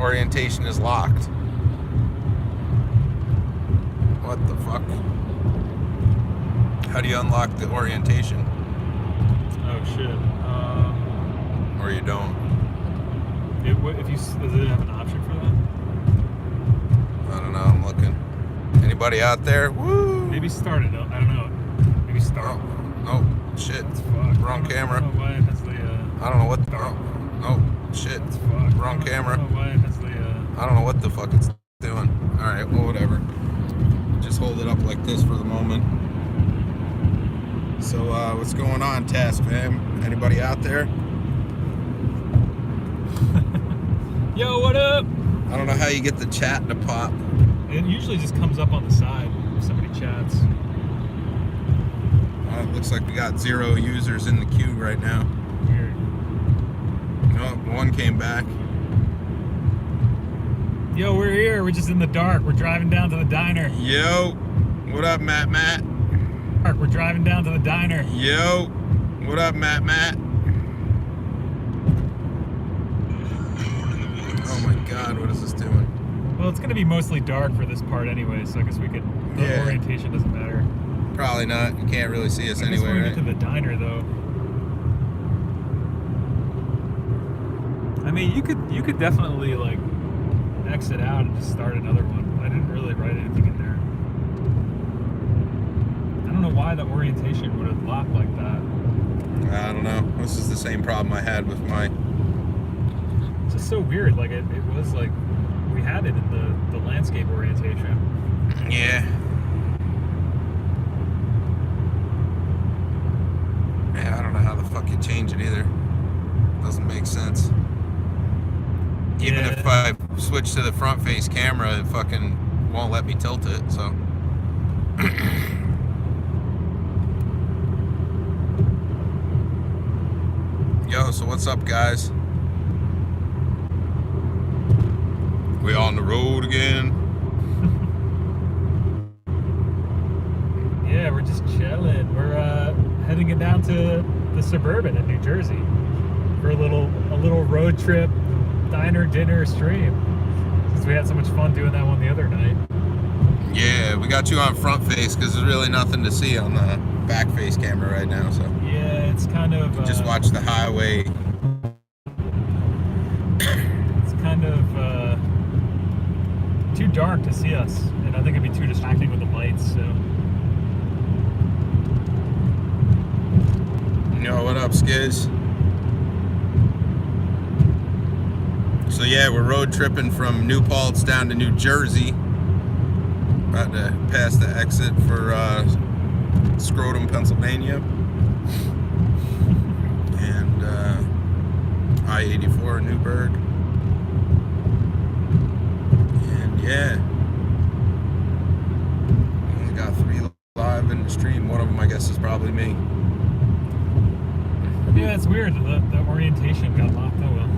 Orientation is locked. What the fuck? How do you unlock the orientation? Oh shit. Or you don't? Does it have an option for that? I don't know. I'm looking. Anybody out there? Woo! Maybe start it. I don't know. Maybe start. Oh shit! That's fucked. Wrong camera. I don't know why it has the. I don't know what. Oh shit! That's fucked. Wrong camera. I don't know why it has the. I don't know what the fuck it's doing. All right. Well, whatever. Just hold it up like this for the moment. So, what's going on, TascFam? Anybody out there? Yo, what up? I don't know how you get the chat to pop. It usually just comes up on the side if somebody chats. It looks like we got 0 users in the queue right now. Weird. Oh, one came back. Yo, we're here. We're just in the dark. We're driving down to the diner. Yo, what up, Matt? We're driving down to the diner. Yo, what up, Matt? Oh my God, what is this doing? Well, it's going to be mostly dark for this part anyway, so I guess we could. The orientation doesn't matter. Probably not. You can't really see us I anyway, guess when we right? get to the diner, though. I mean, you could definitely like exit out and just start another one. I didn't really write anything in there. I don't know why the orientation would have locked like that. I don't know. This is the same problem I had with my. It's just so weird. Like it was like we had it in the landscape orientation. Yeah. Yeah, I don't know how the fuck you change it either. Doesn't make sense. Even if I switch to the front face camera, it fucking won't let me tilt it, so. Yo, so what's up, guys? We on the road again? Yeah, we're just chilling. We're heading it down to the Suburban in New Jersey for a little road trip, diner, dinner, stream. Since we had so much fun doing that one the other night. Yeah, we got you on front face because there's really nothing to see on the back face camera right now, so. Yeah, it's kind of... just watch the highway. It's kind of too dark to see us, and I think it'd be too distracting with the lights, so... Yo, what up, Skiz? So yeah, we're road tripping from New Paltz down to New Jersey. About to pass the exit for Scrotum, Pennsylvania. And I-84 Newburgh. And yeah. We only got 3 live in the stream. One of them, I guess, is probably me. Yeah, it's weird. The orientation got locked. Oh well.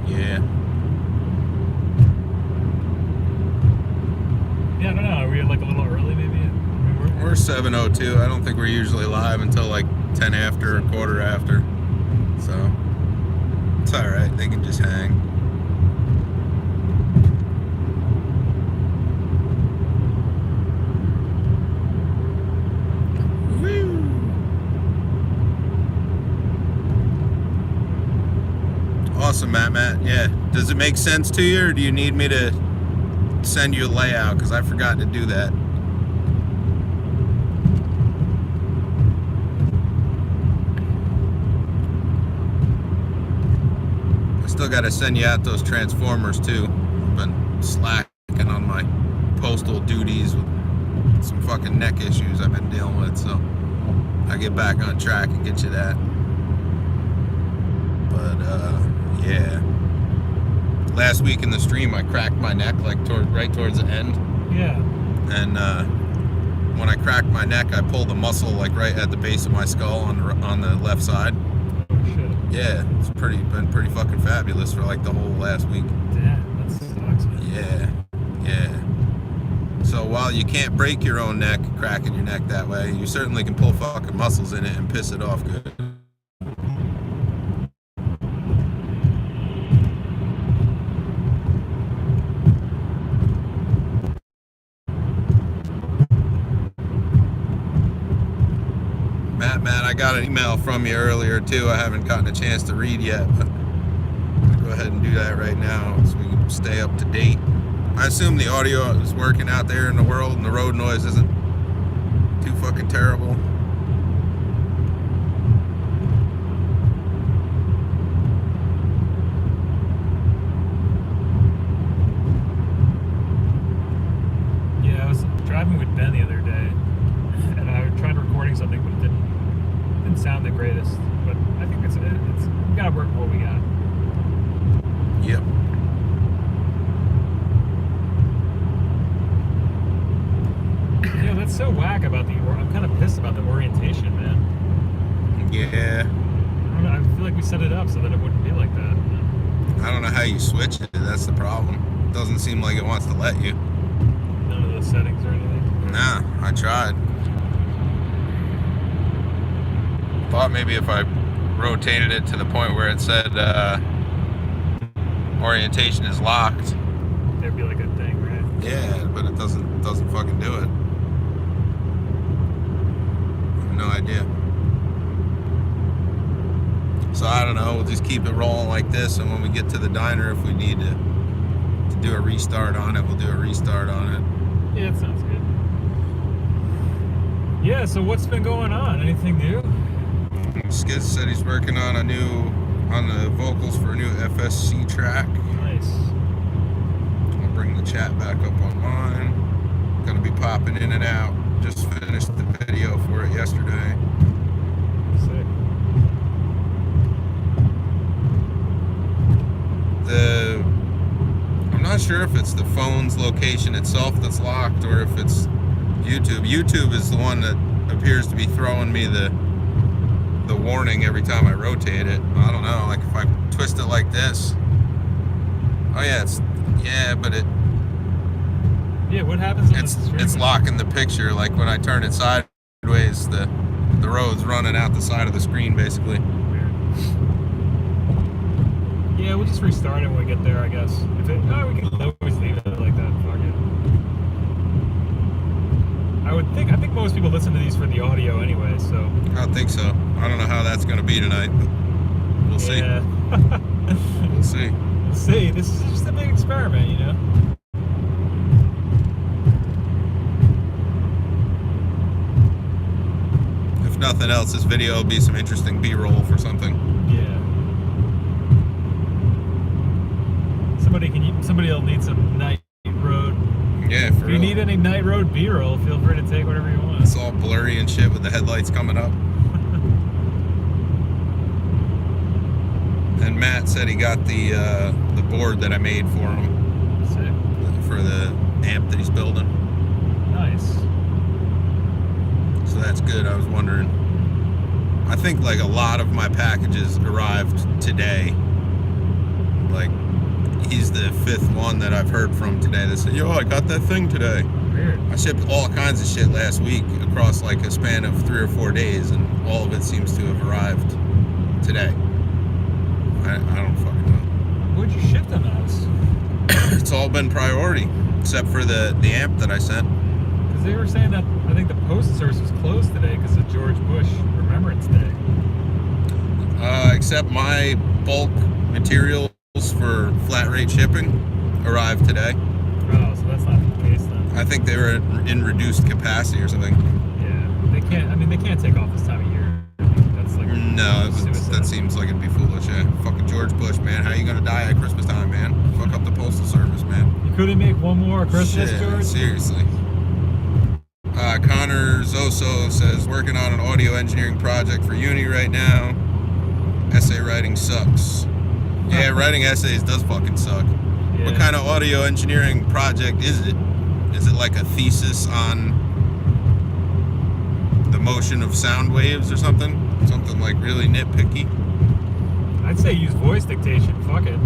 Yeah. Yeah, I don't know. Are we like a little early, maybe? I mean, We're 7:02. I don't think we're usually live until like 10 after or quarter after. So it's all right. They can just hang. Awesome, Matt. Yeah. Does it make sense to you, or do you need me to send you a layout? Because I forgot to do that. I still got to send you out those transformers too. I've been slacking on my postal duties with some fucking neck issues I've been dealing with, so I get back on track and get you that. But yeah. Last week in the stream, I cracked my neck like right towards the end. Yeah. And when I cracked my neck, I pulled a muscle like right at the base of my skull on the left side. Oh shit. Yeah, it's been pretty fucking fabulous for like the whole last week. Damn, that sucks, man. Yeah. So while you can't break your own neck, cracking your neck that way, you certainly can pull fucking muscles in it and piss it off good. Matt, I got an email from you earlier too. I haven't gotten a chance to read yet, but I'm gonna go ahead and do that right now so we can stay up to date. I assume the audio is working out there in the world and the road noise isn't too fucking terrible. Yeah, I was driving with Ben the other day, and I tried recording something, but it didn't sound the greatest. But I think it's we gotta work with what we got. Yep. Yeah, that's so whack about I'm kind of pissed about the orientation, man. Yeah. I don't know, I feel like we set it up so that it wouldn't be like that. I don't know how you switch it. That's the problem. It doesn't seem like it wants to let you. None of the settings or anything. Nah, I tried. Thought maybe if I rotated it to the point where it said orientation is locked. There'd be like a thing, right? Yeah, but it doesn't fucking do it. I have no idea. So I don't know, we'll just keep it rolling like this, and when we get to the diner, if we need to do a restart on it, we'll do a restart on it. Yeah, that sounds good. Yeah, so what's been going on? Anything new? Skid said he's working on the vocals for a new FSC track. Nice. I'll bring the chat back up online. Gonna be popping in and out. Just finished the video for it yesterday. Sick. I'm not sure if it's the phone's location itself that's locked or if it's YouTube. YouTube is the one that appears to be throwing me the warning every time I rotate it. I don't know, like if I twist it like this. Oh yeah, but Yeah, what happens when it's locking the picture. Like when I turn it sideways, the road's running out the side of the screen basically. Weird. Yeah, we'll just restart it when we get there, I guess. We can always leave it like that. Fuck it. I think most people listen to these for the audio anyway, so. I don't think so. I don't know how that's going to be tonight, but we'll see. Yeah. We'll see. We'll see. This is just a big experiment, you know? If nothing else, this video will be some interesting B-roll for something. Yeah. Somebody will need some night road. Yeah, for If you real. need any night road B-roll, feel free to take whatever you want. It's all blurry and shit with the headlights coming up. And Matt said he got the board that I made for him. Sick. For the amp that he's building. Nice. So that's good. I was wondering. I think like a lot of my packages arrived today. Like he's the fifth one that I've heard from today that said, yo, I got that thing today. Weird. I shipped all kinds of shit last week across like a span of 3 or 4 days, and all of it seems to have arrived today. I don't fucking know. What'd you ship them as? It's all been priority, except for the amp that I sent. Because they were saying that I think the post service was closed today because of George Bush Remembrance Day. Except my bulk materials for flat rate shipping arrived today. Oh, so that's not the case then. I think they were in reduced capacity or something. Yeah, they can't. I mean, they can't take off this time of year. That's like No, suicide. that seems like it'd be foolish. Yeah, fucking George Bush, man. How you gonna die at Christmas time, man? Fuck up the postal service, man. You couldn't make one more Christmas, Shit, George? seriously. Connor Zoso says, working on an audio engineering project for uni right now. Essay writing sucks. Yeah, writing essays does fucking suck. Yeah. What kind of audio engineering project is it? Is it like a thesis on the motion of sound waves or something? Something like really nitpicky? I'd say use voice dictation. Fuck it.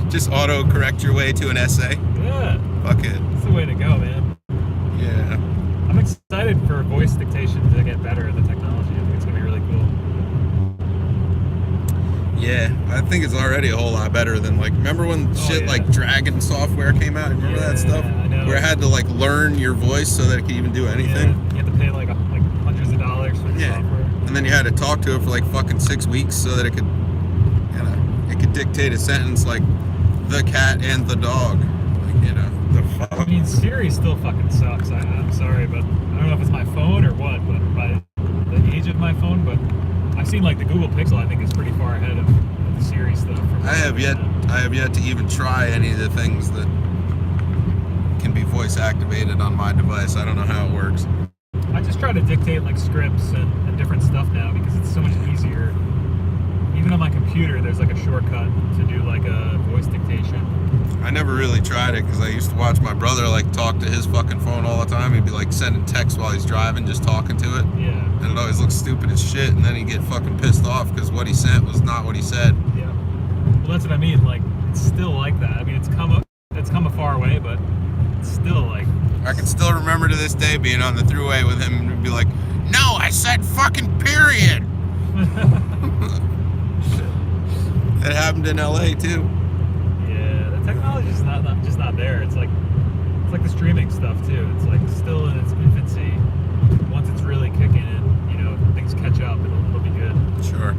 just auto correct your way to an essay. Yeah. Fuck it. That's the way to go, man. Yeah. I'm excited for voice dictation to get better in the technology. I think it's gonna be really cool. Yeah, I think it's already a whole lot better than like. Remember when shit like Dragon software came out? Remember that stuff? I know. Where it had to like learn your voice so that it could even do anything. Yeah, you had to pay like hundreds of dollars for the software. And then you had to talk to it for like fucking 6 weeks so that it could, it could dictate a sentence like the cat and the dog. Like, the fuck. I mean, Siri still fucking sucks. I'm sorry, but I don't know if it's my phone or what, but by the age of my phone, but I've seen like the Google Pixel, I think, is pretty far ahead of the Siri stuff. I have yet to even try any of the things that can be voice activated on my device. I don't know how it works. I just try to dictate like scripts and different stuff now because it's so much easier. Even on my computer, there's like a shortcut to do like a voice dictation. I never really tried it because I used to watch my brother like talk to his fucking phone all the time. He'd be like sending texts while he's driving, just talking to it. Yeah. And it always looks stupid as shit, and then he'd get fucking pissed off because what he sent was not what he said. Yeah. Well, that's what I mean. Like, it's still like that. I mean, it's come a far way, but it's still like. I can still remember to this day being on the thruway with him and be like, "No, I said fucking period." It happened in LA too. Yeah, the technology's just not there. It's like the streaming stuff too. It's like still in its infancy. Once it's really kicking in, things catch up. It'll be good. Sure.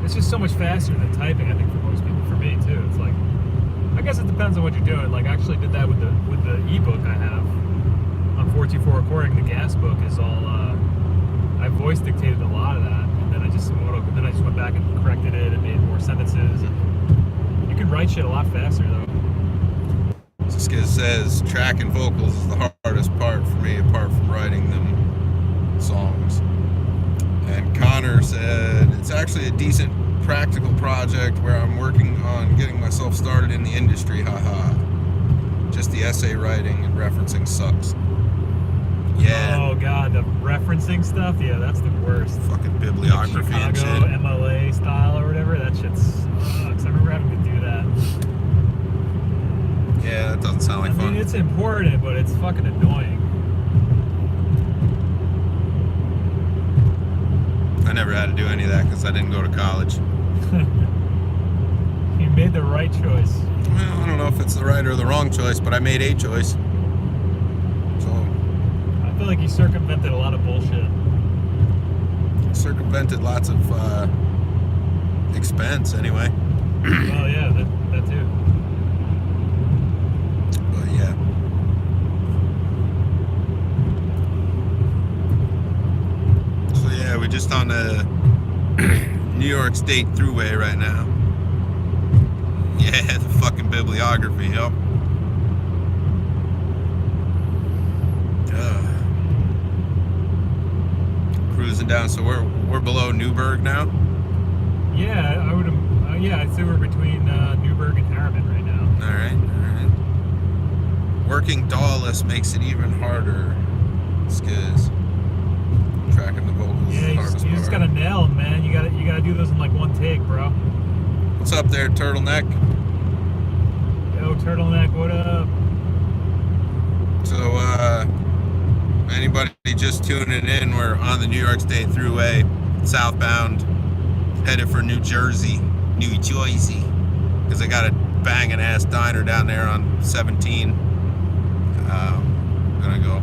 It's just so much faster than typing, I think, for most people. For me too. It's like, I guess it depends on what you're doing. Like, I actually did that with the ebook I have on 424 recording. The gas book is all. I voice dictated a lot of that, and then I just went back and corrected it and made more sentences. And you can write shit a lot faster though. This kid says tracking vocals is the hardest part for me, apart from writing them songs. And Connor said it's actually a decent practical project where I'm working on getting myself started in the industry. Haha. Just the essay writing and referencing sucks. Yeah. Oh god, the referencing stuff, yeah, that's the worst. Fucking bibliography like and shit. Chicago MLA style or whatever, that shit sucks. I remember having to do that. Yeah, that doesn't sound like fun. I mean, it's important, but it's fucking annoying. I never had to do any of that because I didn't go to college. You made the right choice. Well, I don't know if it's the right or the wrong choice, but I made a choice. So I feel like you circumvented a lot of bullshit. Circumvented lots of expense anyway. Well, yeah, that too. But yeah. So yeah, we're just on the New York State Thruway right now. Yeah, the fucking bibliography, yup. Cruising down, so we're below Newburgh now. Yeah, I would. Yeah, I'd say we're between Newburgh and Harriman right now. All right. Working DAWless makes it even harder. Skizz. Tracking the vocals. Yeah, you just gotta nail them, man. You gotta do those in like one take, bro. What's up there, Turtleneck? Yo, Turtleneck, what up? So, anybody just tuning in, we're on the New York State Thruway, southbound, headed for New Jersey, because I got a banging ass diner down there on 17. Gonna go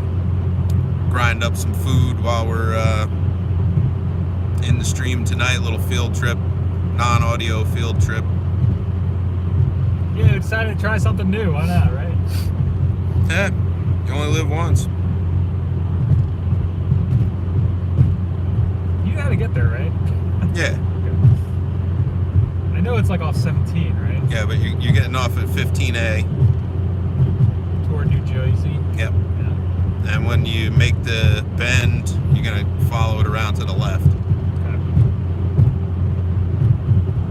grind up some food while we're in the stream tonight. Little field trip, non-audio field trip. Yeah, decided to try something new. Why not, right? Yeah, you only live once. You gotta get there, right? Yeah. I know it's like off 17, right? Yeah, but you're getting off at 15A. Toward New Jersey. Yep. Yeah. And when you make the bend, you're gonna follow it around to the left. Okay.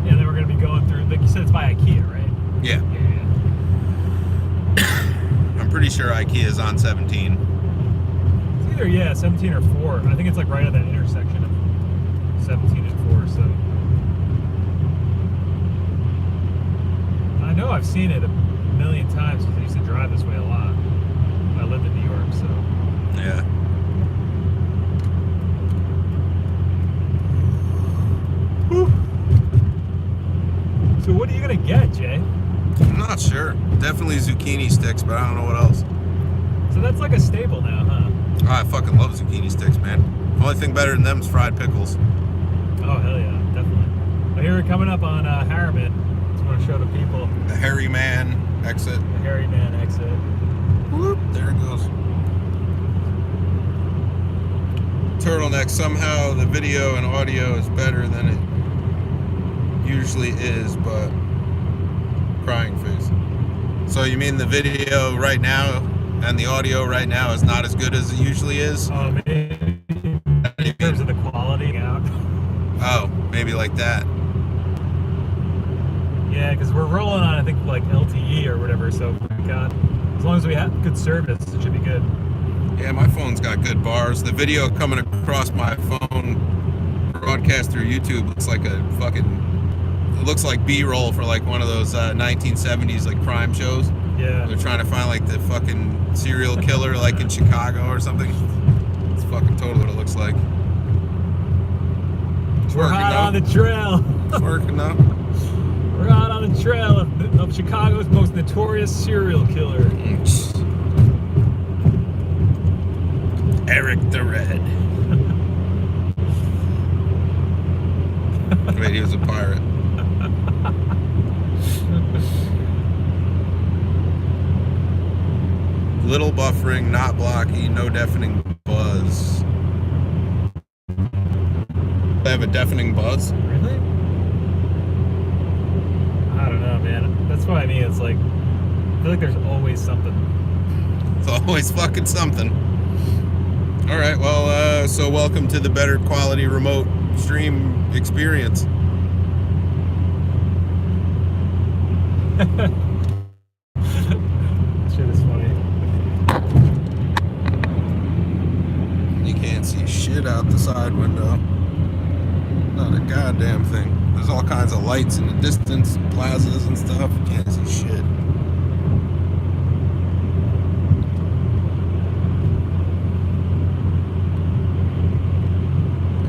Yeah, then we're gonna be going through, like you said, it's by IKEA, right? Yeah. I'm pretty sure IKEA is on 17. It's either, 17 or 4. I think it's like right at that intersection of 17 and 4, so. I know I've seen it a million times because I used to drive this way a lot. I lived in New York, so. Yeah. Whew. gonna get, Jay? I'm not sure. Definitely zucchini sticks, but I don't know what else. So that's like a staple now, huh? Oh, I fucking love zucchini sticks, man. Only thing better than them is fried pickles. Oh, hell yeah, definitely. Well, here we're coming up on Harriman. Just want to show the people The Hairy Man exit. the Hairy Man exit. Whoop, there it goes. Turtleneck. Somehow the video and audio is better than it usually is, but crying face. So you mean the video right now and the audio right now is not as good as it usually is? Oh, maybe in terms of the quality out. Oh, maybe like that. Yeah, because we're rolling on, I think, like LTE or whatever, so we got, as long as we have good service, it should be good. Yeah, my phone's got good bars. The video coming across my phone, broadcast through YouTube, looks like a fucking, it looks like B-roll for like one of those 1970s like crime shows. Yeah. They're trying to find like the fucking serial killer like in Chicago or something. It's fucking totally what it looks like. It's We're working hot though. on the trail. It's working though. We're hot on the trail of Chicago's most notorious serial killer. Eric the Red. Wait, he was a pirate. Little buffering, not blocky, no deafening buzz. They have a deafening buzz? Really? I don't know, man. That's what I mean. It's like, I feel like there's always something. It's always fucking something. Alright, well, so welcome to the better quality remote stream experience. Shit is funny. You can't see shit out the side window. Not a goddamn thing. There's all kinds of lights in the distance, plazas and stuff. You can't see shit.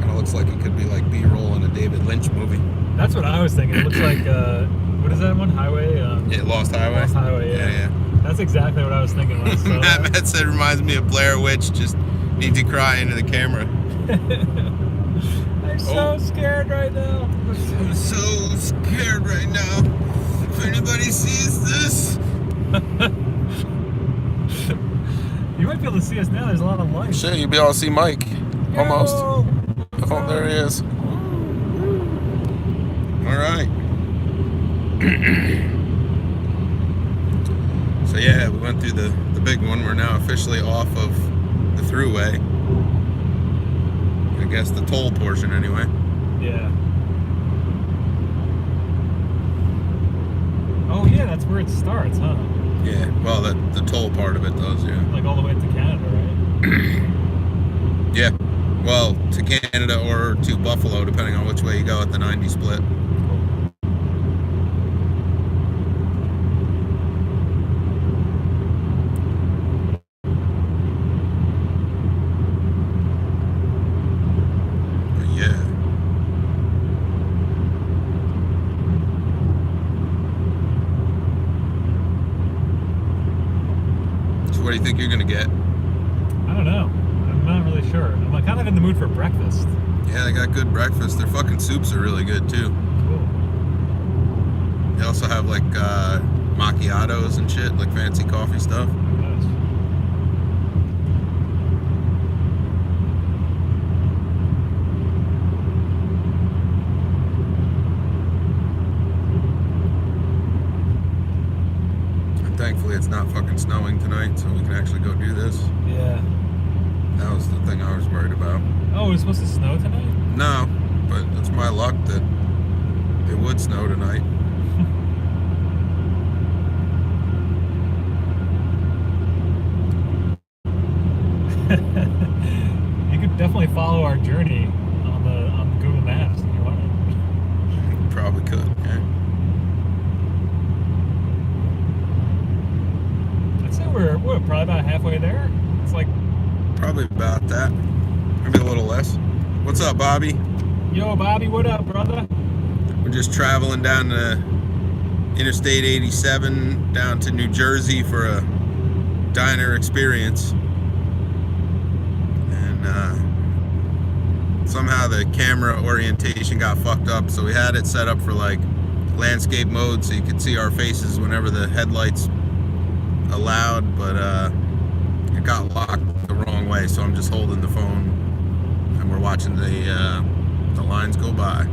Kinda looks like it could be like B-roll in a David Lynch movie. That's what I was thinking. It looks like, what is that one? Highway? Yeah, Lost Highway? Lost Highway, yeah. That's exactly what I was thinking when I saw that. Matt said it reminds me of Blair Witch, just need to cry into the camera. I'm so scared right now. I'm so scared right now. If anybody sees this. You might be able to see us now. There's a lot of light. Shit, you'll be able to see Mike. Almost. Yo! Oh, there he is. Alright. So yeah, we went through the big one. We're now officially off of the throughway. I guess the toll portion anyway. Yeah. Oh yeah, that's where it starts, huh? Yeah, well, the toll part of it does, yeah. Like all the way to Canada, right? Yeah, well, to Canada or to Buffalo, depending on which way you go at the 90 split. But yeah. So what do you think you're gonna get? I don't know. I'm not really sure. I'm kind of in the mood for breakfast. Yeah, they got good breakfast. Their fucking soups are really good too. Cool. They also have like macchiatos and shit, like fancy coffee stuff. Oh, gosh. And thankfully it's not fucking snowing tonight, so we can actually go do this. Yeah. That was the thing I was worried about. Oh, it was supposed to snow tonight? No, but it's my luck that it would snow tonight. You could definitely follow our journey on Google Maps if you wanted. Probably could, yeah. I'd say we're probably about halfway there. It's like, Probably about that. Maybe a little less. What's up, Bobby? yo, Bobby, what up, brother? We're just traveling down the Interstate 87 down to New Jersey for a diner experience. And somehow the camera orientation got fucked up, so we had it set up for like landscape mode so you could see our faces whenever the headlights allowed, but it got locked the wrong way, so I'm just holding the phone and we're watching the lines go by.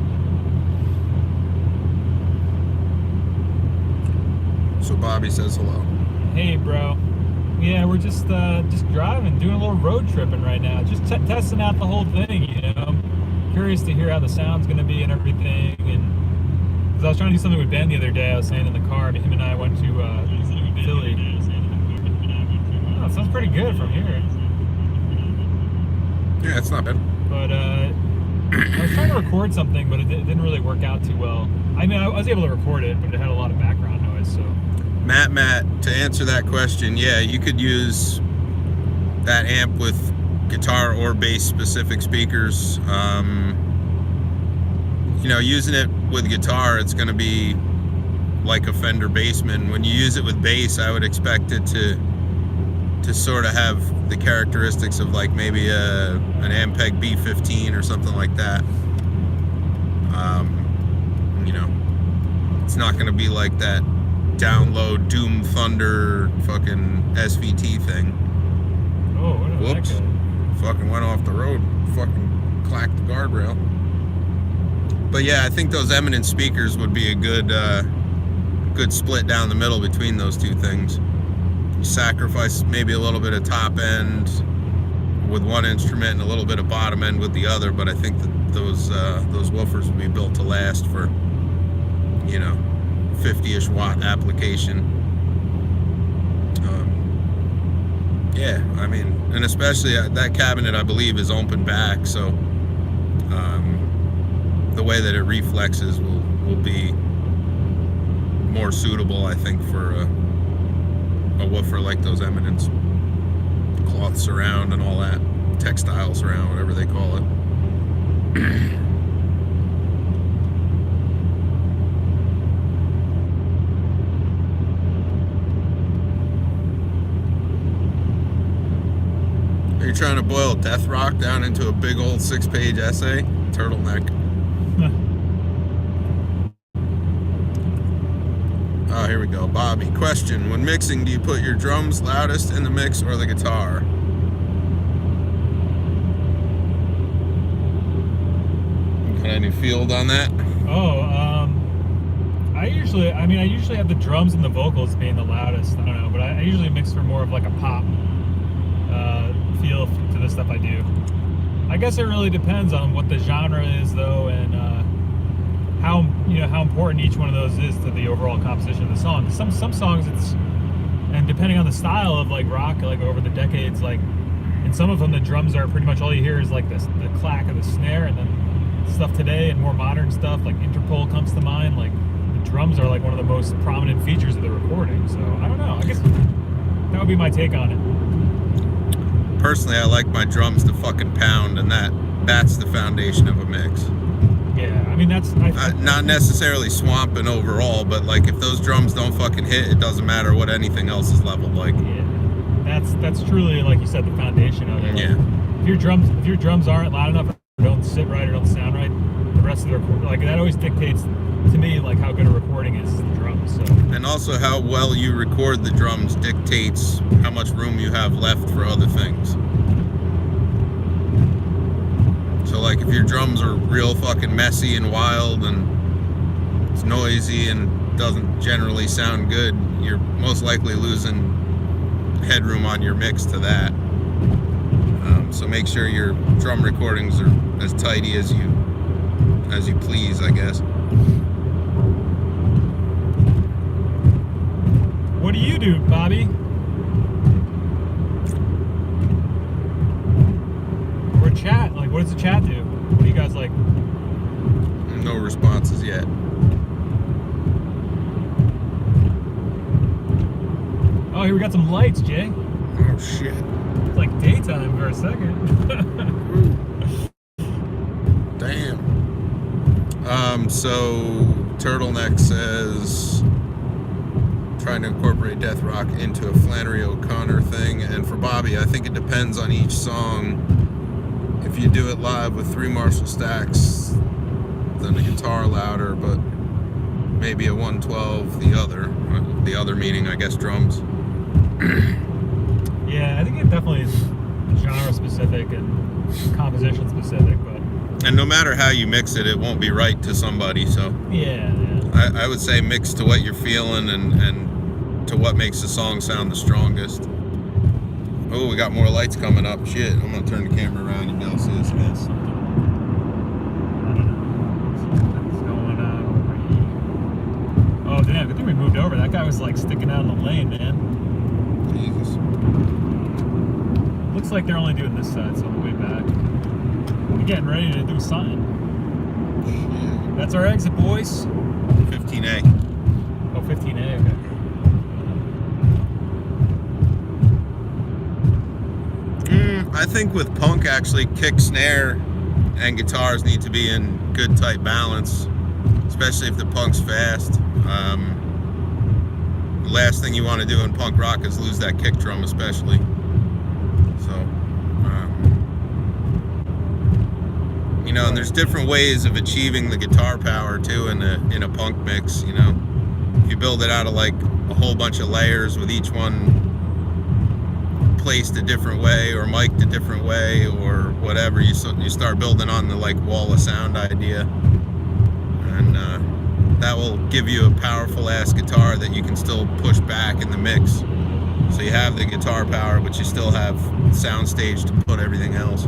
So Bobby says hello. Hey, bro. Yeah, we're just driving, doing a little road tripping right now, just testing out the whole thing. You know, curious to hear how the sound's gonna be and everything. And because I was trying to do something with Ben the other day, I was saying in the car, him and I went to Philly. Oh, it sounds pretty good from here. Yeah, it's not bad. But I was trying to record something, but it didn't really work out too well. I mean, I was able to record it, but it had a lot of background noise, so. Matt, to answer that question, yeah, you could use that amp with guitar or bass specific speakers. You know, using it with guitar, it's going to be like a Fender Bassman. When you use it with bass, I would expect it to sort of have the characteristics of like maybe an Ampeg B15 or something like that. You know, it's not going to be like that download Doom Thunder fucking SVT thing. Oh, what did Whoops. that go? Fucking went off the road. Fucking clacked the guardrail. But yeah, I think those Eminence speakers would be a good split down the middle between those two things. You sacrifice maybe a little bit of top end with one instrument and a little bit of bottom end with the other, but I think that those woofers would be built to last for, you know, 50-ish watt application. Yeah, I mean, and especially that cabinet, I believe, is open back, so the way that it reflexes will be more suitable, I think, for a woofer like those Eminence cloth surround and all that, textile surround, whatever they call it. Are you trying to boil death rock down into a big old 6-page essay? Turtleneck. Oh, here we go. Bobby, question. When mixing, do you put your drums loudest in the mix or the guitar? Got any field on that? Oh, I usually have the drums and the vocals being the loudest. I don't know, but I usually mix for more of like a pop feel to the stuff I do. I guess it really depends on what the genre is, though, and how important each one of those is to the overall composition of the song. Some songs, and depending on the style of like rock, like over the decades, like in some of them the drums are pretty much all you hear is like the clack of the snare, and then stuff today and more modern stuff like Interpol comes to mind. Like the drums are like one of the most prominent features of the recording. So I don't know. I guess that would be my take on it. Personally, I like my drums to fucking pound, and that's the foundation of a mix. Yeah, I mean that's not necessarily swamping overall, but like if those drums don't fucking hit, it doesn't matter what anything else is leveled like. Yeah, that's truly, like you said, the foundation of it. Yeah. If your drums aren't loud enough, or don't sit right, or don't sound right, the rest of the like that always dictates to me like how good a recording is the drums. So. And also how well you record the drums dictates how much room you have left for other things. So like if your drums are real fucking messy and wild and it's noisy and doesn't generally sound good, you're most likely losing headroom on your mix to that. So make sure your drum recordings are as tidy as you please, I guess. What do you do, Bobby? Or chat? Like, what does the chat do? What do you guys like? No responses yet. Oh, here we got some lights, Jay. Oh shit. It's like daytime for a second. Damn. So Turtleneck says trying to incorporate death rock into a Flannery O'Connor thing. And for Bobby, I think it depends on each song. If you do it live with 3 Marshall stacks, then the guitar louder, but maybe a 112 the other meaning, I guess, drums. Yeah, I think it definitely is genre specific and composition specific, but and no matter how you mix it, it won't be right to somebody. So yeah. I would say mix to what you're feeling and to what makes the song sound the strongest. Oh, we got more lights coming up. Shit, I'm gonna turn the camera around. You can see this. I don't know. Something's going on over here. Oh damn! Good thing we moved over. That guy was like sticking out in the lane, man. Jesus. Looks like they're only doing this side, so on the way back. We're getting ready to do something. Shit. That's our exit, boys. 15A. Oh, 15A, okay. I think with punk, actually, kick, snare, and guitars need to be in good, tight balance, especially if the punk's fast. The last thing you want to do in punk rock is lose that kick drum, especially. So, you know, and there's different ways of achieving the guitar power too in a punk mix. You know, if you build it out of like a whole bunch of layers with each one placed a different way or mic'd a different way or whatever, you start building on the like wall of sound idea, and that will give you a powerful ass guitar that you can still push back in the mix. So you have the guitar power, but you still have soundstage to put everything else.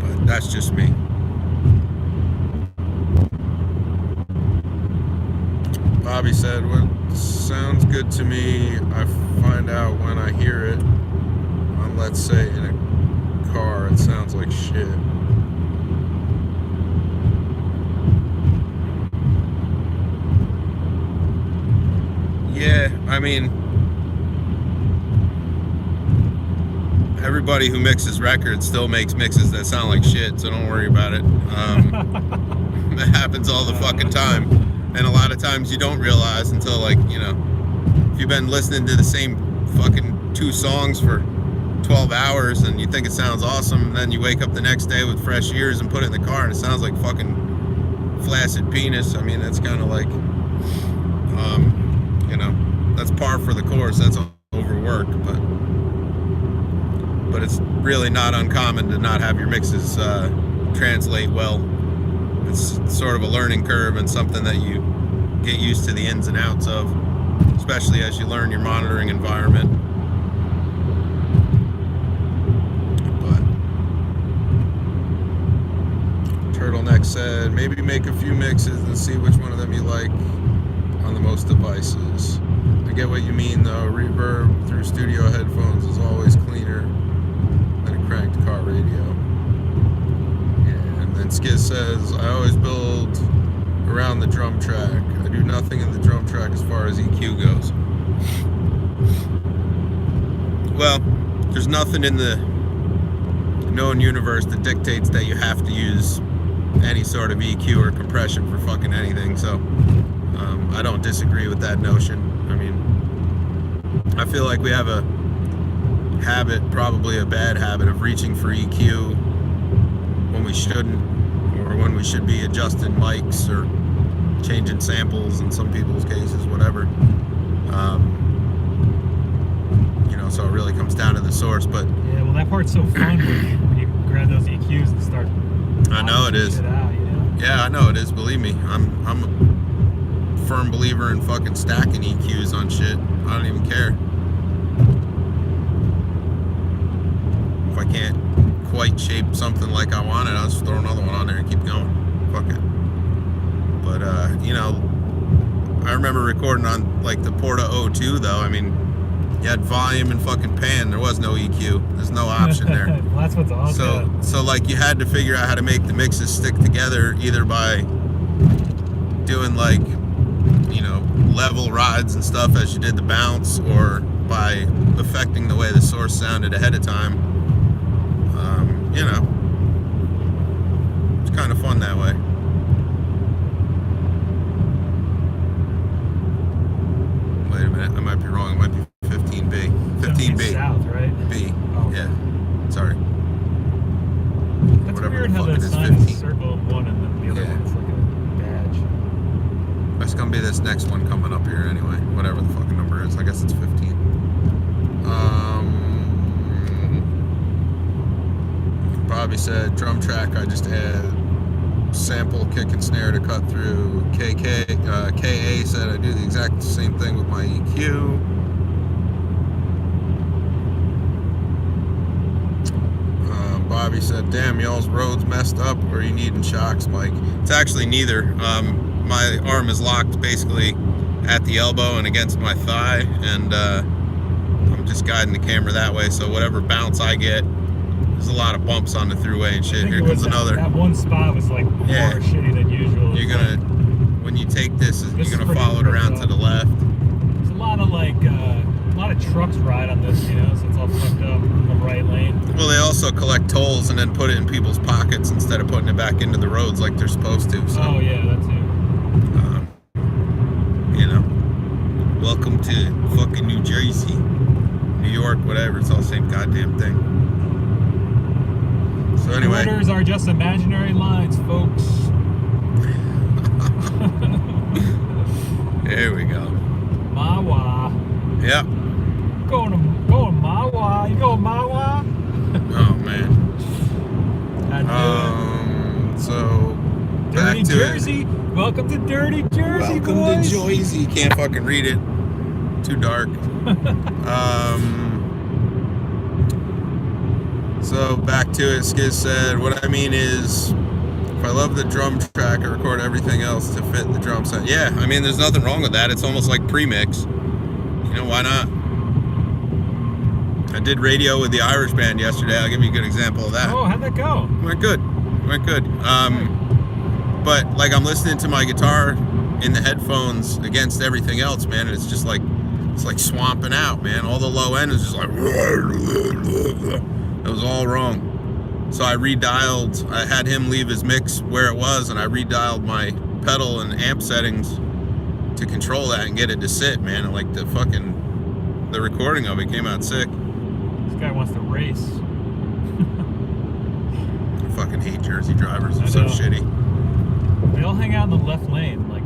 But that's just me. Bobby said, what sounds good to me, I find out when I hear it on, let's say, in a car, it sounds like shit. Yeah, I mean, everybody who mixes records still makes mixes that sound like shit, so don't worry about it. That happens all the fucking time. And a lot of times you don't realize until, like, you know, if you've been listening to the same fucking 2 songs for 12 hours and you think it sounds awesome, and then you wake up the next day with fresh ears and put it in the car and it sounds like fucking flaccid penis. I mean, that's kind of like, you know, that's par for the course. That's overwork, but it's really not uncommon to not have your mixes translate well. It's sort of a learning curve and something that you get used to the ins and outs of, especially as you learn your monitoring environment. But Turtleneck said, maybe make a few mixes and see which one of them you like on the most devices. I get what you mean though. Reverb through studio headphones is always cleaner than a cranked car radio. And then Skiz says, I always build around the drum track. I do nothing in the drum track as far as EQ goes. Well, there's nothing in the known universe that dictates that you have to use any sort of EQ or compression for fucking anything, so I don't disagree with that notion. I mean, I feel like we have a habit, probably a bad habit, of reaching for EQ when we shouldn't, or when we should be adjusting mics or changing samples in some people's cases, whatever. You know, so it really comes down to the source. But yeah, well, that part's so fun when you grab those EQs and start. I know it is. Shit out, you know? Yeah, I know it is. Believe me, I'm a firm believer in fucking stacking EQs on shit. I don't even care if I can't quite shape something like I want it. I'll just throw another one on there and keep going. Fuck it. But you know, I remember recording on like the Porta O2 though. I mean, you had volume and fucking pan. There was no EQ. There's no option there. Well, that's what's awesome. So like you had to figure out how to make the mixes stick together, either by doing like, you know, level rides and stuff as you did the bounce, or by affecting the way the source sounded ahead of time. You know, it's kind of fun that way. minute, I might be wrong. It might be 15B. 15B. South, right? B. Oh. Yeah. Sorry. That's Whatever weird the how fuck the it is, sign 15. is circle of one and then the other Yeah. one's like a badge. That's gonna be this next one coming up here anyway. Whatever the fucking number is. I guess it's 15. Bobby said drum track. I just add sample, kick, and snare to cut through. KA said I do the exact same thing with my EQ. Bobby said, damn, y'all's road's messed up, or are you needing shocks, Mike? It's actually neither. My arm is locked basically at the elbow and against my thigh, and I'm just guiding the camera that way, so whatever bounce I get, there's a lot of bumps on the throughway and shit. Here comes another. That one spot was like more shitty than usual. You're gonna, when you take this you're gonna follow it around to the left. There's a lot of trucks ride on this, you know, so it's all fucked up in the right lane. Well, they also collect tolls and then put it in people's pockets instead of putting it back into the roads like they're supposed to. So, oh yeah, that too. You know, welcome to fucking New Jersey, New York, whatever. It's all the same goddamn thing. So anyway, borders are just imaginary lines, folks. There we go. Mawa. Yep. Going Mawa. You going Mawa? Oh man. So back Dirty to Jersey. it. Welcome to Dirty Jersey, Welcome boys. to Jersey. Can't fucking read it. Too dark. So back to it. Skiz said, what I mean is, if I love the drum track, I record everything else to fit the drum set. Yeah, I mean, there's nothing wrong with that. It's almost like pre-mix. You know, why not? I did radio with the Irish band yesterday. I'll give you a good example of that. Oh, how'd that go? Went good. But like I'm listening to my guitar in the headphones against everything else, man, and it's just like, it's like swamping out, man. All the low end is just like, it was all wrong. So I redialed, I had him leave his mix where it was, and I redialed my pedal and amp settings to control that and get it to sit, man. And like the recording of it came out sick. This guy wants to race. I fucking hate Jersey drivers. They're so shitty. They all hang out in the left lane, like.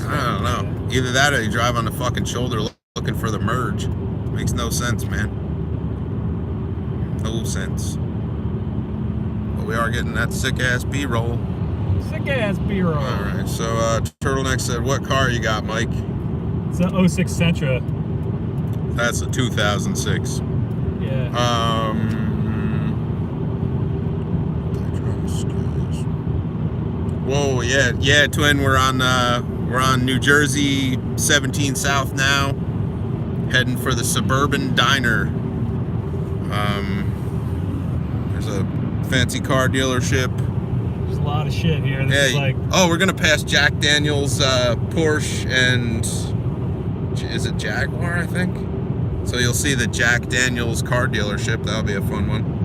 I don't know. Either that or you drive on the fucking shoulder looking for the merge. Makes no sense, man. No sense. But we are getting that sick ass B-roll. Sick ass B-roll. Alright, so Turtleneck said, what car you got, Mike? It's an 06 Sentra. That's a 2006. Yeah. Whoa, yeah, twin. We're on New Jersey 17 South now, heading for the Suburban Diner. There's a fancy car dealership. There's a lot of shit here. This is like. Oh, we're gonna pass Jack Daniel's Porsche and is it Jaguar? I think. So you'll see the Jack Daniel's car dealership. That'll be a fun one.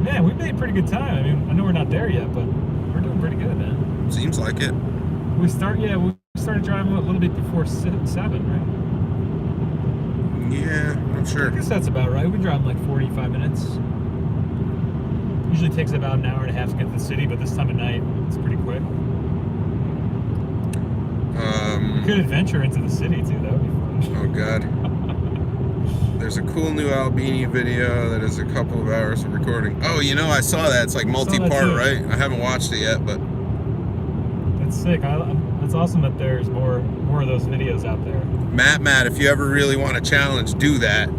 Man, we made pretty good time. I mean, I know we're not there yet, but we're doing pretty good, man. Seems like it. We started driving a little bit before 7, right? Yeah, I'm sure. I guess that's about right. We've been driving like 45 minutes. Usually takes about an hour and a half to get to the city, but this time of night, it's pretty quick. We could adventure into the city, too. That would be fun. Oh, God. There's a cool new Albini video that is a couple of hours of recording. Oh, you know, I saw that. It's like multi-part, right? I haven't watched it yet, but... That's sick. It's awesome that there's more of those videos out there. Matt, if you ever really want a challenge, do that.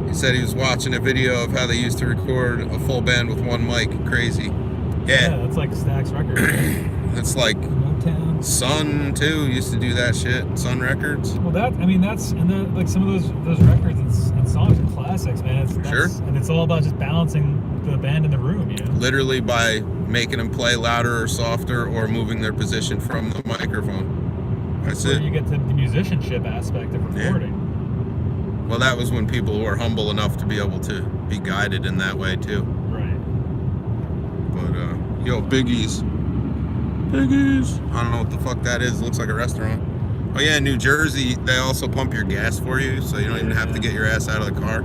He said he was watching a video of how they used to record a full band with one mic. Crazy. Yeah, that's like Stax Records. It's like Motown. Sun too used to do that shit. Sun Records. Well, like some of those records and songs are classics, man. Sure. And it's all about just balancing the band in the room, you know. Literally by making them play louder or softer or moving their position from the microphone. That's where it. You get to the musicianship aspect of recording. Yeah. Well, that was when people were humble enough to be able to be guided in that way too. Right. But yo, Biggie's Piggies. I don't know what the fuck that is. It looks like a restaurant. Oh yeah, in New Jersey, they also pump your gas for you, so you don't even have to get your ass out of the car.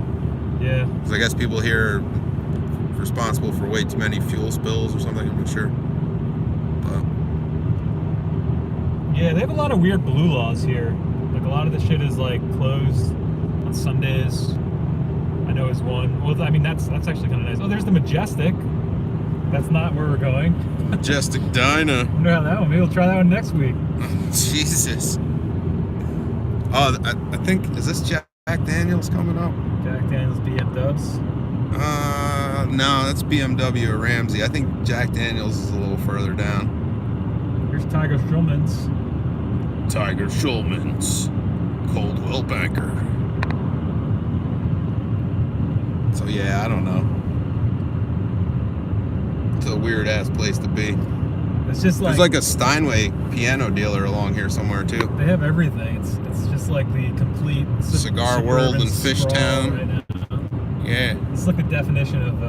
Yeah. Because I guess people here are responsible for way too many fuel spills or something, I'm not sure. But yeah, they have a lot of weird blue laws here. Like, a lot of the shit is, like, closed on Sundays. I know is one. Well, I mean, that's actually kind of nice. Oh, there's the Majestic. That's not where we're going. Majestic Diner. Wonder how that one. Maybe we'll try that one next week. Jesus. Oh, I think, is this Jack Daniels coming up? Jack Daniels BM Dubs. No, that's BMW or Ramsey. I think Jack Daniels is a little further down. Here's Tiger Schulman's. Tiger Schulman's. Coldwell Banker. So yeah, I don't know. It's a weird ass place to be. It's just like, there's like a Steinway piano dealer along here somewhere too. They have everything. It's just like the complete cigar world in Fishtown. Right now. Yeah. It's like the definition of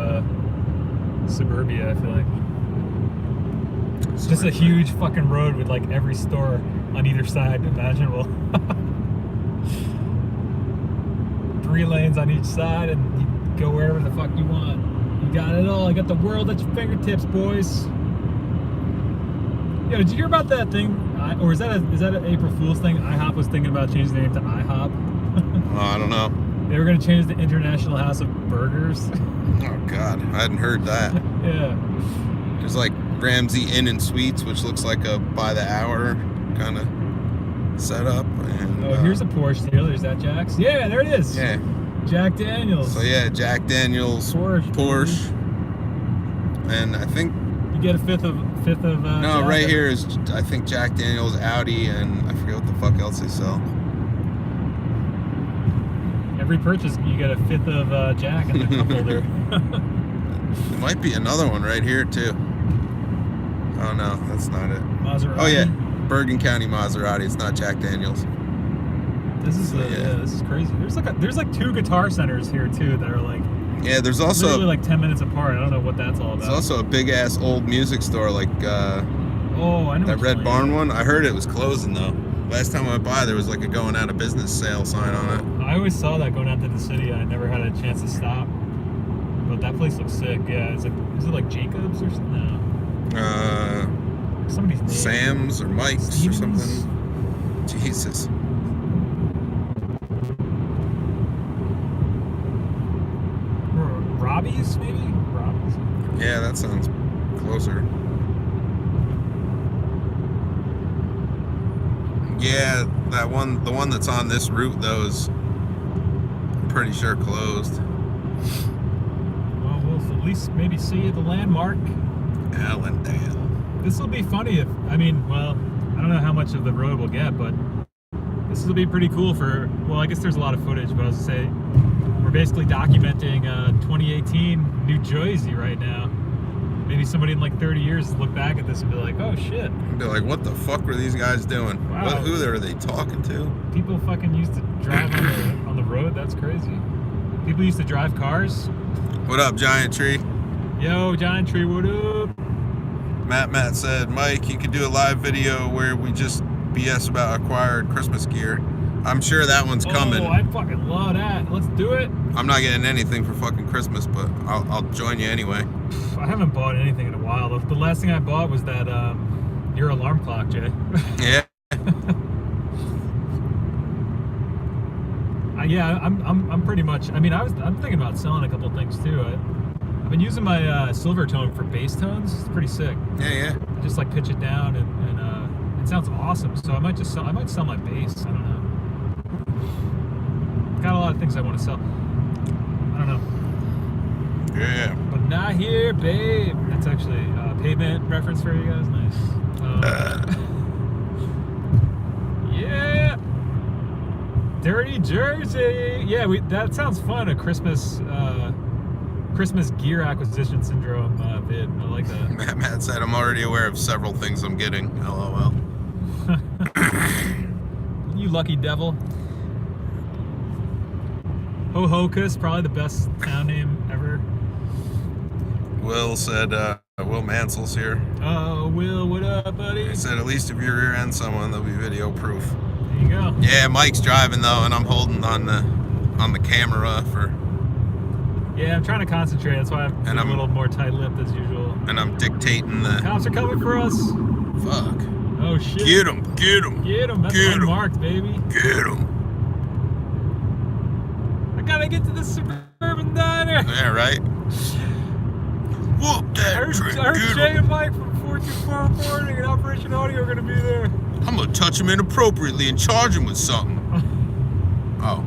suburbia, I feel like. It's just a huge fucking road with like every store on either side imaginable. 3 lanes on each side, and you go wherever the fuck you want. You got it all. You got the world at your fingertips, boys. Yo, did you hear about that thing? Or is that an April Fool's thing? IHOP was thinking about changing the name to IHOP. I don't know. They were going to change the International House of Burgers. Oh God, I hadn't heard that. Yeah. There's like Ramsey Inn and Suites, which looks like a by the hour kind of setup. And here's a Porsche deal. There's that Jack's. Yeah, there it is. Yeah. Jack Daniels. So yeah, Jack Daniels Porsche. And I think you get a fifth of. No, Jack right here is I think Jack Daniels, Audi, and I forget what the fuck else they sell. Every purchase, you get a fifth of Jack in the cup holder. There might be another one right here too. Oh no, that's not it. Maserati. Oh yeah, Bergen County Maserati. It's not Jack Daniels. This is this is crazy. There's like 2 guitar centers here too that are like. Yeah, there's also literally like 10 minutes apart. I don't know what that's all about. There's also a big ass old music store like I know that Red Barn one. I heard it was closing though. Last time I went by, there was like a going out of business sale sign on it. I always saw that going out to the city. I never had a chance to stop. But that place looks sick. Yeah, is it like Jacobs or something? No. Somebody's name. Sam's or Mike's Stevens? or something. Jesus. Robbie's, maybe? Robbie's. Yeah, that sounds closer. Yeah, the one that's on this route though is, I'm pretty sure, closed. Well, we'll at least maybe see at the landmark. Allendale. This will be funny I don't know how much of the road we'll get, but this will be pretty cool I guess there's a lot of footage, but I was gonna say, we're basically documenting 2018 New Jersey right now. Maybe somebody in like 30 years look back at this and be like, oh shit. Be like, what the fuck were these guys doing? Wow. Who are they talking to? People fucking used to drive on the road. That's crazy. People used to drive cars. What up, Giant Tree? Yo, Giant Tree, what up? Matt said, Mike, you could do a live video where we just BS about acquired Christmas gear. I'm sure that one's coming. Oh, I fucking love that. Let's do it. I'm not getting anything for fucking Christmas, but I'll join you anyway. I haven't bought anything in a while. The last thing I bought was that your alarm clock, Jay. Yeah. I'm pretty much. I mean, I'm thinking about selling a couple things too. I've been using my silver tone for bass tones. It's pretty sick. Yeah. I just like pitch it down and it sounds awesome. So I might sell my bass. I don't know. Got a lot of things I want to sell. I don't know. Yeah. But not here, babe. That's actually a Pavement reference for you guys. Nice. Yeah. Dirty Jersey. Yeah, that sounds fun. A Christmas gear acquisition syndrome vid. I like that. Matt said, I'm already aware of several things I'm getting. LOL. You lucky devil. Ho-Hocus, probably the best town name ever. Will said, Will Mansell's here. Oh, Will, what up, buddy? He said at least if you rear end someone, they'll be video proof. There you go. Yeah, Mike's driving though, and I'm holding on the camera for. Yeah, I'm trying to concentrate. That's why I'm a little more tight-lipped as usual. And I'm dictating the. Cops are coming for us. Fuck. Oh shit. Get him! Get him! Get him! That's Get 'em. unmarked, baby. Get him! I gotta get to the Suburban Diner. Yeah, right. Whoop that I trick! heard Get Jay him! and Mike from 424 Morning and Operation Audio are gonna be there. I'm gonna touch him inappropriately and charge him with something. Oh.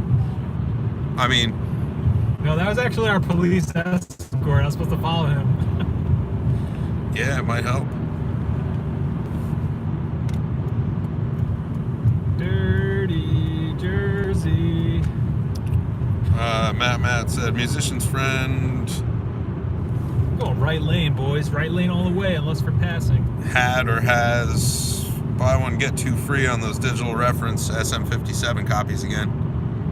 I mean. No, that was actually our police escort. I was supposed to follow him. Yeah, it might help. Dirty Jersey. Matt said, musician's friend. Going right lane, boys. Right lane all the way, unless for passing. Had or has buy one, get two free on those digital reference SM57 copies again.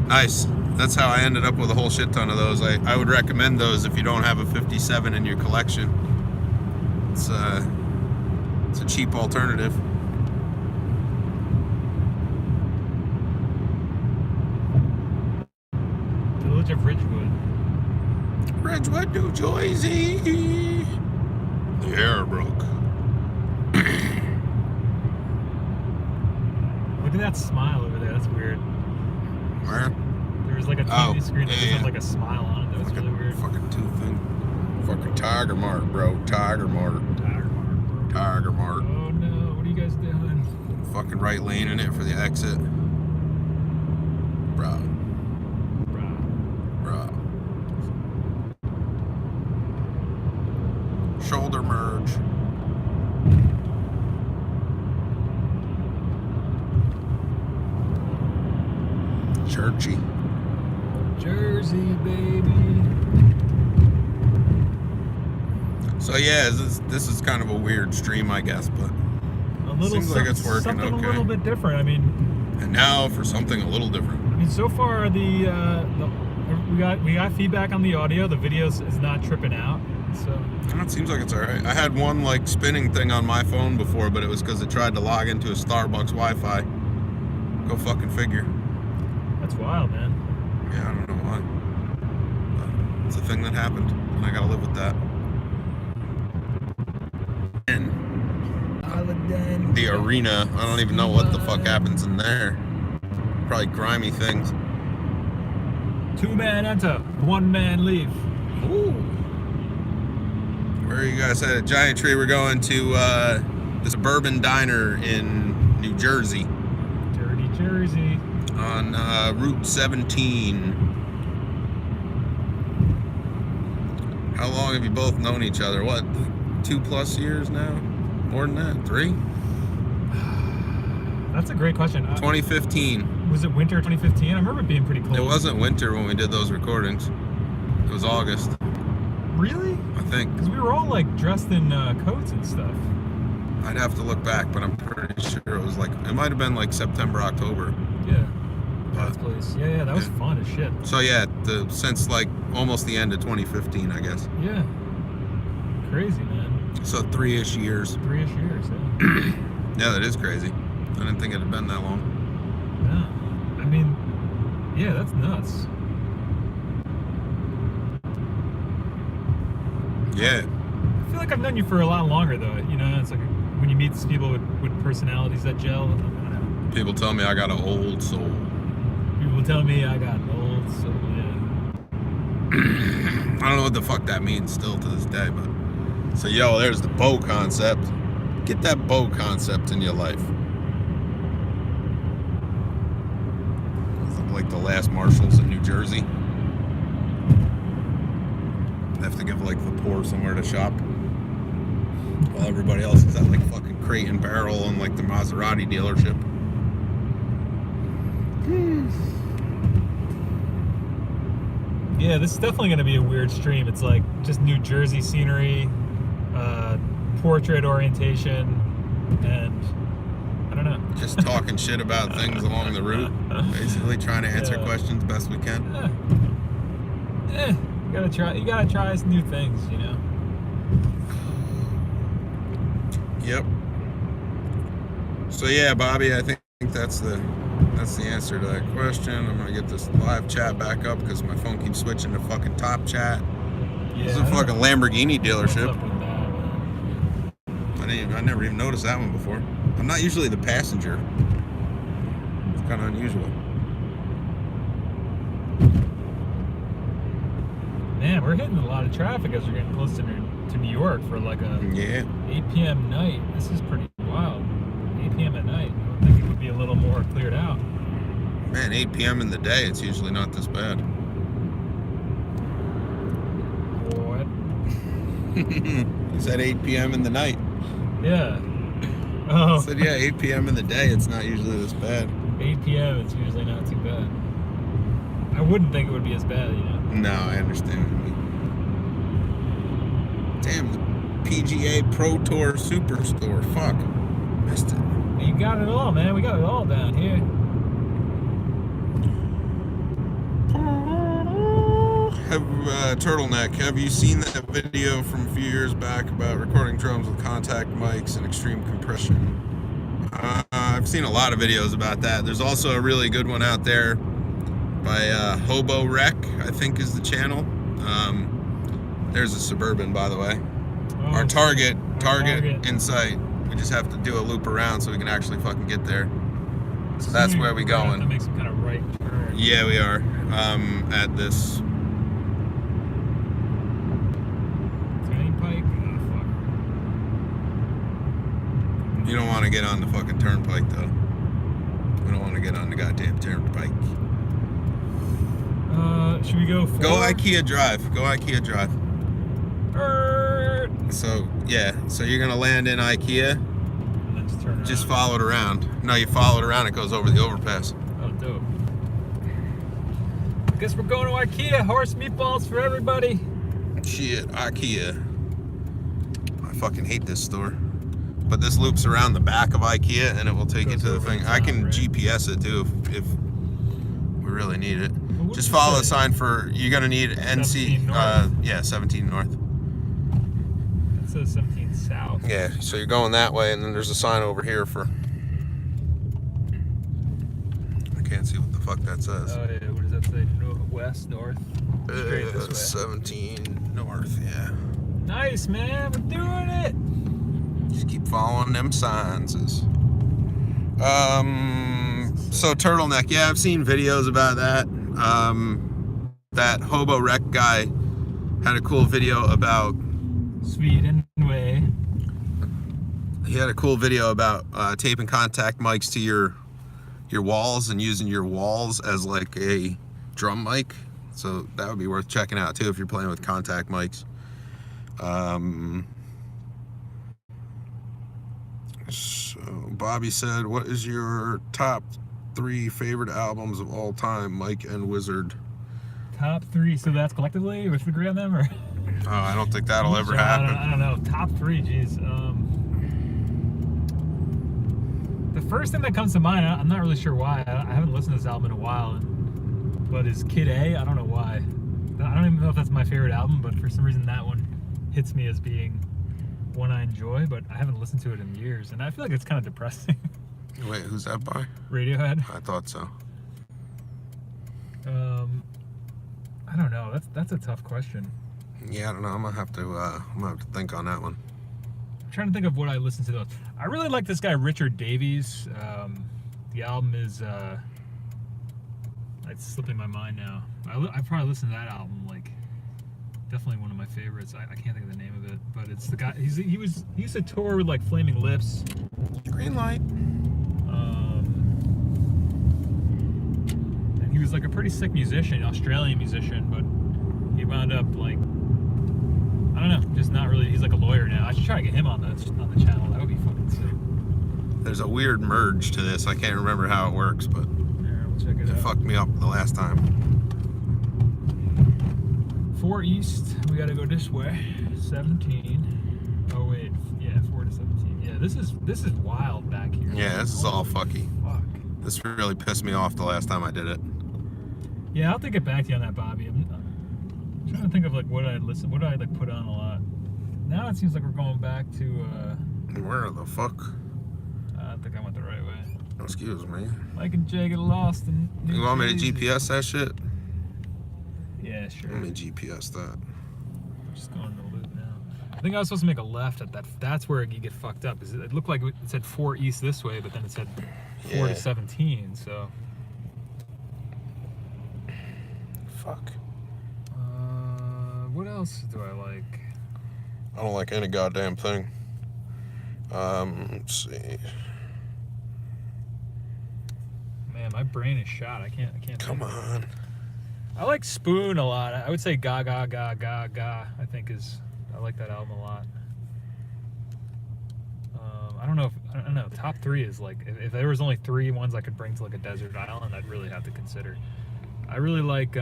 Nice. That's how I ended up with a whole shit ton of those. I would recommend those if you don't have a 57 in your collection. It's a cheap alternative. Village of Ridgewood. Ridgewood, New Jersey. The air broke. Look at that smile over there. That's weird. Where? There's like a TV screen that just has like a smile on it. That was really weird. Fucking tooth thing. Fucking tiger mark, bro. Tiger mark. Tiger mark, bro. Tiger mark. Oh no, what are you guys doing? Fucking right lane in it for the exit. Bro. Shoulder merge. Churchy. Jersey, baby. So yeah, this is kind of a weird stream, I guess, but A little seems like it's working something okay. a little bit different. I mean, And now for something a little different. so far we got feedback on the audio. The video is not tripping out. So It seems like it's alright. I had one like spinning thing on my phone before, but it was because it tried to log into a Starbucks Wi-Fi. Go fucking figure. that's wild, man. Yeah, I don't know why. But it's a thing that happened, and I gotta live with that. And the arena, I don't even know what the fuck happens in there. Probably grimy things. 2-man enter, 1-man leave. Ooh. Where are you guys headed? Giant Tree, we're going to the Suburban Diner in New Jersey. Dirty Jersey. On Route 17. How long have you both known each other? What, 2+ years now? More than that? 3? That's a great question. 2015. Was it winter 2015? I remember it being pretty cold. It wasn't winter when we did those recordings. It was August, Really? I think. Because we were all like dressed in coats and stuff. I'd have to look back, but I'm pretty sure it was like, it might have been like September, October. Yeah. God's place. Yeah, that was fun as shit. So yeah, since like almost the end of 2015, I guess. Yeah. Crazy, man. So 3-ish years. 3-ish years, yeah. Yeah, that is crazy. I didn't think it had been that long. No. I mean, yeah, that's nuts. Yeah. I feel like I've known you for a lot longer, though. You know, it's like when you meet people with personalities that gel. I don't know. People tell me I got an old soul. People tell me I got an old soul, yeah. I don't know what the fuck that means still to this day, but. So, yo, there's the bow concept. Get that bow concept in your life. Like the last marshals in New Jersey. They have to give like the poor somewhere to shop. While everybody else is at like fucking Crate and Barrel and like the Maserati dealership. Yeah, this is definitely going to be a weird stream. It's like just New Jersey scenery, portrait orientation, and I don't know. Just talking shit about things along the route. Basically trying to answer questions best we can. You gotta try some new things, you know. Yep. So yeah, Bobby, I think that's the answer to that question. I'm gonna get this live chat back up because my phone keeps switching to fucking top chat. Yeah, This is a fucking Lamborghini dealership. What's up with that, man? I never even noticed that one before. I'm not usually the passenger. It's kind of unusual. Man, we're hitting a lot of traffic as we're getting close to New York for like a 8 p.m. night. This is pretty wild. 8 p.m. at night. I would think it would be a little more cleared out. Man, 8 p.m. in the day, it's usually not this bad. What? You said 8 p.m. in the night. Yeah. Oh. I said, yeah, 8 p.m. in the day, it's not usually this bad. 8 p.m. it's usually not too bad. I wouldn't think it would be as bad, you know? No, I understand what you mean. Damn, the PGA Pro Tour Superstore. Fuck. Missed it. You got it all, man. We got it all down here. Turtleneck, have you seen that video from a few years back about recording drums with contact mics and extreme compression? I've seen a lot of videos about that. There's also a really good one out there by Hobo Rec, I think is the channel. There's a Suburban, by the way. Oh, Our target in sight. We just have to do a loop around so we can actually fucking get there. So that's where we going. To make some kind of right turn. Yeah, we are. At this. Turnpike? Oh, fuck. You don't want to get on the fucking turnpike, though. We don't want to get on the goddamn turnpike. Should we go Go IKEA Drive. Go IKEA Drive. So, yeah. So you're going to land in IKEA. And then just turn around. Just follow it around. No, you follow it around. It goes over the overpass. Oh, dope. I guess we're going to IKEA. Horse meatballs for everybody. Shit, IKEA. I fucking hate this store. But this loops around the back of IKEA and it will take you to the thing. I can GPS it too if we really need it. Just follow the sign for, you're gonna need NC, 17 North. It says 17 South. Yeah, so you're going that way and then there's a sign over here for, I can't see what the fuck that says. Oh yeah, what does that say? West, north? Straight this way. 17 North, yeah. Nice, man, we're doing it! Just keep following them signs. So Turtleneck, yeah, I've seen videos about that. That Hobo Rec guy had a cool video about Sweden way. He had a cool video about taping contact mics to your walls and using your walls as like a drum mic. So that would be worth checking out too if you're playing with contact mics. So Bobby said, what is your top 3 favorite albums of all time, Mike and Wizard? Top 3, so that's collectively? We should agree on them, or? Oh, I don't think that'll ever happen. I don't know. Top 3, geez. The first thing that comes to mind, I'm not really sure why. I haven't listened to this album in a while, but is Kid A. I don't know why. I don't even know if that's my favorite album, but for some reason that one hits me as being one I enjoy, but I haven't listened to it in years, and I feel like it's kind of depressing. Wait, who's that by? Radiohead. I thought so. I don't know. That's a tough question. Yeah, I don't know. I'm gonna have to think on that one. I'm trying to think of what I listened to those. I really like this guy Richard Davies. The album is it's slipping my mind now. I probably listened to that album, like definitely one of my favorites. I can't think of the name of it, but it's the guy. He used to tour with like Flaming Lips. Green light. And he was like a pretty sick musician, Australian musician, but he wound up like, I don't know, just not really. He's like a lawyer now. I should try to get him on the channel. That would be fucking sick. There's a weird merge to this. I can't remember how it works, but Yeah, we'll check it out. fucked me up the last time. 4 east, we gotta go this way. 17. Oh wait, yeah, 4 to 17. Yeah, this is wild back here. Yeah, this is all fucky. Fuck. This really pissed me off the last time I did it. Yeah, I'll think it back to you on that, Bobby. I'm trying to think of like what I like put on a lot. Now it seems like we're going back to Where the fuck? I think I went the right way. Excuse me. Mike and Jay get lost in New You want me to Jersey. GPS that shit? Yeah, sure. Let me GPS that. I'm just going to the loop now. I think I was supposed to make a left at that. That's where you get fucked up. Is it looked like it said 4 east this way, but then it said 4 to 17. So. Fuck. What else do I like? I don't like any goddamn thing. Let's see. Man, my brain is shot. I can't. Come on. I like Spoon a lot. I would say Ga Ga Ga Ga Ga. I like that album a lot. I don't know. Top 3 is like if there was only 3 ones I could bring to like a desert island, I'd really have to consider. I really like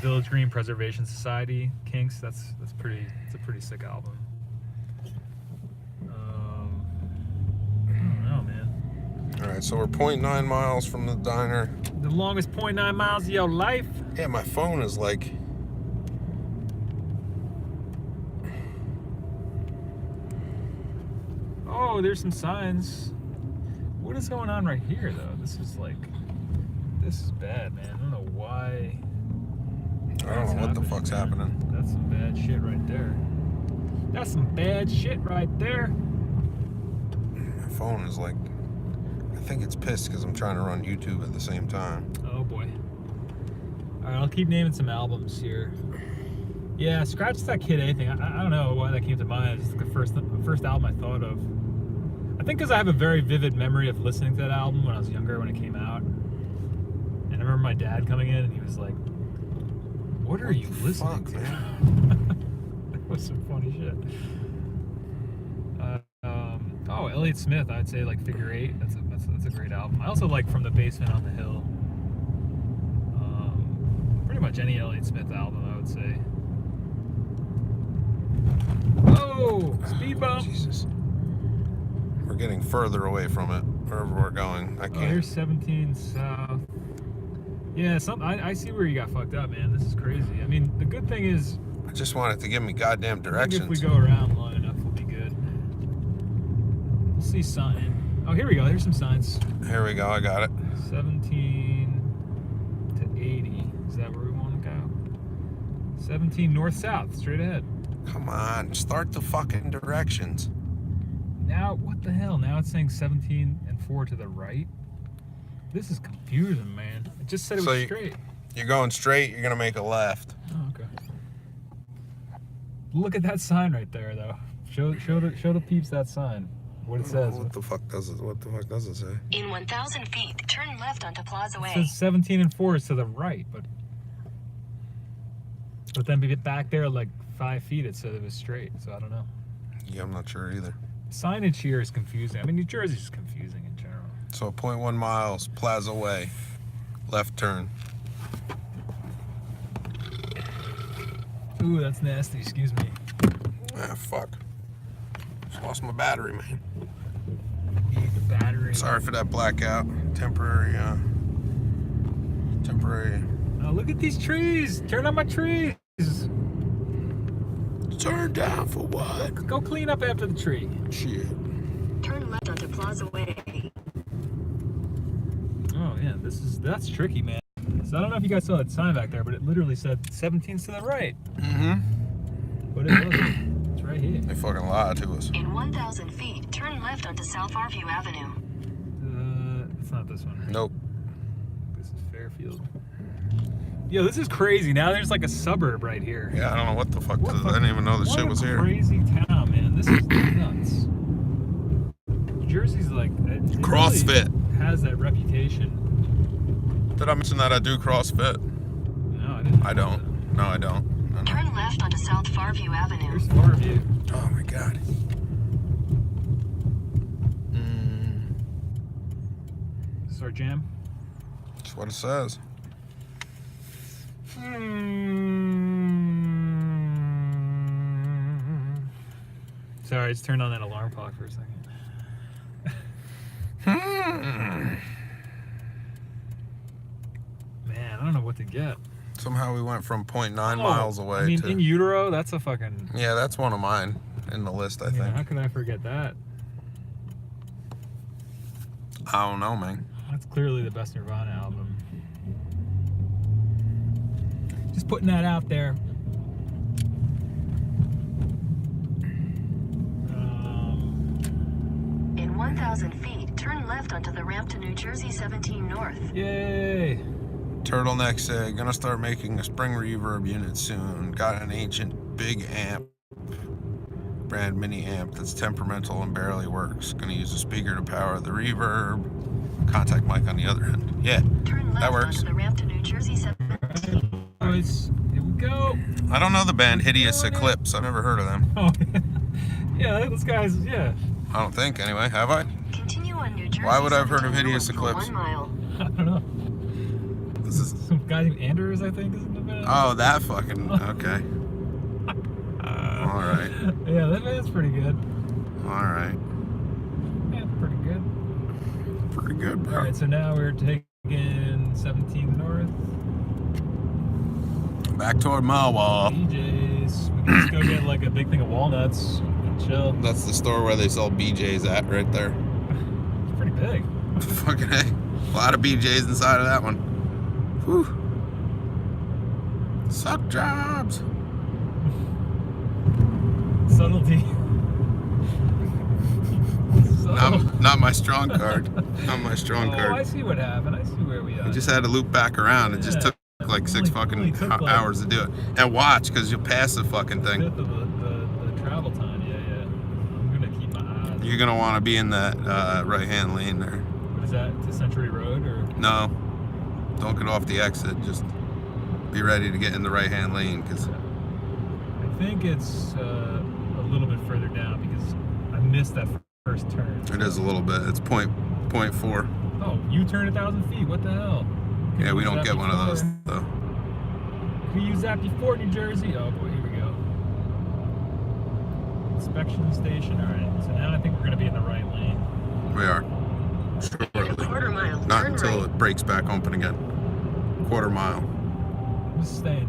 Village Green Preservation Society, Kinks. It's a pretty sick album. I don't know, man. All right, so we're 0.9 miles from the diner. The longest 0.9 miles of your life. Yeah, my phone is like. Oh, there's some signs. What is going on right here, though? This is bad, man. I don't know why. I don't know what the fuck's happening. That's some bad shit right there. That's some bad shit right there. My phone is like. I think it's pissed because I'm trying to run YouTube at the same time. Oh boy. Alright, I'll keep naming some albums here. Yeah, scratch that Kid A thing. I don't know why that came to mind. It's the first album I thought of. I think because I have a very vivid memory of listening to that album when I was younger, when it came out. And I remember my dad coming in and he was like, "What are you listening to?" That was some funny shit. Oh, Elliott Smith, I'd say like Figure 8. That's a great album. I also like From the Basement on the Hill. Pretty much any Elliott Smith album, I would say. Oh, speed bump. Jesus. We're getting further away from it, wherever we're going. I can't. Oh, here's 17 South. Yeah, I see where you got fucked up, man. This is crazy. I mean, the good thing is... I just want it to give me goddamn directions. I think if we go around long enough, we'll be good. We'll see something. Oh, here we go. Here's some signs. Here we go. I got it. 17 to 80. Is that where we want to go? 17 north-south, straight ahead. Come on. Start the fucking directions. Now, what the hell? Now it's saying 17 and 4 to the right? This is confusing, man. It just said it was straight. You're going straight, you're going to make a left. Oh, okay. Look at that sign right there, though. Show the peeps that sign. What it says. What the fuck does it say? In 1,000 feet, turn left onto Plaza Way. It says 17 and 4 is to the right, but then we get back there like 5 feet, it said it was straight, so I don't know. Yeah, I'm not sure either. Signage here is confusing. I mean, New Jersey's just confusing in general. So 0.1 miles, Plaza Way, left turn. Ooh, that's nasty, excuse me. Ah, fuck. Just lost my battery, man. Need the battery. Sorry for that blackout. Temporary. Oh, look at these trees. Turn on my trees. Turn down for what? Go clean up after the tree. Shit. Turn left onto Plaza Way. Oh, yeah, that's tricky, man. So I don't know if you guys saw that sign back there, but it literally said 17's to the right. Mm-hmm. But it wasn't. It's right here. They fucking lied to us. In 1,000 feet, turn left onto South Fairview Avenue. It's not this one. Nope. This is Fairfield. Yo, this is crazy. Now there's like a suburb right here. Yeah, I don't know what the fuck. I didn't even know this shit was here. Crazy town, man. This is nuts. New Jersey's like it CrossFit. really has that reputation. Did I mention that I do CrossFit? No, I didn't. I don't. No, I don't. No. Turn left onto South Fairview Avenue. Here's Fairview. Oh my god. This is our jam. That's what it says. Sorry, I just turned on that alarm clock for a second. Man, I don't know what to get. Somehow we went from 0.9 miles away I mean, to... in utero, that's a fucking... Yeah, that's one of mine. in the list, I Yeah, think. how can I forget that? I don't know, man. That's clearly the best Nirvana album. Just putting that out there. In 1,000 feet, turn left onto the ramp to New Jersey 17 North. Yay! Turtleneck said, gonna start making a spring reverb unit soon. Got an ancient big amp, brand mini amp that's temperamental and barely works. Gonna use a speaker to power the reverb. Contact mic on the other end. Yeah, Turn left that works. onto the ramp to New Jersey 17. Boys, here we go. I don't know the band Hideous Eclipse. I've never heard of them. Oh, yeah, this guy's, yeah. I don't think, anyway. Have I? Continue on New Jersey. Why would I have heard of 17 Hideous north for Eclipse? 1 mile. I don't know. This is. Some guy named Anders, I think, is in the band. Oh, that fucking. Okay. All right. Yeah, that band's pretty good. All right. Yeah, pretty good. Pretty good, bro. Alright, so now we're taking 17 North. Back toward Malwa. BJ's. We can just go get like a big thing of walnuts and chill. That's the store where they sell BJ's at right there. It's pretty big. Fucking A. A lot of BJ's inside of that one. Whew. Suck jobs. Subtlety. Not my strong card. Not my strong Oh, I card. see what happened. I see where we are. You just had to loop back around. It just took like six Only fucking took, like, hours to do it. And watch, because you'll pass the fucking thing. Fifth of the travel time. Yeah. I'm gonna keep my eyes. You're gonna want to be in that right-hand lane there. What is that? To Century Road or? No, don't get off the exit. Just be ready to get in the right-hand lane, because I think it's a little bit further down because I missed that first turn. it is a little bit. It's point 4. Oh, you turn 1,000 feet. What the hell? Yeah, we don't get one of those though. We use that before New Jersey. Oh boy, here we go. Inspection station. All right. So now I think we're gonna be in the right lane. We are. In a Shortly. quarter mile, Not turn until right. it breaks back open again. Quarter mile. I'm just staying.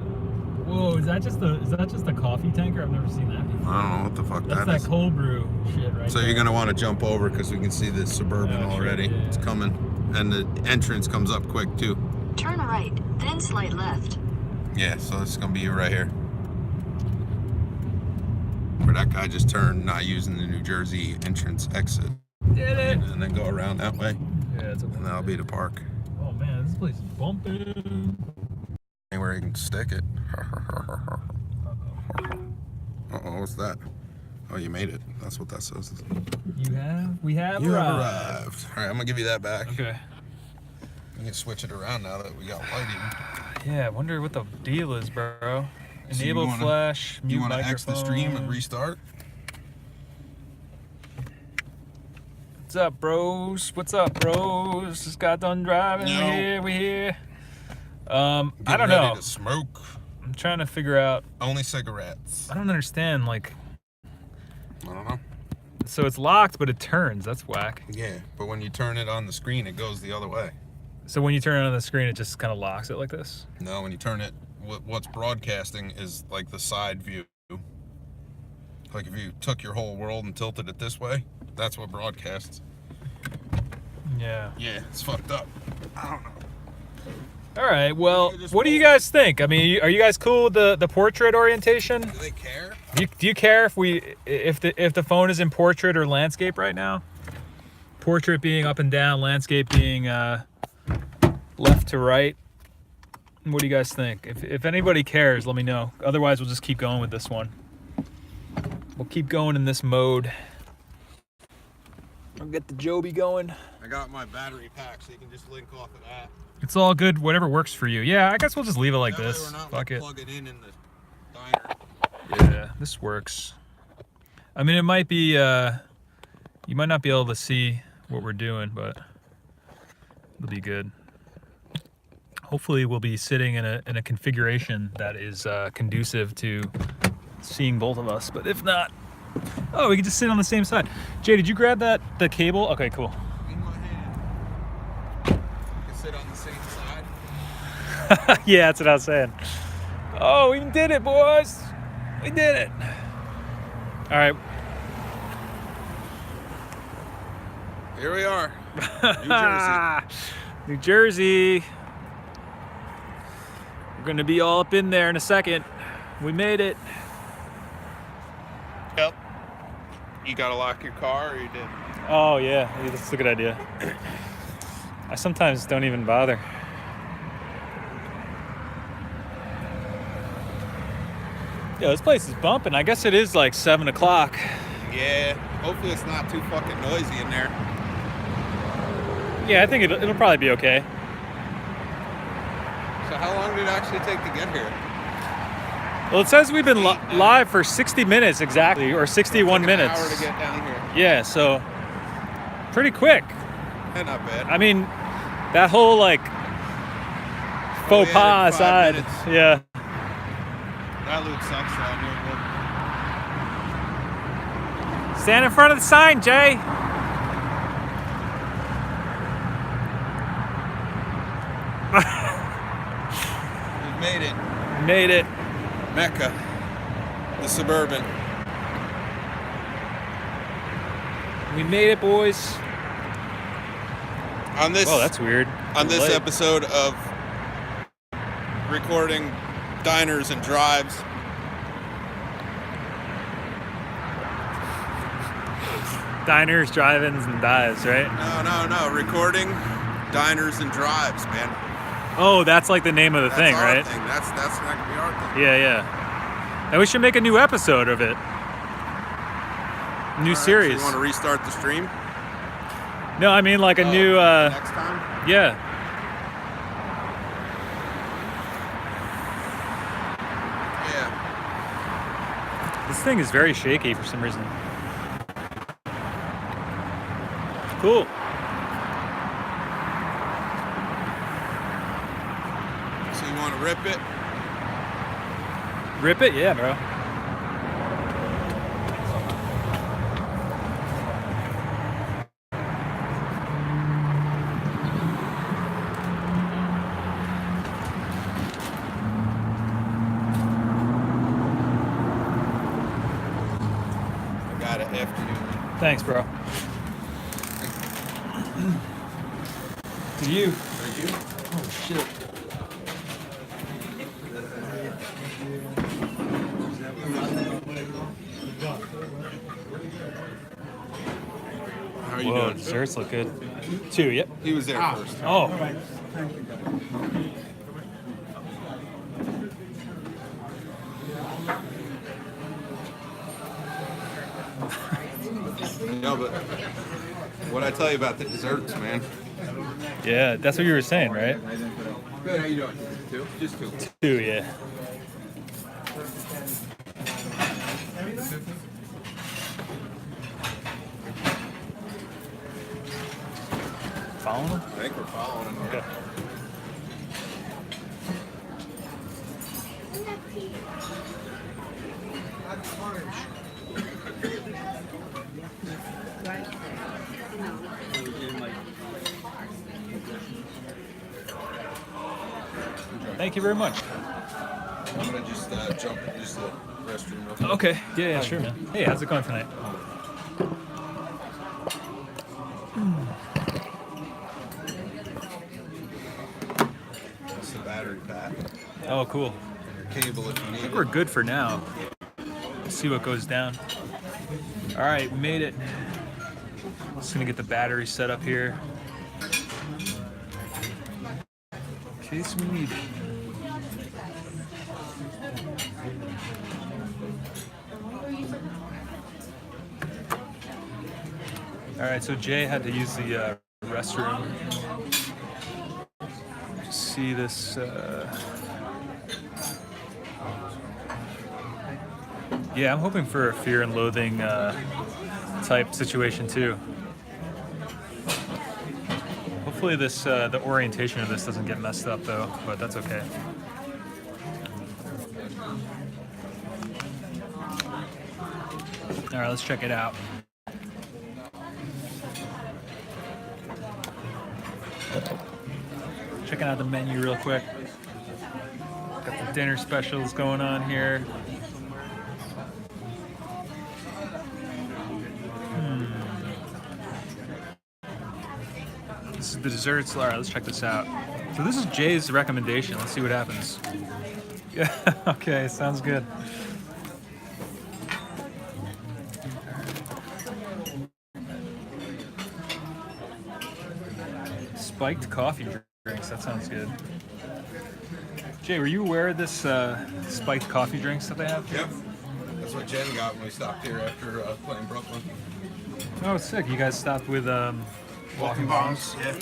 Whoa, is that just a coffee tanker? I've never seen that before. I don't know what the fuck That's that that is. cold brew shit right So there. you're gonna want to jump over because we can see the Suburban Yeah, sure, already. yeah. It's coming, and the entrance comes up quick too. Turn right, then slide left. Yeah, so it's gonna be right here. Where that guy just turned, not using the New Jersey entrance exit, Did it? and then go around that way, Yeah, it's and that'll be the park. Oh man, this place is bumping. Anywhere you can stick it. Uh-oh. What's that? Oh, you made it. That's what that says. We have You have arrived. arrived. All right, I'm gonna give you that back. Okay. You can switch it around now that we got lighting. Yeah, I wonder what the deal is, bro. So Enable you wanna- flash, mute You want to microphone. X the stream and restart? What's up, bros? What's up, bros? Just got done driving. Yo. We here. I Get don't ready know. to smoke. I'm trying to figure out. Only cigarettes. I don't understand. Like, I don't know. so it's locked, but it turns. That's whack. Yeah, but when you turn it on the screen, it goes the other way. So when you turn it on the screen, it just kind of locks it like this. No, when you turn it, what's broadcasting is like the side view. Like if you took your whole world and tilted it this way, that's what broadcasts. Yeah. Yeah, it's fucked up. I don't know. All right. Well, You just what do you roll. guys think? I mean, are you guys cool with the portrait orientation? Do they care? Do you care if the phone is in portrait or landscape right now? Portrait being up and down, landscape being left to right. What do you guys think? If anybody cares, let me know. Otherwise, we'll just keep going with this one. We'll keep going in this mode. I'll get the Joby going. I got my battery pack, so you can just link off of that. It's all good. Whatever works for you. Yeah, I guess we'll just leave it like That way this. we're not, Fuck it. plug it in the diner. Yeah, this works. I mean, it might be, you might not be able to see what we're doing, but it'll be good. Hopefully we'll be sitting in a configuration that is conducive to seeing both of us, but if not, oh, we can just sit on the same side. Jay, did you grab the cable? Okay, cool. In my hand. You can sit on the same side. Yeah, that's what I was saying. Oh, we did it, boys. We did it. All right. Here we are. New Jersey. New Jersey. We're gonna be all up in there in a second. We made it. Yep. You gotta lock your car, or you did? Oh yeah, that's a good idea. I sometimes don't even bother. Yeah, this place is bumping. I guess it is like 7 o'clock. Yeah. Hopefully it's not too fucking noisy in there. Yeah, I think it'll probably be okay. So how long did it actually take to get here? Well, it says we've been live for 60 minutes exactly, or 61 An minutes. hour to get down here. Yeah, so pretty quick. Yeah, not bad. I mean, that whole like faux pas 5 aside. minutes. Yeah. That loop sucks though. Stand in front of the sign, Jay. We've made it. Made it. Mecca. The Suburban. We made it, boys. On this Oh, that's weird. on this Late. episode of recording diners and drives. Diners, drive-ins, and dives, right? No. Recording diners and drives, man. Oh, that's like the name of the That's thing, our right? thing. That's not gonna be our thing. Yeah. And we should make a new episode of it. New All right, series. So you want to restart the stream? No, I mean like a new. Next time? Yeah. Yeah. This thing is very shaky for some reason. Cool. So you want to rip it? Rip it? Yeah, bro. I got it after you. Thanks, bro. To you. Thank you. Oh, shit. How are you Whoa, doing? desserts look good. 2, yep. He was there first. Oh. No, but what I tell you about the desserts, man? Yeah, that's what you were saying, right? Good. How you doing? 2? Just 2. 2, yeah. Following them? I think we're following him. Okay. Thank you very much. I'm gonna just jump and use the restroom real quick. Okay. Yeah, sure, man. Hey, how's it going tonight? It's the battery pack. Oh, cool. Your cable if you I need think it. we're good for now. Let's see what goes down. All right, made it. Just gonna get the battery set up here. In case we need it. All right, so Jay had to use the restroom. See this. Yeah, I'm hoping for a fear and loathing type situation too. Hopefully this the orientation of this doesn't get messed up though, but that's okay. All right, let's check it out. Checking out the menu real quick. Got the dinner specials going on here. the desserts. All right, let's check this out. So this is Jay's recommendation. Let's see what happens. Yeah, okay, sounds good. Spiked coffee drinks, that sounds good. Jay, were you aware of this spiked coffee drinks that they have? Yep. That's what Jen got when we stopped here after playing Brooklyn. Oh, sick. You guys stopped with walking bombs? Yeah.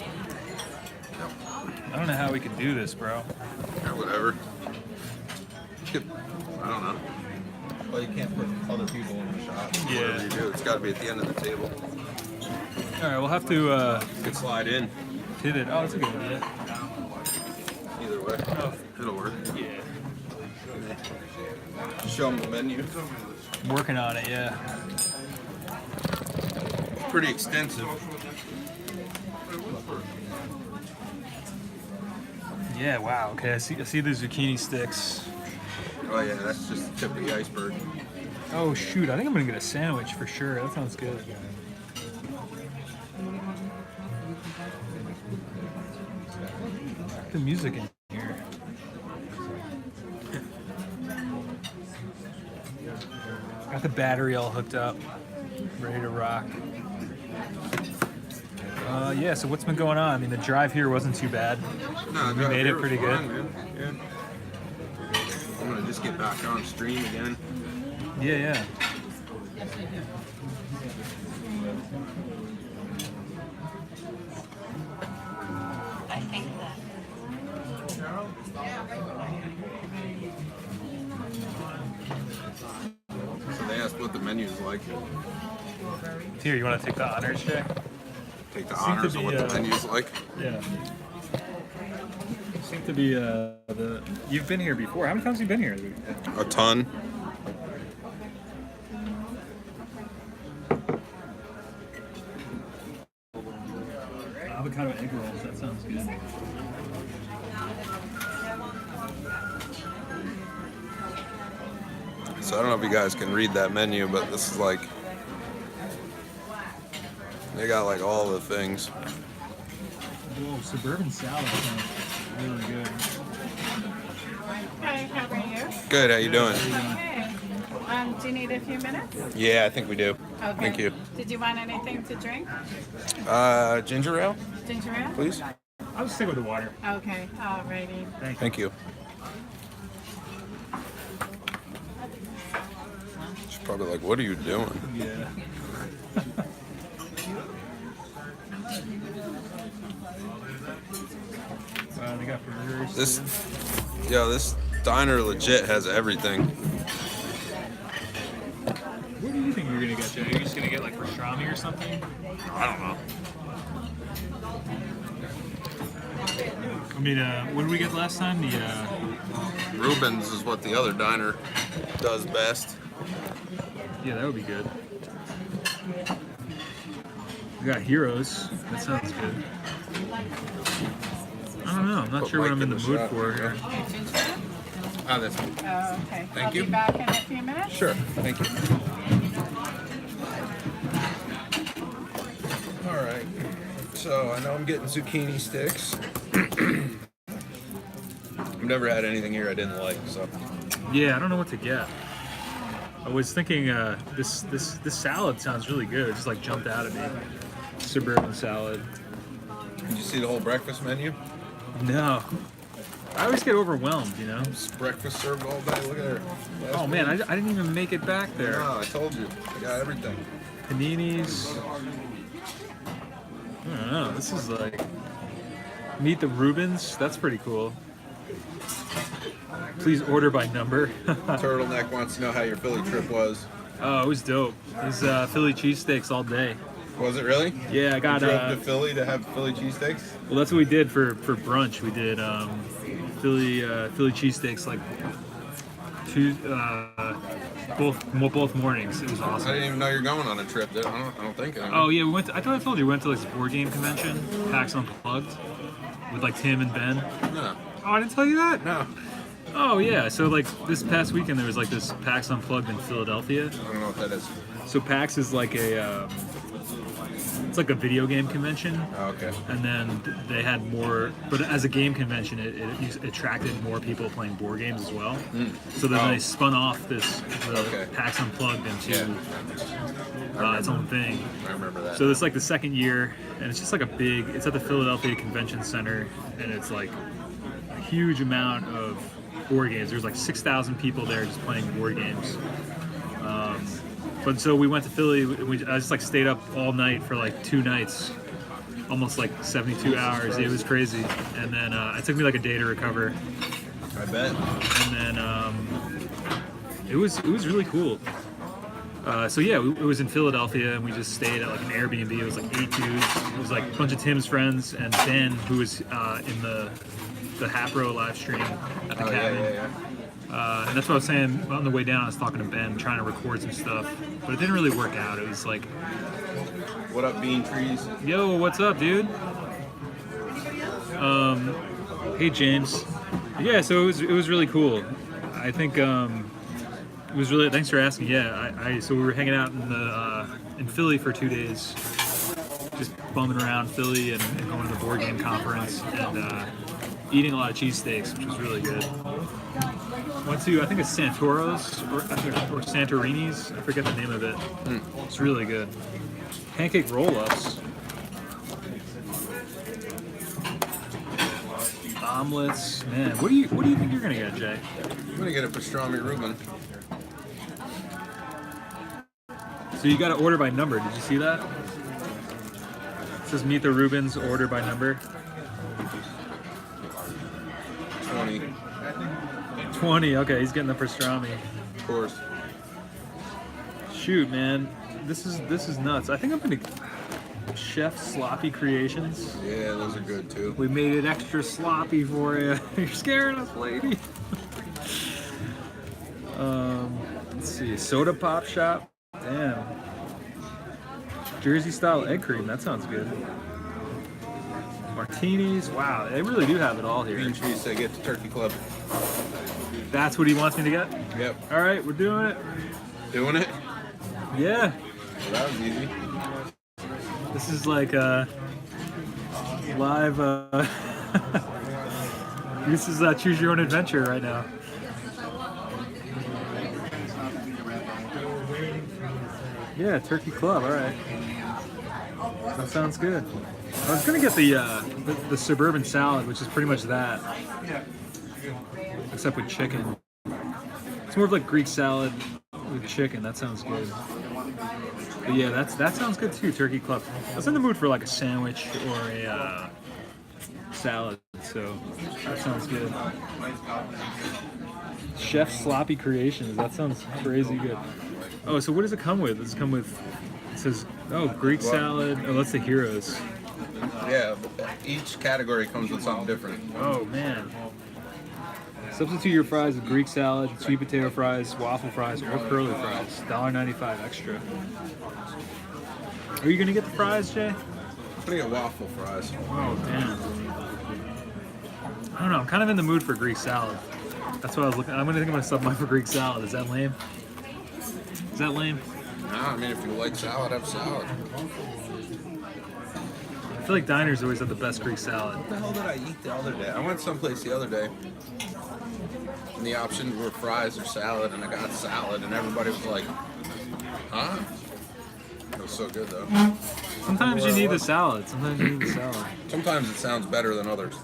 I don't know how we could do this, bro. Yeah, whatever. I don't know. Well, you can't put other people in the shot. Yeah. Whatever you do, it's got to be at the end of the table. All right, we'll have to You could slide in. hit it. Oh, that's a good idea. Either way. Oh. It'll work. Yeah. Show them the menu. Working on it, yeah. It's pretty extensive. Yeah, wow. Okay, I see the zucchini sticks. Oh yeah, that's just the tip of the iceberg. Oh, shoot. I think I'm going to get a sandwich for sure. That sounds good. The music in here. Got the battery all hooked up, ready to rock. Yeah, so what's been going on? I mean, the drive here wasn't too bad. No, We made it pretty good. Yeah. I'm gonna just get back on stream again. Yeah, yeah. I think that. So they asked what the menu's like. Here, you want to take the honors, Jay? Take the Seem to honors of be, what the menu's like. Yeah. Seem to be You've been here before. How many times have you been here? A ton. Avocado egg rolls. That sounds good. So I don't know if you guys can read that menu, but this is like, they got like all the things. Whoa, suburban salad sounds really good. Hi, how are you? Good, how you doing? Okay. Do you need a few minutes? Yeah, I think we do. Okay. Thank you. Did you want anything to drink? Ginger ale, Ginger ale? please. I'll just stick with the water. Okay, alrighty. Thank you. She's probably like, what are you doing? Yeah. Wow, they got burgers. This diner legit has everything. What do you think you're gonna get, Jay? Are you just gonna get like pastrami or something? I don't know. I mean, what did we get last time? The Reuben's is what the other diner does best. yeah, that would be good. We got Heroes. That sounds good. I don't know. I'm not Put sure what Mike I'm in in the the mood shot. for here. Okay, ginger ale? Ah, that's Oh, okay. Thank I'll you. be back in a few minutes. sure. Thank you. All right. So I know I'm getting zucchini sticks. I've never had anything here I didn't like, so Yeah, I don't know what to get. I was thinking this salad sounds really good. It just like jumped out at me. Suburban salad. did you see the whole breakfast menu? No. I always get overwhelmed, you know? It's breakfast served all day. Look at her. Oh man, I didn't even make it back there. No, I told you. I got everything. Paninis. I don't know. This is like meet the Reubens. That's pretty cool. Please order by number. Turtleneck wants to know how your Philly trip was. Oh, it was dope. It was Philly cheesesteaks all day. Was it really? Yeah, I got You drove to Philly to have Philly cheesesteaks? well, that's what we did for brunch. We did Philly cheesesteaks like both mornings. It was I awesome. didn't even know you're going on a trip. I don't think. Oh yeah, we went. I thought I told you we went to like this board game convention, PAX Unplugged, with like Tim and Ben. No. Oh, I didn't tell you that. No. Oh yeah, so like this past weekend there was like this PAX Unplugged in Philadelphia. I don't know what that is. So PAX is like a it's like a video game convention. Oh, okay. And then they had more, but as a game convention, it attracted more people playing board games as well. So then they spun off the PAX Unplugged into its own thing. I remember that. So it's like the second year, and it's just like it's at the Philadelphia Convention Center, and it's like a huge amount of board games. There's like 6,000 people there just playing board games. But so we went to Philly. I just like stayed up all night for like 2 nights, almost like 72 hours. It was crazy. And then it took me like a day to recover. I bet. And then it was really cool. So yeah, it was in Philadelphia, and we just stayed at like an Airbnb. It was like 8 dudes. It was like a bunch of Tim's friends and Ben, who was in the Hapro live stream at the cabin. Yeah. And that's what I was saying on the way down. I was talking to Ben, trying to record some stuff, but it didn't really work out. It was like, What up, Bean Trees? yo, what's up, dude? Hey, James. Yeah, so it was really cool. I think it was really. Thanks for asking. Yeah, so we were hanging out in Philly for 2 days, just bumming around Philly and going to the board game conference and eating a lot of cheesesteaks, which was really good. Went to, I think it's Santoro's or Santorini's. I forget the name of it. It's really good. Pancake roll-ups. Omelets. Man, what do you think you're gonna get, Jay? I'm gonna get a pastrami Reuben. So you gotta order by number. Did you see that? It says meet the Reubens, order by number. 20. 20. Okay, he's getting the pastrami. Of course. Shoot, man, this is nuts. I think I'm gonna Chef Sloppy Creations. Yeah, those are good too. We made it extra sloppy for you. You're scaring us, lady. Let's see, Soda Pop Shop. Damn. Jersey style egg cream. That sounds good. Martinis. Wow, they really do have it all here. Bean Trees, I get to Turkey Club. That's what he wants me to get? Yep. All right, we're doing it. Doing it? Yeah. Well, that was easy. This is like a live. This is choose your own adventure right now. Yeah, Turkey Club. All right, that sounds good. I was gonna get the Suburban salad, which is pretty much that, except with chicken. It's more of like Greek salad with chicken. That sounds good. But yeah, that sounds good too. Turkey Club. I was in the mood for like a sandwich or a salad, so that sounds good. Chef Sloppy Creations. That sounds crazy good. Oh, so what does it come with? Does it come with? It says, oh, Greek salad. Oh, that's the heroes. Yeah, but each category comes with something different. Oh man. Substitute your fries with Greek salad, sweet potato fries, waffle fries, or curly fries. $1.95 extra. Are you gonna get the fries, Jay? I'm gonna get waffle fries. Oh damn. I don't know. I'm kind of in the mood for Greek salad. That's what I was looking. I'm gonna sub mine for Greek salad. Is that lame? Is that lame? Nah, I mean, if you like salad, have salad. I feel like diners always have the best Greek salad. What the hell did I eat the other day? I went someplace the other day, and the options were fries or salad, and I got salad, and everybody was like, huh? It was so good, though. Sometimes you need the salad. Sometimes you need the salad. Sometimes it sounds better than others.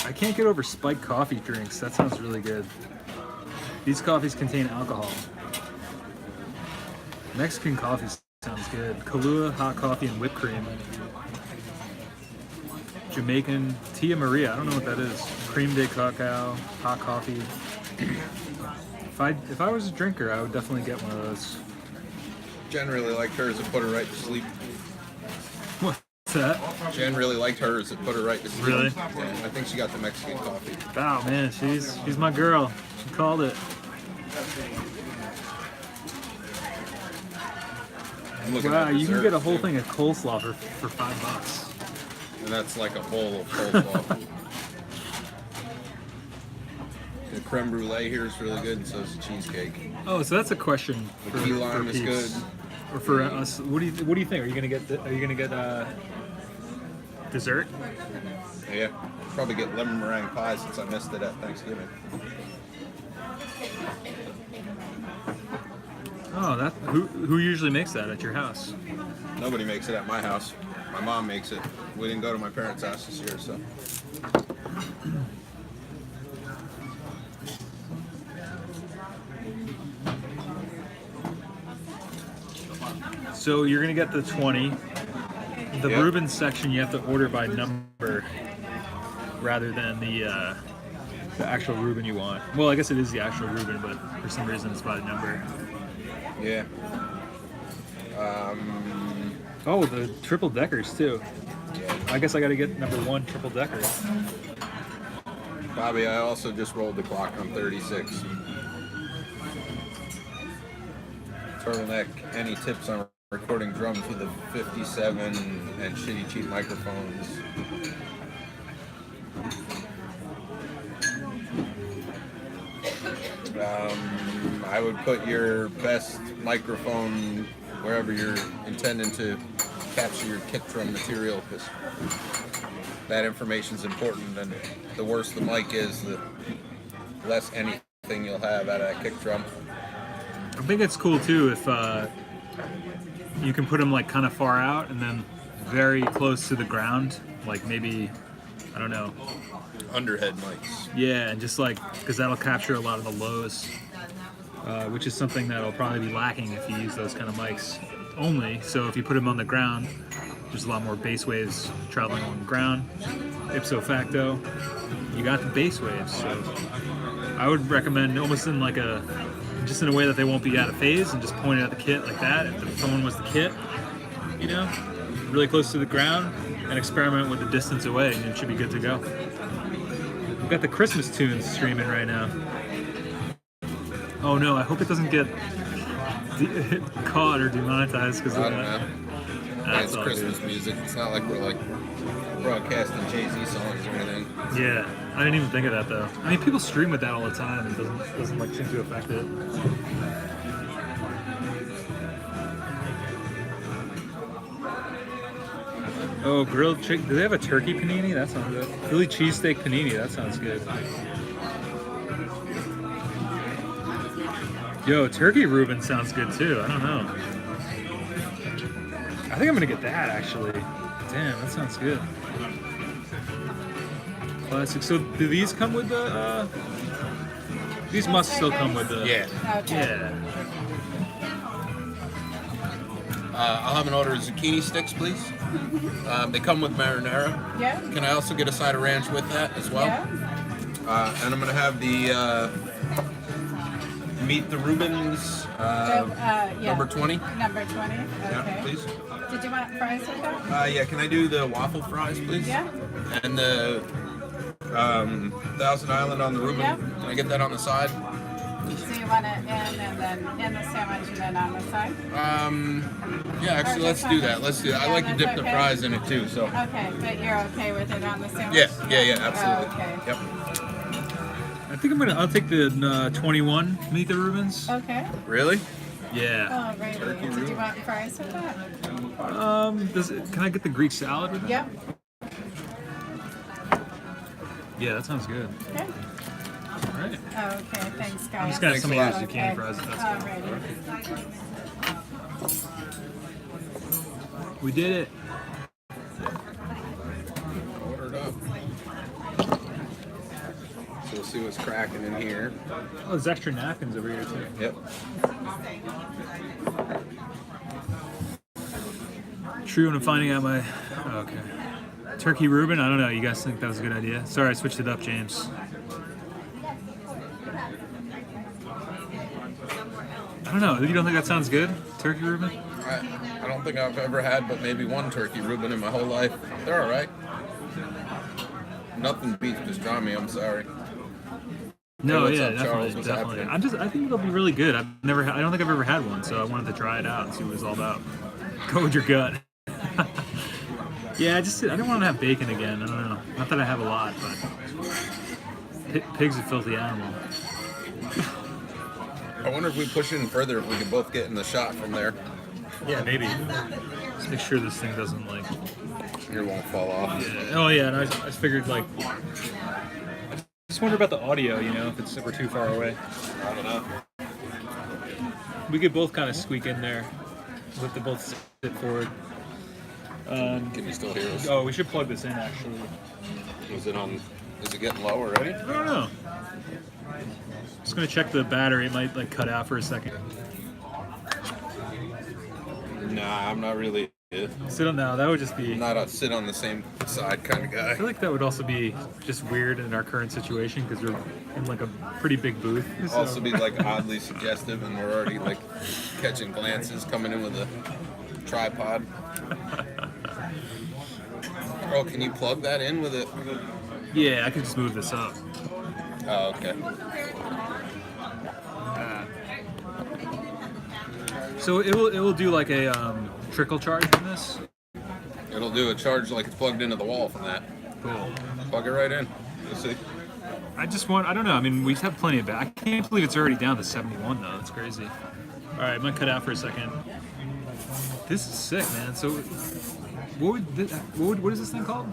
I can't get over spiked coffee drinks. That sounds really good. These coffees contain alcohol. Mexican coffee sounds good. Kahlua, hot coffee, and whipped cream. Jamaican Tia Maria. I don't know what that is. Cream de cacao, hot coffee. If I was a drinker, I would definitely get one of those. Jen really liked hers. It put her right to sleep. What's that? Jen really liked hers. It put her right to sleep. Really? Yeah, I think she got the Mexican coffee. Oh man, she's my girl. She called it. I'm looking Wow, at you can desserts, get a whole too. thing of coleslaw for $5. And that's like a bowl of coleslaw. The creme brulee here is really good, and so is the cheesecake. Oh, so that's a question The for, key lime for is peeps. good. Or for us, what do you think? Are you gonna get dessert? Yeah, probably get lemon meringue pie since I missed it at Thanksgiving. Oh, that who usually makes that at your house? Nobody makes it at my house. My mom makes it. We didn't go to my parents' house this year, so. So you're gonna get the 20. The Yep. Reuben section you have to order by number rather than the actual Reuben you want. Well, I guess it is the actual Reuben, but for some reason it's by number. Yeah. Oh, the triple deckers too. Yeah. I guess I got to get number 1 triple decker. Bobby, I also just rolled the clock on 36. Turtleneck, any tips on recording drums with a 57 and shitty cheap microphones? I would put your best microphone wherever you're intending to capture your kick drum material, because that information is important, and the worse the mic is, the less anything you'll have out of that kick drum. I think it's cool too if you can put them like kind of far out and then very close to the ground, like maybe, I don't know. Underhead mics. Yeah, and just like, because that'll capture a lot of the lows, which is something that'll probably be lacking if you use those kind of mics only. So if you put them on the ground, there's a lot more bass waves traveling on the ground. Ipso facto, you got the bass waves. So I would recommend almost in like just in a way that they won't be out of phase, and just point it at the kit like that. If the phone was the kit, you know, really close to the ground, and experiment with the distance away, and it should be good to go. We've got the Christmas tunes streaming right now. Oh no, I hope it doesn't get caught or demonetized because of I don't that. know. It's Christmas music. It's not like we're like broadcasting Jay-Z songs or anything. Yeah, I didn't even think of that though. I mean, people stream with that all the time. It doesn't like seem to affect it. Oh, grilled chicken. Do they have a turkey panini? That sounds good. Philly cheesesteak panini. That sounds good. Yo, turkey Reuben sounds good too. I don't know. I think I'm gonna get that actually. Damn, that sounds good. Classic. So do these come with the? These must still come with the. Yeah. Okay. Yeah. I'll have an order of zucchini sticks, please. They come with marinara. Yeah. Can I also get a side of ranch with that as well? Yeah. And I'm gonna have the meet the Reubens Yeah. number 20. Number 20. Okay. Yeah, please. Did you want fries with that? Yeah, can I do the waffle fries, please? Yeah. And the Thousand Island on the Reuben. Yeah. Can I get that on the side? So you want it in and then in the sandwich and then on the side? Yeah, actually, let's do that. Let's do that. I like to dip the Okay. fries in it too, so. Okay, but you're okay with it on the sandwich? Yeah, absolutely. Oh, okay. Yep. I think I'll take the 21 meet the Reubens. Okay. Really? Yeah. Oh, right. Turkey Did Reuben. you want fries with that? Can I get the Greek salad with it? Yep. Yeah, that sounds good. Okay. All right. Okay, thanks, guys. I'm just gonna have some of Thanks a these zucchini fries. If that's good. Alrighty. We did it. Ordered up. So we'll see what's cracking in here. Oh, there's extra napkins over here too. Yep. True, and I'm finding out my. Oh, okay. Turkey Reuben. I don't know. You guys think that was a good idea? Sorry, I switched it up, James. I don't know. You don't think that sounds good? Turkey Reuben? I don't think I've ever had but maybe one turkey Reuben in my whole life. They're all right. Nothing beats pastrami. I'm sorry. No, what's yeah, up, Charles? definitely, What's definitely. happening? I think it'll be really good. I don't think I've ever had one, so I wanted to try it out and see what it's all about. Go with your gut. Yeah, I didn't want to have bacon again. I don't know. Not that I have a lot, but pig's a filthy animal. I wonder if we push in further if we can both get in the shot from there. Yeah, maybe. Just make sure this thing doesn't like. It won't fall off. Yeah. Oh yeah, and I just figured like. I just wonder about the audio. You know, if we're too far away. I don't know. We could both kind of squeak in there. We have to both sit forward. Can you still hear us? Oh, we should plug this in actually. Is it getting low already? I don't know. Just gonna check the battery. It might like cut out for a second. Nah, I'm not really. Sit on now. That would just be. I'm not a sit on the same side kind of guy. I feel like that would also be just weird in our current situation because we're in like a pretty big booth. Also be like oddly suggestive, and we're already like catching glances coming in with a tripod. Oh, can you plug that in with it? Yeah, I could just move this up. Oh, okay. So it will do like a trickle charge from this. It'll do a charge like it's plugged into the wall from that. Cool. Plug it right in. You'll see. I don't know. I mean, we have plenty of back. I can't believe it's already down to 71 though. That's crazy. All right, I'm gonna cut out for a second. This is sick, man. So, what is this thing called?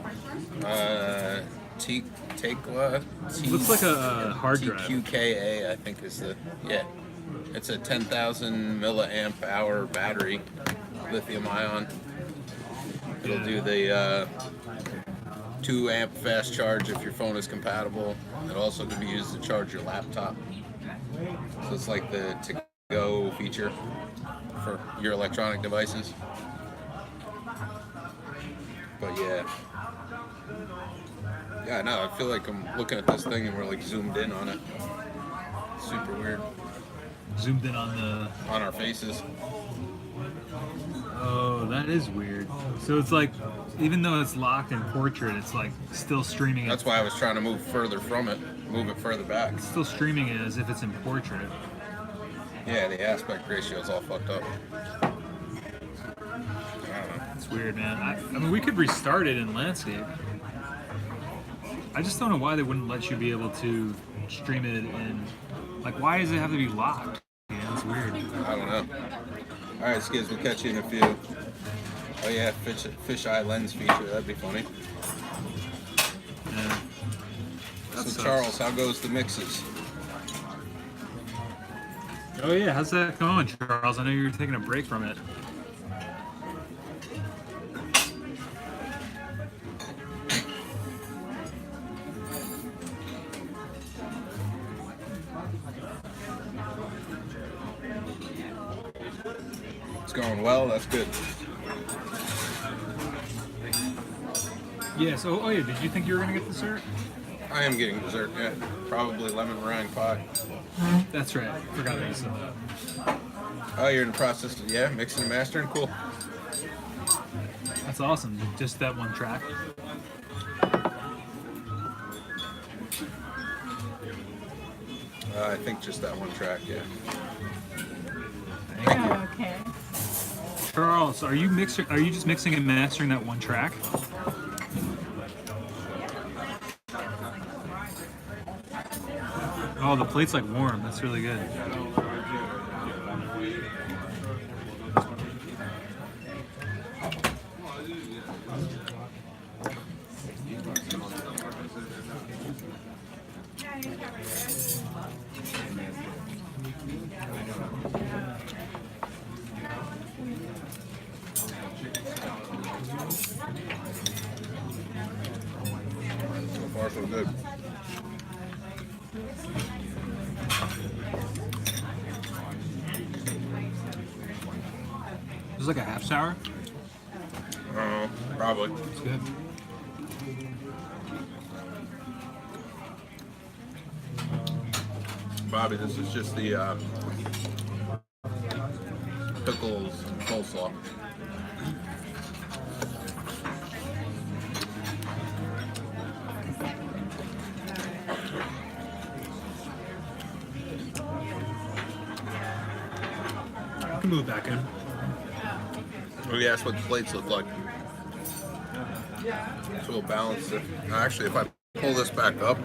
Tekla. Looks like a hard drive. TQKA, I think is the It's a 10,000 milliamp hour battery, lithium ion. It'll do the 2 amp fast charge if your phone is compatible. It also can be used to charge your laptop. So it's like the to-go feature for your electronic devices. But yeah, no, I feel like I'm looking at this thing and we're like zoomed in on it. Super weird. Zoomed in on our faces. Oh, that is weird. So it's like, even though it's locked in portrait, it's like still streaming. That's why I was trying to move further from it, move it further back. It's still streaming it as if it's in portrait. Yeah, the aspect ratio is all fucked up. It's weird, man. I mean, we could restart it in landscape. I just don't know why they wouldn't let you be able to stream it in. Like, why does it have to be locked? Yeah, it's weird. I don't know. All right, Skiz, we'll catch you in a few. Oh yeah, fisheye lens feature. That'd be funny. Yeah. So Charles, how goes the mixes? Oh yeah, how's that going, Charles? I know you're taking a break from it. It's going well. That's good. Yeah. So, did you think you were gonna get dessert? I am getting dessert. Yeah, probably lemon meringue pie. That's right. Forgot that you said that. Oh, you're in the process of mixing and mastering. Cool. That's awesome. Just that one track. I think just that one track. Yeah. Oh, okay. Charles, are you just mixing and mastering that one track? Oh, the plate's like warm. That's really good. So far, so good. This is like a half sour. Probably. It's good. Bobby, this is just the pickles and coleslaw. I can move back in. Oh yeah, that's what the plates look like. So we'll balance it. Actually, if I pull this back up,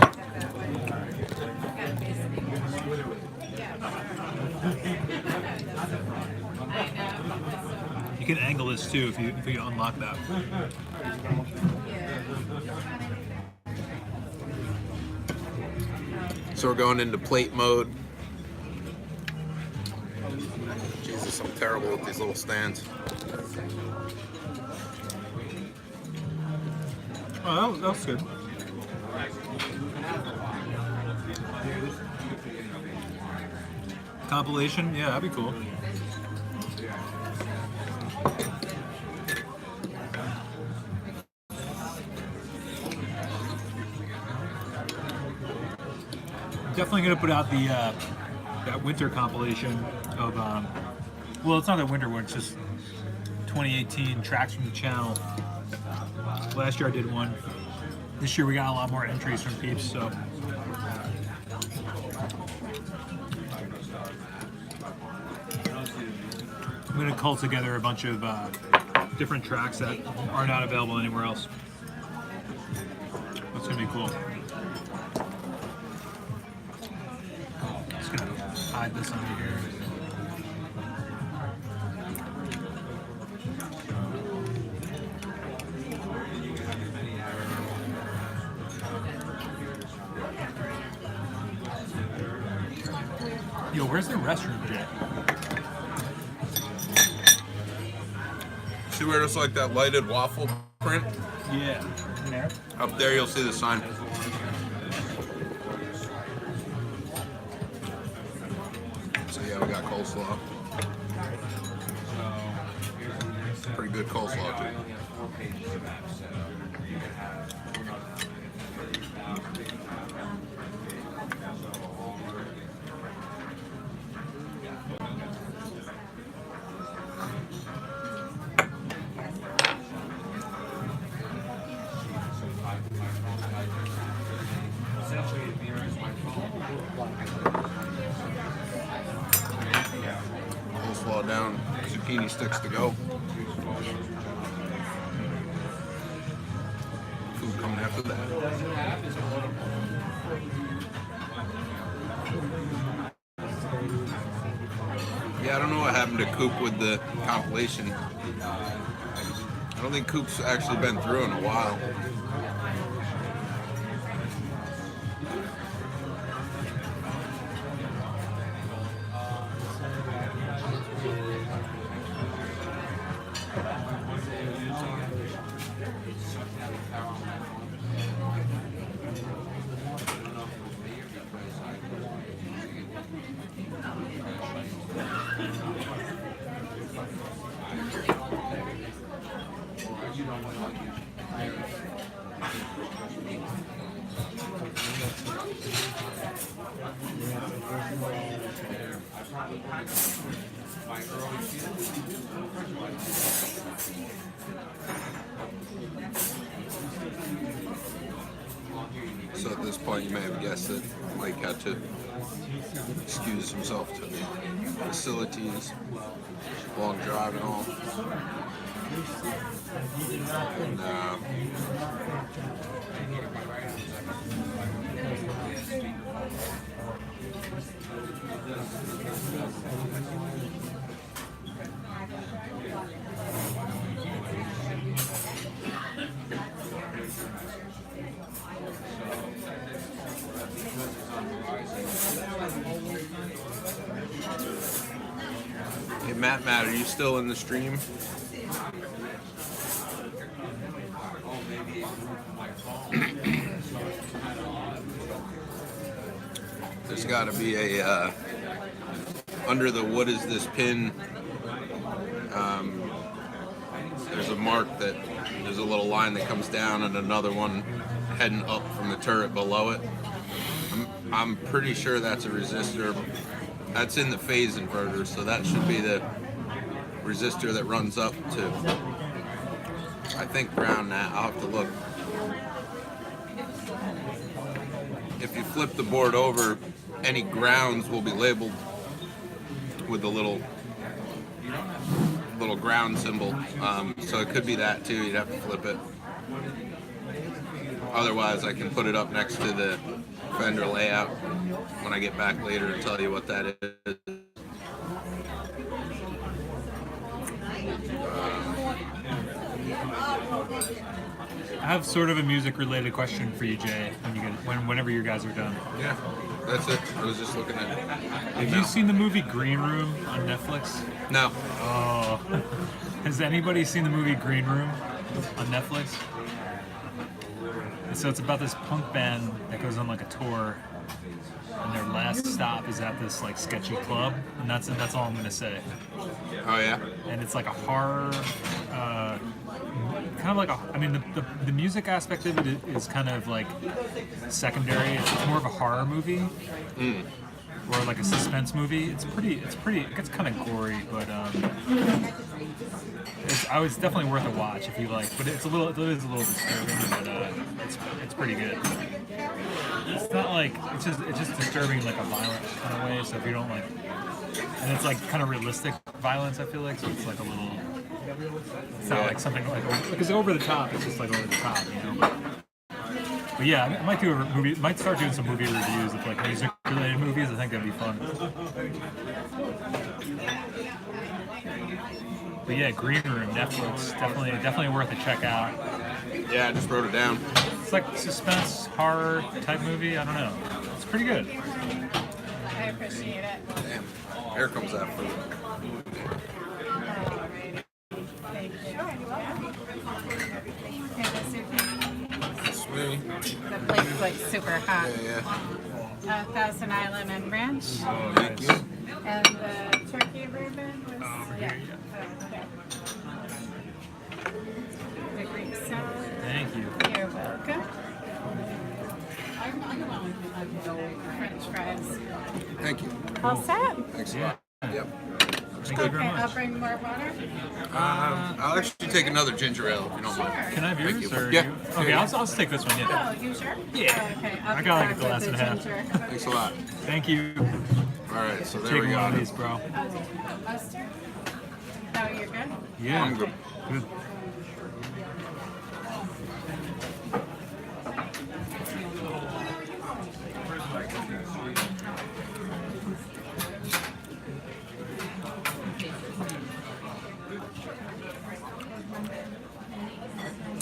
can angle this too if you unlock that. So we're going into plate mode. Jesus, I'm terrible with these little stands. Oh, that's good. Compilation? Yeah, that'd be cool. Definitely gonna put out the that winter compilation of well, it's not that winter one, it's just 2018 tracks from the channel. Last year I did one. This year we got a lot more entries from peeps, so I'm gonna cull together a bunch of different tracks that are not available anywhere else. That's gonna be cool. Just gonna hide this under here. Yo, where's the restroom, Jay? See where it's like that lighted waffle print? Yeah. In there? Up there you'll see the sign. So yeah, we got coleslaw. Pretty good coleslaw too. Coleslaw down, zucchini sticks to go. Food coming after that. Yeah, I don't know what happened to Coop with the compilation. I don't think Coop's actually been through in a while. So at this point, you may have guessed that Mike had to excuse himself to the facilities, long drive and all. And, hey, Matt, are you still in the stream? There's got to be a under the what is this pin? There's a mark that there's a little line that comes down and another one heading up from the turret below it. I'm pretty sure that's a resistor. That's in the phase inverter, so that should be the resistor that runs up to, I think, ground now. I'll have to look. If you flip the board over, any grounds will be labeled with the little ground symbol. So it could be that too. You'd have to flip it. Otherwise, I can put it up next to the fender layout when I get back later and tell you what that is. I have sort of a music-related question for you, Jay. Whenever you guys are done. Yeah, that's it. I was just looking at. Have you seen the movie Green Room on Netflix? No. Oh, has anybody seen the movie Green Room on Netflix? So it's about this punk band that goes on like a tour, and their last stop is at this like sketchy club, and that's all I'm gonna say. Oh yeah. And it's like a horror, kind of like I mean, the music aspect of it is kind of like secondary. It's more of a horror movie. Or like a suspense movie. It's pretty. It gets kind of gory, but it's definitely worth a watch if you like. But it is a little disturbing, but it's pretty good. It's not like it's just disturbing in like a violent kind of way. So if you don't like, and it's like kind of realistic violence. I feel like so it's like a little. It's not like something like because over the top. It's just like over the top, you know. But yeah, I might do a movie. Might start doing some movie reviews of like music-related movies. I think that'd be fun. But yeah, Green Room, Netflix, definitely worth a check out. Yeah, I just wrote it down. It's like suspense horror type movie. I don't know. It's pretty good. I appreciate it. Damn. Here comes that food. Thank you. Okay, the zucchini. Sweet. The plate's like super hot. Yeah. Thousand Island and Ranch. Oh, Thank nice. you. And the turkey reuben was, over here, yeah. Okay. The Greek salad. Thank you. You're welcome. French fries. Thank you. All set? Thanks a Yeah. lot. Yep. Thank you Okay, very I'll much. bring more water. I'll actually take another ginger ale if you don't mind. Sure. Can I have Thank yours? you. Or Yeah. you? Okay, I'll just take this one. Yeah. Oh, you sure? Yeah. Oh, okay. I I'll got like be a back glass with and a the half. ginger. Thanks a lot. Thank you. All right, so there Take we one go. of these, bro. Mustard? No, you're good? Yeah. I'm good. Good.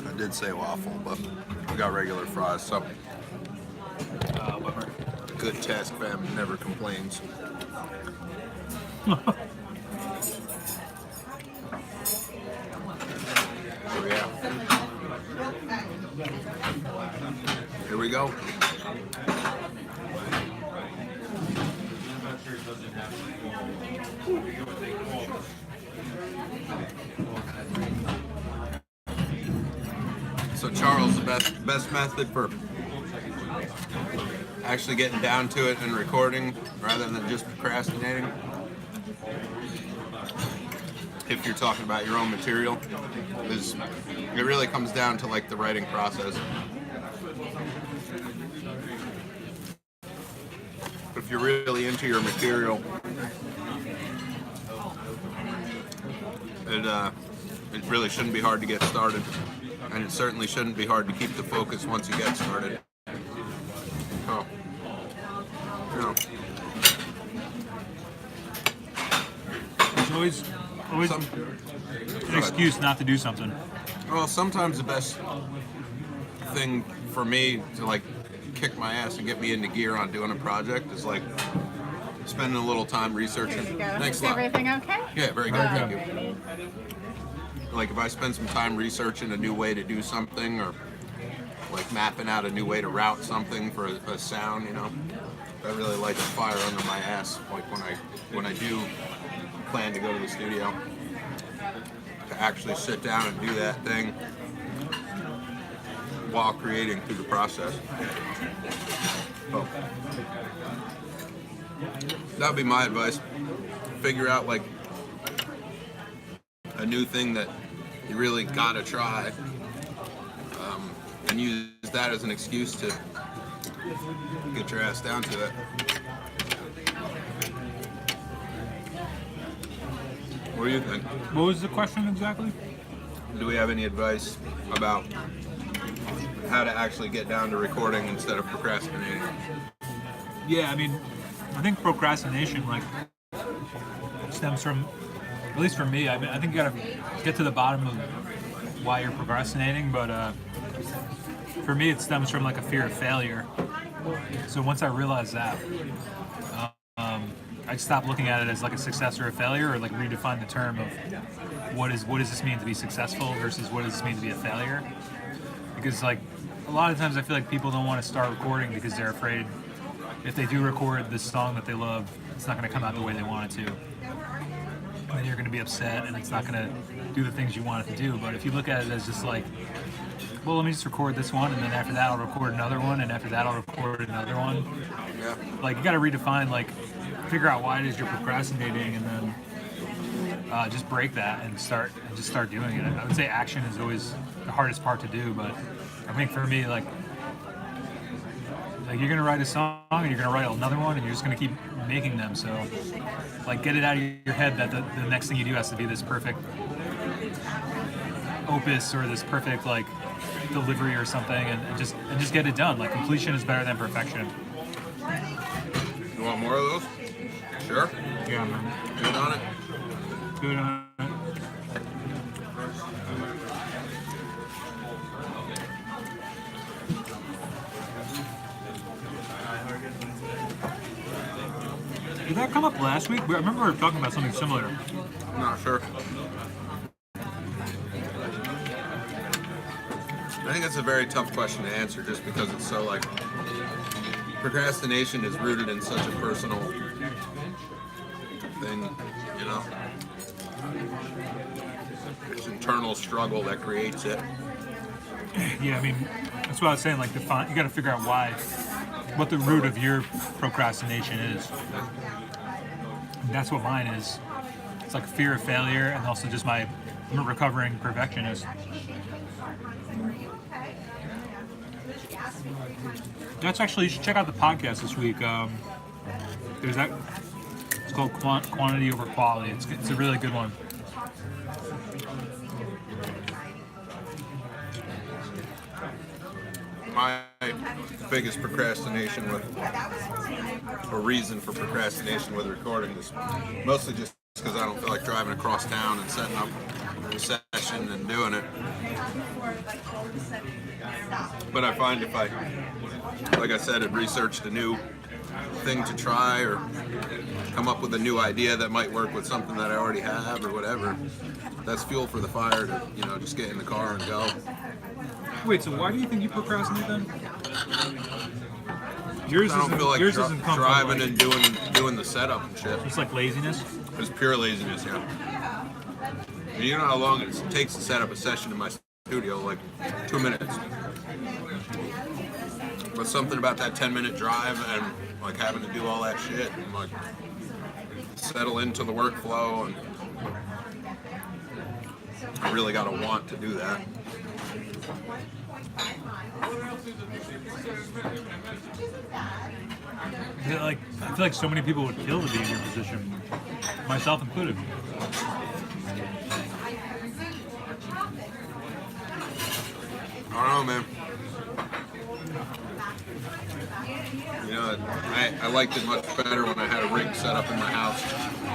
I did say waffle, but we got regular fries, so good TascFam never complains. So yeah. Here we go. So Charles, the best method for actually getting down to it and recording rather than just procrastinating, if you're talking about your own material, is it really comes down to like the writing process. If you're really into your material, it really shouldn't be hard to get started, and it certainly shouldn't be hard to keep the focus once you get started. Oh, you know. It's always an excuse not to do something. Well, sometimes the best thing for me to like kick my ass and get me into gear on doing a project is like spending a little time researching. There you go. Thanks Is a lot. everything okay? Yeah, very good. Thank you. Alrighty. Like if I spend some time researching a new way to do something, or like mapping out a new way to route something for a sound, you know, that really lights a fire under my ass. Like when I do plan to go to the studio, to actually sit down and do that thing while creating through the process. Oh. That would be my advice. Figure out like a new thing that you really gotta try, and use that as an excuse to get your ass down to it. What do you think? What was the question exactly? Do we have any advice about how to actually get down to recording instead of procrastinating? Yeah, I mean, I think procrastination like stems from, at least for me, I mean, I think you gotta get to the bottom of why you're procrastinating, but for me it stems from like a fear of failure. So once I realized that, I stopped looking at it as like a success or a failure, or like redefine the term of what does this mean to be successful versus what does this mean to be a failure. Because like a lot of times I feel like people don't want to start recording because they're afraid if they do record this song that they love, it's not going to come out the way they want it to. And you're going to be upset and it's not going to do the things you want it to do. But if you look at it as just like, well, let me just record this one, and then after that I'll record another one, and after that I'll record another one. Yeah. Like you got to redefine, like figure out why it is you're procrastinating, and then just break that and just start doing it. I would say action is always the hardest part to do, but I think for me, like you're gonna write a song and you're gonna write another one, and you're just gonna keep making them. So like get it out of your head that the next thing you do has to be this perfect opus or this perfect like delivery or something, and just get it done. Like completion is better than perfection. You want more of those? Sure. Yeah, man. Good on it. Good on it. Did that come up last week? I remember we were talking about something similar. I'm not sure. I think it's a very tough question to answer just because it's so like procrastination is rooted in such a personal thing, you know. There's internal struggle that creates it. Yeah, I mean, that's what I was saying. Like, you got to figure out what the root of your procrastination is. And that's what mine is. It's like fear of failure, and also just I'm a recovering perfectionist. That's actually, you should check out the podcast this week. There's that. It's called Quantity Over Quality. It's a really good one. My biggest procrastination or reason for procrastination with recording is mostly just because I don't feel like driving across town and setting up a session and doing it. But I find if I, like I said, had researched a new thing to try or come up with a new idea that might work with something that I already have or whatever, that's fuel for the fire to, just get in the car and go. Wait, so why do you think you procrastinate then? Yours I don't feel like isn't driving and doing the setup and shit. It's like laziness? It's pure laziness, yeah. And you know how long it takes to set up a session in my studio? Like 2 minutes. But something about that 10-minute drive and like having to do all that shit and like settle into the workflow, and I really gotta want to do that. I feel like so many people would kill to be in your position, myself included. I don't know, man. I liked it much better when I had a rig set up in my house,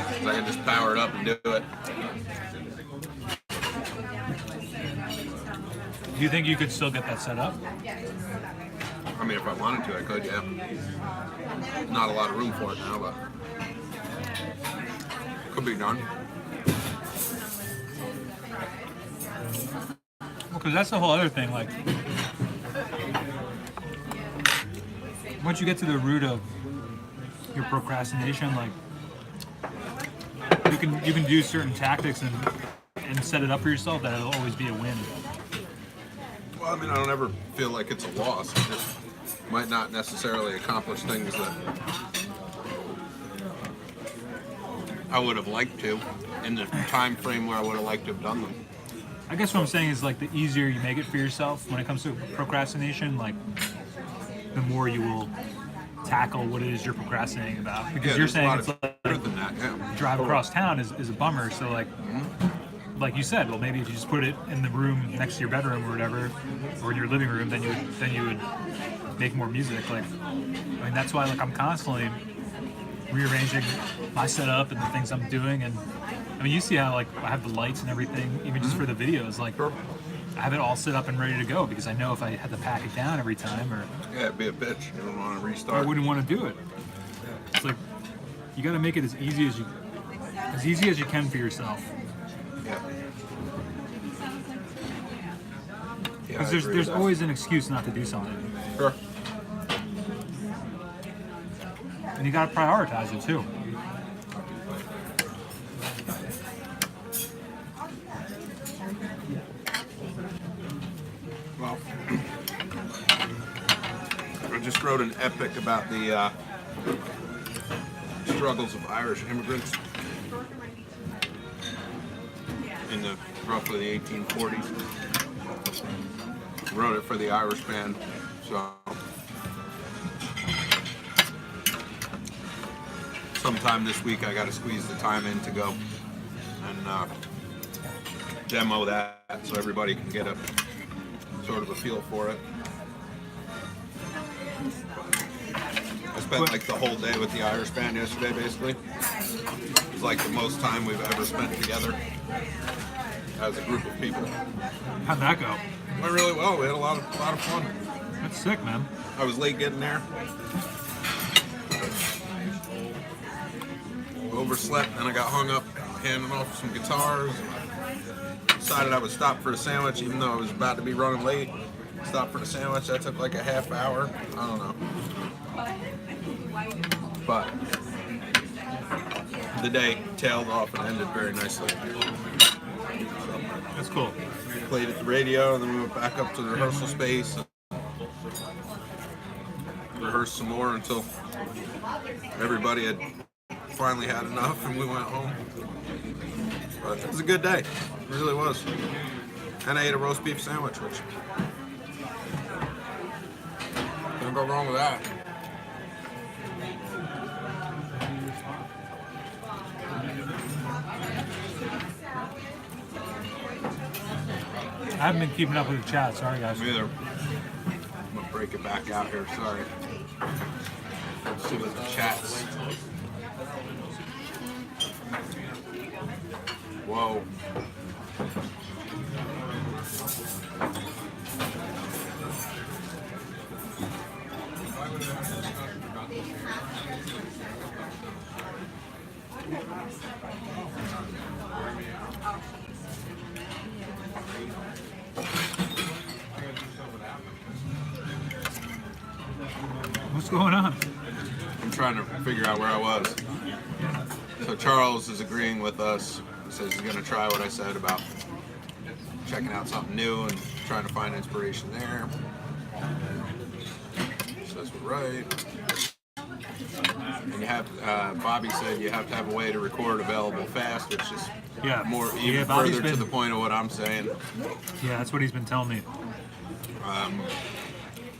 because I could just power it up and do it. Do you think you could still get that set up? I mean, if I wanted to, I could, yeah. Not a lot of room for it now, but could be done. Well, because that's the whole other thing. Like, once you get to the root of your procrastination, like you can do certain tactics and set it up for yourself that it'll always be a win. Well, I mean, I don't ever feel like it's a loss. It just might not necessarily accomplish things that I would have liked to in the time frame where I would have liked to have done them. I guess what I'm saying is, like, the easier you make it for yourself when it comes to procrastination, like, the more you will tackle what it is you're procrastinating about. Because you're saying it's like than that, yeah. Drive across town is a bummer. So like you said, well, maybe if you just put it in the room next to your bedroom or whatever, or in your living room, then you would make more music. Like, I mean, that's why, like, I'm constantly rearranging my setup and the things I'm doing. And I mean, you see how, like, I have the lights and everything, even just for the videos. Like, I have it all set up and ready to go because I know if I had to pack it down every time, or Yeah, it'd be a bitch. You don't want to I restart. wouldn't want to do it. It's like you got to make it as easy as you can for yourself. Yeah. Yeah, Because I agree there's with that. always an excuse not to do something, Sure. and you got to prioritize it too. Well, I just wrote an epic about the struggles of Irish immigrants in the roughly the 1840s. Wrote it for the Irish band, so sometime this week I got to squeeze the time in to go and demo that so everybody can get a sort of a feel for it. I spent like the whole day with the Irish band yesterday, basically. It was like the most time we've ever spent together as a group of people. How'd that go? Went really well. We had a lot of fun. That's sick, man. I was late getting there. Overslept, and I got hung up handing off some guitars. Decided I would stop for a sandwich, even though I was about to be running late. Stopped for the sandwich. That took like a half hour. I don't know. But the day tailed off and ended very nicely. That's cool. Played at the radio, and then we went back up to the rehearsal space and rehearsed some more until everybody had finally had enough and we went home. But it was a good day. It really was. And I ate a roast beef sandwich, which can't go wrong with that. I haven't been keeping up with the chat. Sorry, guys. Me either. I'm gonna break it back out here. Sorry. Let's see what the chat's. Whoa. What's going on? I'm trying to figure out where I was. So Charles is agreeing with us. He says he's going to try what I said about checking out something new and trying to find inspiration there. Says we're right. And you have, Bobby said you have to have a way to record available fast, which is more even further to the point of what I'm saying. Yeah, that's what he's been telling me.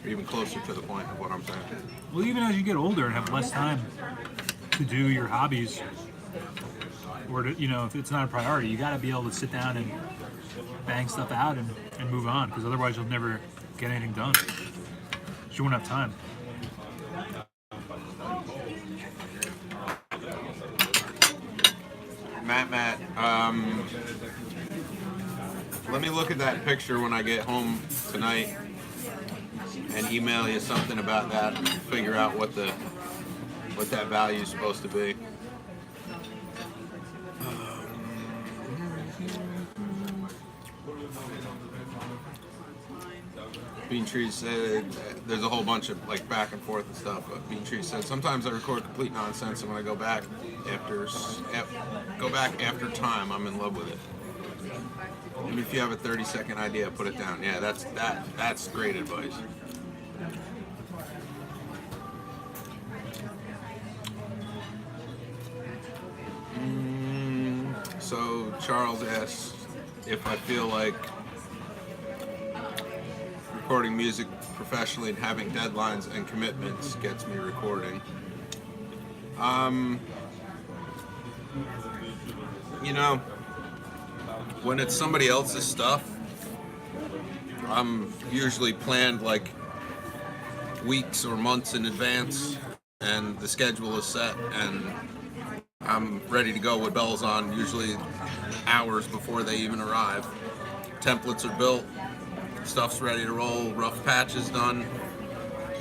Even closer to the point of what I'm saying. Well, even as you get older and have less time to do your hobbies, or to, you know, if it's not a priority, you got to be able to sit down and bang stuff out and move on, because otherwise you'll never get anything done. You won't have time. Matt, let me look at that picture when I get home tonight and email you something about that and figure out what that value is supposed to be. Bean Tree said there's a whole bunch of like back and forth and stuff, but Bean Tree said sometimes I record complete nonsense, and when I go back after time, I'm in love with it. And if you have a 30-second idea, put it down. Yeah, that's great advice. So Charles asks if I feel like recording music professionally and having deadlines and commitments gets me recording. You know, when it's somebody else's stuff, I'm usually planned like weeks or months in advance, and the schedule is set, and I'm ready to go with bells on, usually hours before they even arrive. templates are built, stuff's ready to roll, rough patch is done.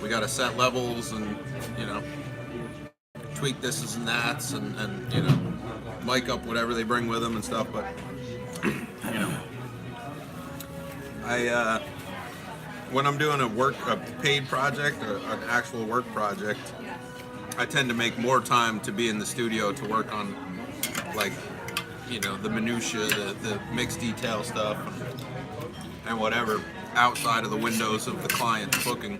We got to set levels and, you know, tweak this and that's and you know, mic up whatever they bring with them and stuff. But, you know, when I'm doing a paid project, an actual work project, I tend to make more time to be in the studio to work on, like, you know, the minutia, the mixed detail stuff and whatever outside of the windows of the client's booking.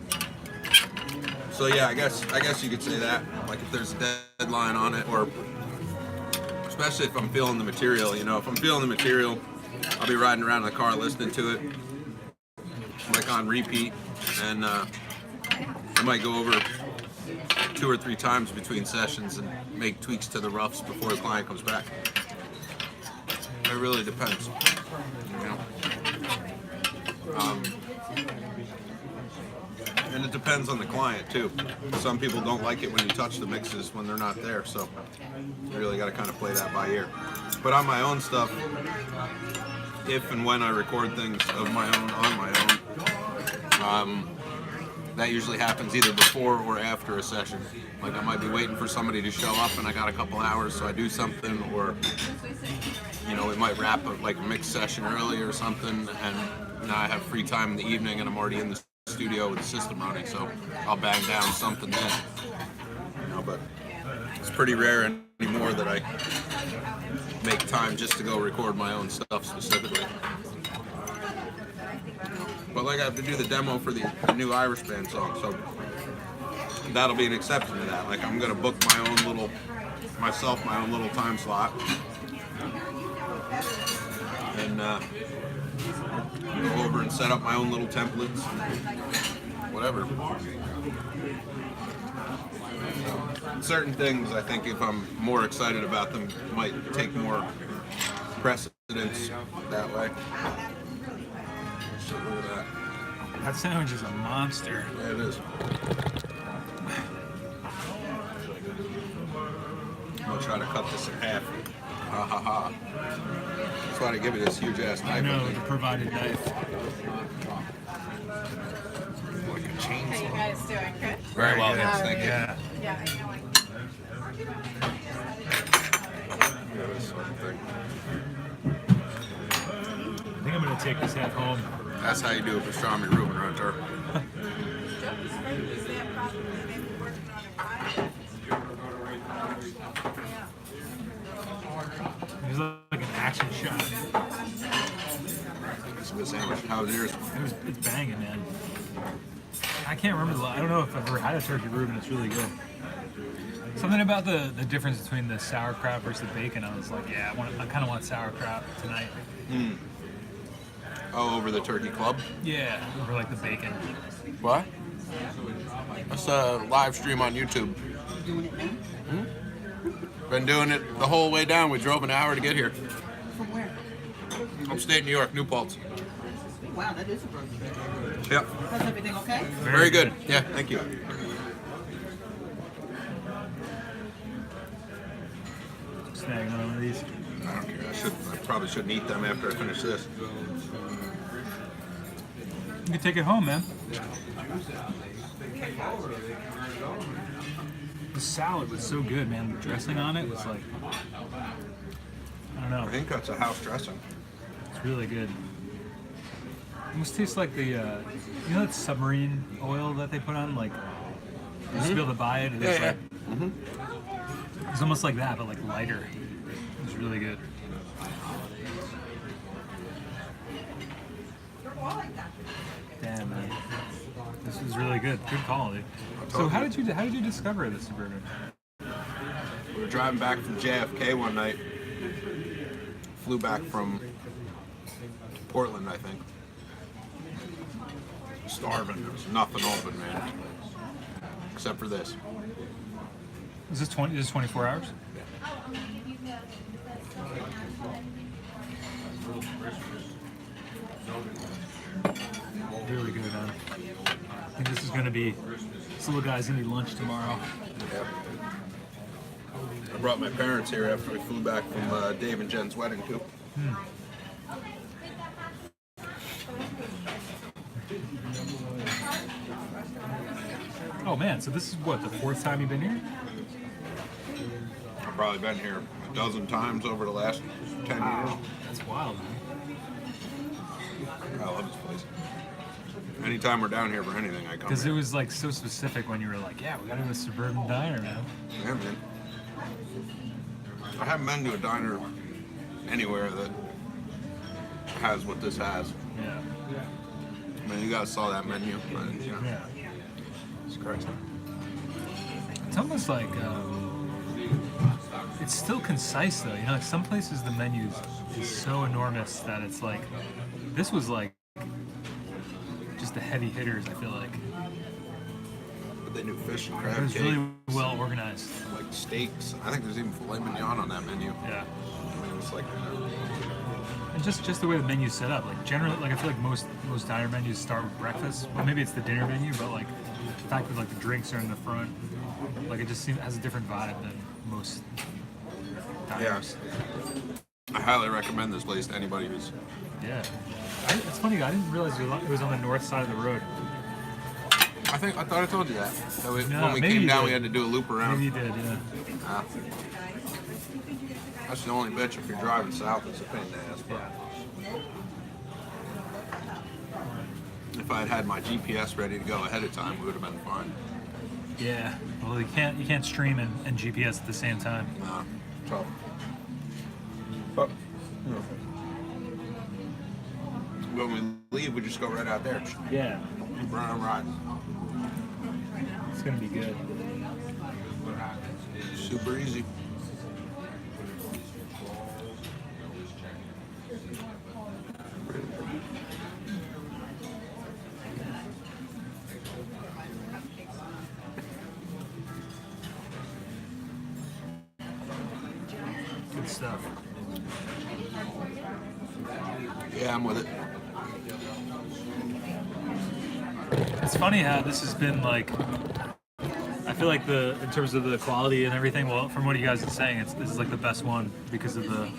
So yeah, I guess you could say that. Like if there's a deadline on it, or especially if I'm feeling the material, you know, if I'm feeling the material, I'll be riding around in the car listening to it, like on repeat, and I might go over 2 or 3 times between sessions and make tweaks to the roughs before the client comes back. It really depends, you know. And it depends on the client too. Some people don't like it when you touch the mixes when they're not there, so you really got to kind of play that by ear. But on my own stuff, if and when I record things of my own on my own, that usually happens either before or after a session. Like I might be waiting for somebody to show up and I got a couple hours, so I do something, or you know, we might wrap up like a mix session early or something, and now I have free time in the evening and I'm already in the studio with the system running, so I'll bang down something then. You know, but it's pretty rare anymore that I make time just to go record my own stuff specifically. But like I have to do the demo for the new Irish band song, so that'll be an exception to that. Like I'm gonna book my own little time slot, and go over and set up my own little templates, whatever. Certain things, I think, if I'm more excited about them, might take more precedence that way. So look at that. That sandwich is a monster. Yeah, it is. I'll try to cut this in half. Ha ha ha. That's why they give you this huge ass knife. I know, the provided knife. Like a How you chainsaw. guys doing? Good? Very well, yes, thank you. Yeah. Yeah. Yeah, this sort of thing. I think I'm gonna take this hat home. That's how you do a pastrami Reuben right there. It was like an action shot. It's a good sandwich. How was yours? It's banging, man. I can't remember I don't know if I've ever had a turkey Reuben. It's really good. Something about the difference between the sauerkraut versus the bacon. I was like, yeah, I kind of want sauerkraut tonight. Mm. Oh, over the turkey club? Yeah, over like the bacon. What? That's a live stream on YouTube. Doing it now? Been doing it the whole way down. We drove an hour to get here. From where? Upstate New York, New Paltz. Wow, that is a road trip. Yep. Was everything okay? Very good. Yeah, thank you. Snagging on one of these. I don't care. I probably shouldn't eat them after I finish this. You can take it home, man. The salad was so good, man. The dressing on it was like, I don't know. I think that's a house dressing. It's really good. It almost tastes like the, you know that submarine oil that they put on? Like, you used to be able to buy it. And it's like, it's almost like that, but like lighter. It's really good. Damn, man. This is really good. Good quality. So how did you discover the Suburban? We were driving back from JFK one night. Flew back from Portland, I think. Starving. There was nothing open, man. Except for this. Is this 24 hours? Really good, man. I think this is gonna be, this little guy's gonna be lunch tomorrow. Yep. I brought my parents here after we flew back from Dave and Jen's wedding too. Oh man, so this is what, the 4th time you've been here? I've probably been here a dozen times over the last 10 years. That's wild, man. I love this place. Anytime we're down here for anything, I come Because it here. was like so specific when you were like, yeah, we gotta go to Suburban Diner, man. Yeah, man. I haven't been to a diner anywhere that has what this has. Yeah. I mean, you guys saw that menu. But, you know, Yeah. it's crazy. It's almost like, it's still concise though, you know, like some places the menu is so enormous that it's like, this was like, just the heavy hitters, I feel like. But they do fish and It crab was cake, really well organized. like steaks. I think there's even filet mignon on that menu. Yeah. I mean, it's like, And just the way the menu's set up, like generally, like I feel like most diner menus start with breakfast. Well, maybe it's the dinner menu, but like the fact that like the drinks are in the front, like it just has a different vibe than most diners. I highly recommend this place to anybody who's. Yeah. It's funny, I didn't realize it was on the north side of the road. I thought I told you that. So No, when we maybe came you down, did. we had to do a loop around. Maybe you did, yeah. That's the only bitch if you're driving south. It's a pain in the ass. But if I had had my GPS ready to go ahead of time, we would have been fine. Yeah. Well, you can't stream and GPS at the same time. So, but you know, when we leave, we just go right out there. Yeah. Run on ride. It's gonna be good. Super easy. Good stuff. Yeah, I'm with it. It's funny how this has been like. I feel like in terms of the quality and everything. Well, from what you guys are saying, this is like the best one because of the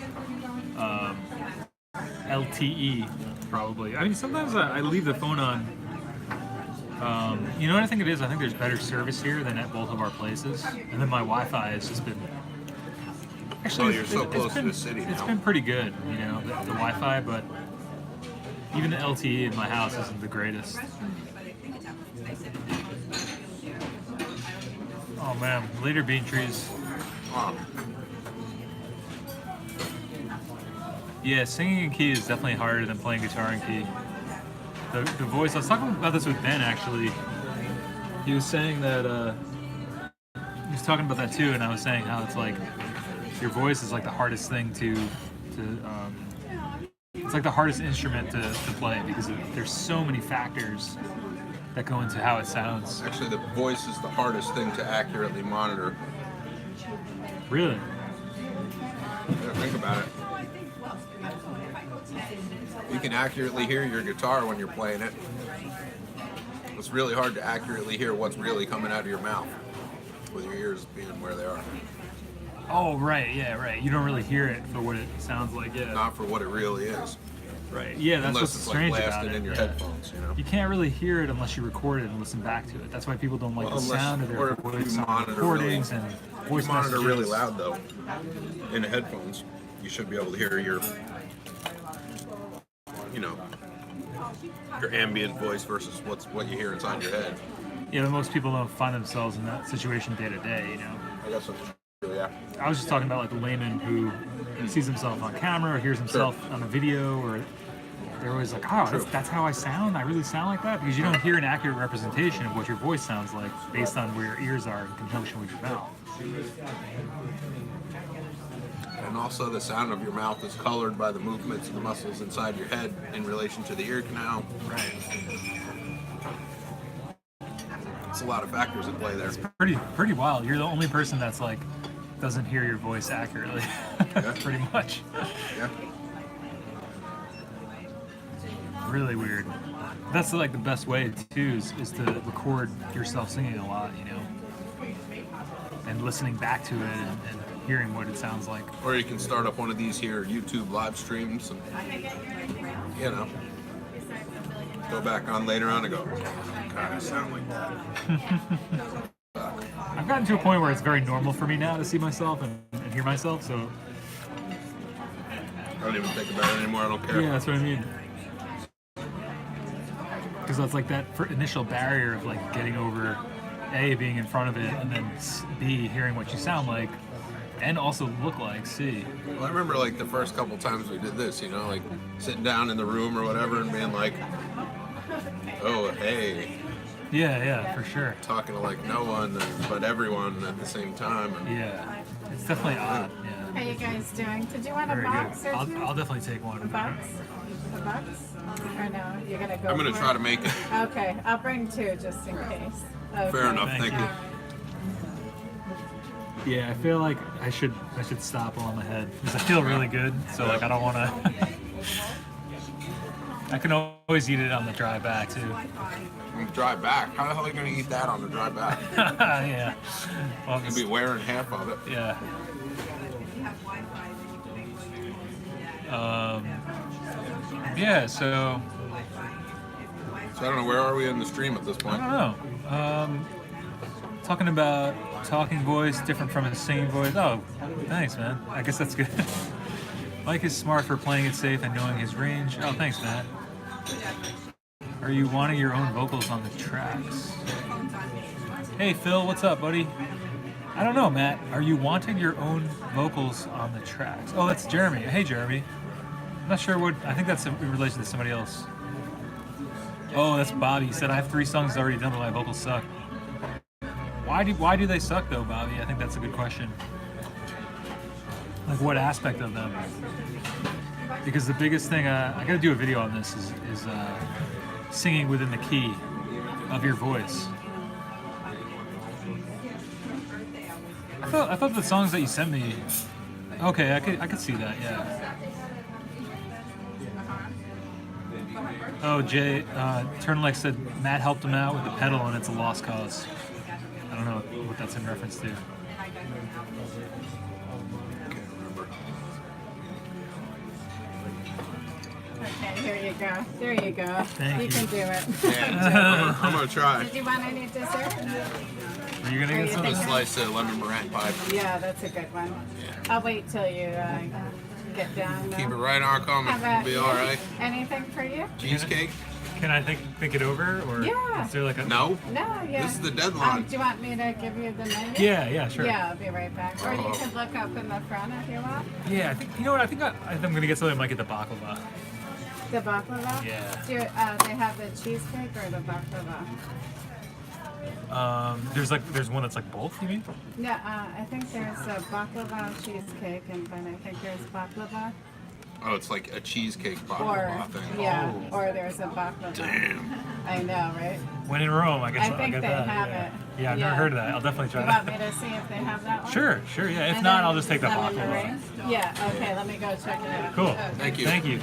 LTE, probably. I mean, sometimes I leave the phone on. You know what I think it is? I think there's better service here than at both of our places, and then my Wi-Fi has just been. Actually, Oh, you're so close to been, the city It's now. been pretty good, you know, the Wi-Fi, but even the LTE in my house isn't the greatest. Oh man, later bean trees. Yeah, singing in key is definitely harder than playing guitar in key. The voice, I was talking about this with Ben actually. He was saying that, he was talking about that too, and I was saying how it's like, your voice is like the hardest thing it's like the hardest instrument to play because there's so many factors that go into how it sounds. Actually, the voice is the hardest thing to accurately monitor. Really? Yeah, think about it. You can accurately hear your guitar when you're playing it. It's really hard to accurately hear what's really coming out of your mouth with your ears being where they are. Oh, right, yeah, right. You don't really hear it for what it sounds like, yeah. Not for what it really is. Right, yeah, that's Unless what's it's strange like about blasted it. in your yeah. headphones, you know. You can't really hear it unless you record it and listen back to it. That's why people don't like Well, the unless- sound of their or if voice you on monitor recordings really- and If voice you monitor messages. really loud though, in the headphones, you should be able to hear your, you know, your ambient voice versus what you hear inside your head. Yeah, but most people don't find themselves in that situation day to day, you know. I guess that's true, yeah. I was just talking about like the layman who sees himself on camera or hears himself on a video, or they're always like, oh, that's how I sound? I really sound like that? Because you don't hear an accurate representation of what your voice sounds like based on where your ears are in conjunction with your mouth. And also the sound of your mouth is colored by the movements of the muscles inside your head in relation to the ear canal. Right. It's a lot of factors at play there. Pretty wild. You're the only person that's like doesn't hear your voice accurately. Yeah. Pretty much. Yeah. Really weird. That's like the best way too is to record yourself singing a lot, you know, and listening back to it and hearing what it sounds like. Or you can start up one of these here YouTube live streams and, you know, go back on later on and go, kind of sound like that. I've gotten to a point where it's very normal for me now to see myself and hear myself, so... I don't even think about it anymore. I don't care. Yeah, that's what I mean. Because that's like that initial barrier of like getting over A, being in front of it, and then B, hearing what you sound like, and also look like, C. Well, I remember like the first couple times we did this, you know, like sitting down in the room or whatever and being like, oh, hey. Yeah, for sure. Talking to like no one, but everyone at the same time. And Yeah, it's definitely odd. Yeah. How you guys doing? Did you want a Very box good. or two? I'll definitely take one. A box? A box? Or no? You're gonna go I'm going to for try it? to make it. Okay, I'll bring two just in case. Okay. Fair enough. Thank you. Yeah, I feel like I should stop while I'm ahead because I feel really good. So like I don't want to. I can always eat it on the drive back too. Drive back? How the hell are you going to eat that on the drive back? Yeah. Well, You'll be wearing half of it. yeah. Yeah. So So I don't know, where are we in the stream at this I point? don't know. Talking about talking voice different from a singing voice. Oh, thanks, man. I guess that's good. Mike is smart for playing it safe and knowing his range. Oh, thanks, Matt. Are you wanting your own vocals on the tracks? Hey, Phil, what's up, buddy? I don't know, Matt. Are you wanting your own vocals on the tracks? Oh, that's Jeremy. Hey, Jeremy. I'm not sure what... I think that's in relation to somebody else. Oh, that's Bobby. He said, I have 3 songs already done, but my vocals suck. Why do they suck, though, Bobby? I think that's a good question. Like, what aspect of them? Because the biggest thing... I got to do a video on this, is singing within the key of your voice. I thought the songs that you sent me... Okay, I could see that, yeah. Oh, Jay, Turnlek said Matt helped him out with the pedal and it's a lost cause. I don't know what that's in reference to. Okay, here you go. There you go. Thank you. Can do it. Yeah, I'm going to try. Did you want any dessert? Are you gonna get Are you some? A slice of lemon meringue pie. Yeah, that's a good one. I'll wait till you get down. Keep it right on coming. How about It'll be you? all right. Anything for you? Cheesecake? Can I think it over, or Yeah. is there like a? No. No, yeah. This is the deadline. Do you want me to give you the menu? Yeah, sure. Yeah, I'll be right back. Or you can look up in the front if you want. Yeah, I think you know what? I think I'm gonna get something like at the baklava. The baklava? Yeah. Do they have the cheesecake or the baklava? There's one that's like both. You mean? No, I think there's a baklava cheesecake, and then I think there's baklava. Oh, it's like a cheesecake Or, baklava thing. yeah, Oh, or there's a baklava. damn. I know, right? When in Rome, I guess I I'll think get they that. have yeah. it. Yeah, I've never Yeah. heard of that. I'll definitely try You want that. me to see if they have that one? Sure, yeah. If And not, then I'll just take the lemon baklava. meringue? Yeah, okay, let me go check it out. Cool. Okay. Thank you. Thank you.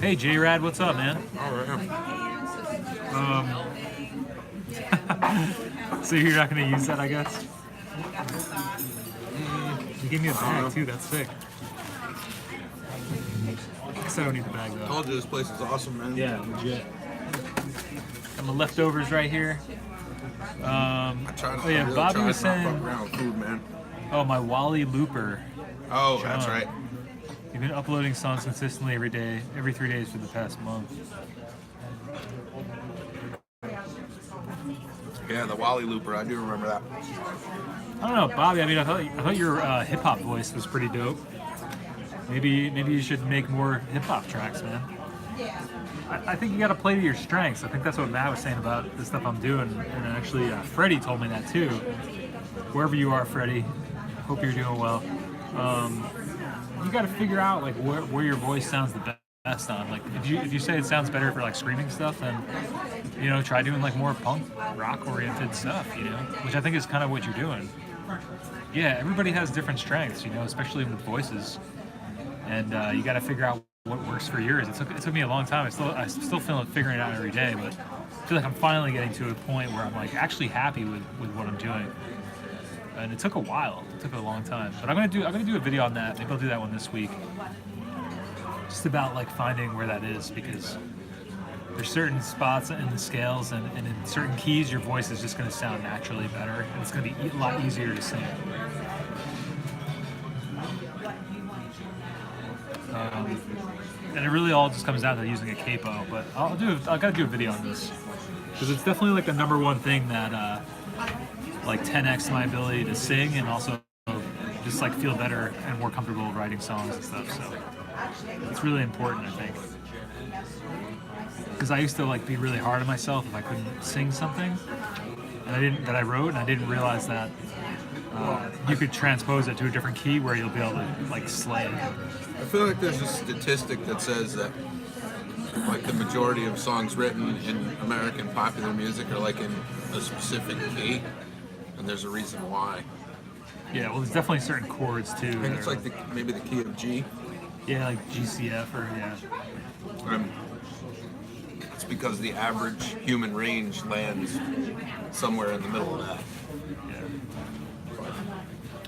Hey, J-Rad, what's up, man? All right. So you're not going to use that, I guess? You gave me a bag, too. That's sick. I guess I don't need the bag, I though. told you this place is awesome, man. Yeah, legit. Got my leftovers right here. I try Oh, yeah, really Bobby try was to not saying... fuck around with food, man. Oh, my Wally Looper. Oh, that's John. right. You've been uploading songs consistently every 3 days for the past month. Yeah, the Wally Looper. I do remember that. I don't know, Bobby. I mean, I thought your hip hop voice was pretty dope. Maybe you should make more hip hop tracks, man. I think you got to play to your strengths. I think that's what Matt was saying about the stuff I'm doing, and actually Freddie told me that too. Wherever you are, Freddie, hope you're doing well. You got to figure out like where your voice sounds the best on. Like if you say it sounds better for like screaming stuff, then try doing like more punk rock oriented stuff. Which I think is kind of what you're doing. Yeah, everybody has different strengths, especially with voices, and you got to figure out what works for yours. It took me a long time. I still feel like figuring it out every day, but I feel like I'm finally getting to a point where I'm like actually happy with what I'm doing. And it took a while. It took a long time. But I'm gonna do a video on that. Maybe I'll do that one this week. just about like finding where that is, because there's certain spots in the scales and in certain keys your voice is just going to sound naturally better, and it's going to be a lot easier to sing. And it really all just comes down to using a capo, but I gotta do a video on this, because it's definitely like the number one thing that like 10x my ability to sing, and also just like feel better and more comfortable writing songs and stuff. So it's really important, I think, because I used to like be really hard on myself if I couldn't sing something that I wrote, and I didn't realize that you could transpose it to a different key where you'll be able to like slay it. I feel like there's a statistic that says that like the majority of songs written in American popular music are like in a specific key, and there's a reason why. Yeah, well, there's definitely certain chords too. I think it's like maybe the key of G. Yeah, like GCF or yeah. It's because the average human range lands somewhere in the middle of that. Yeah.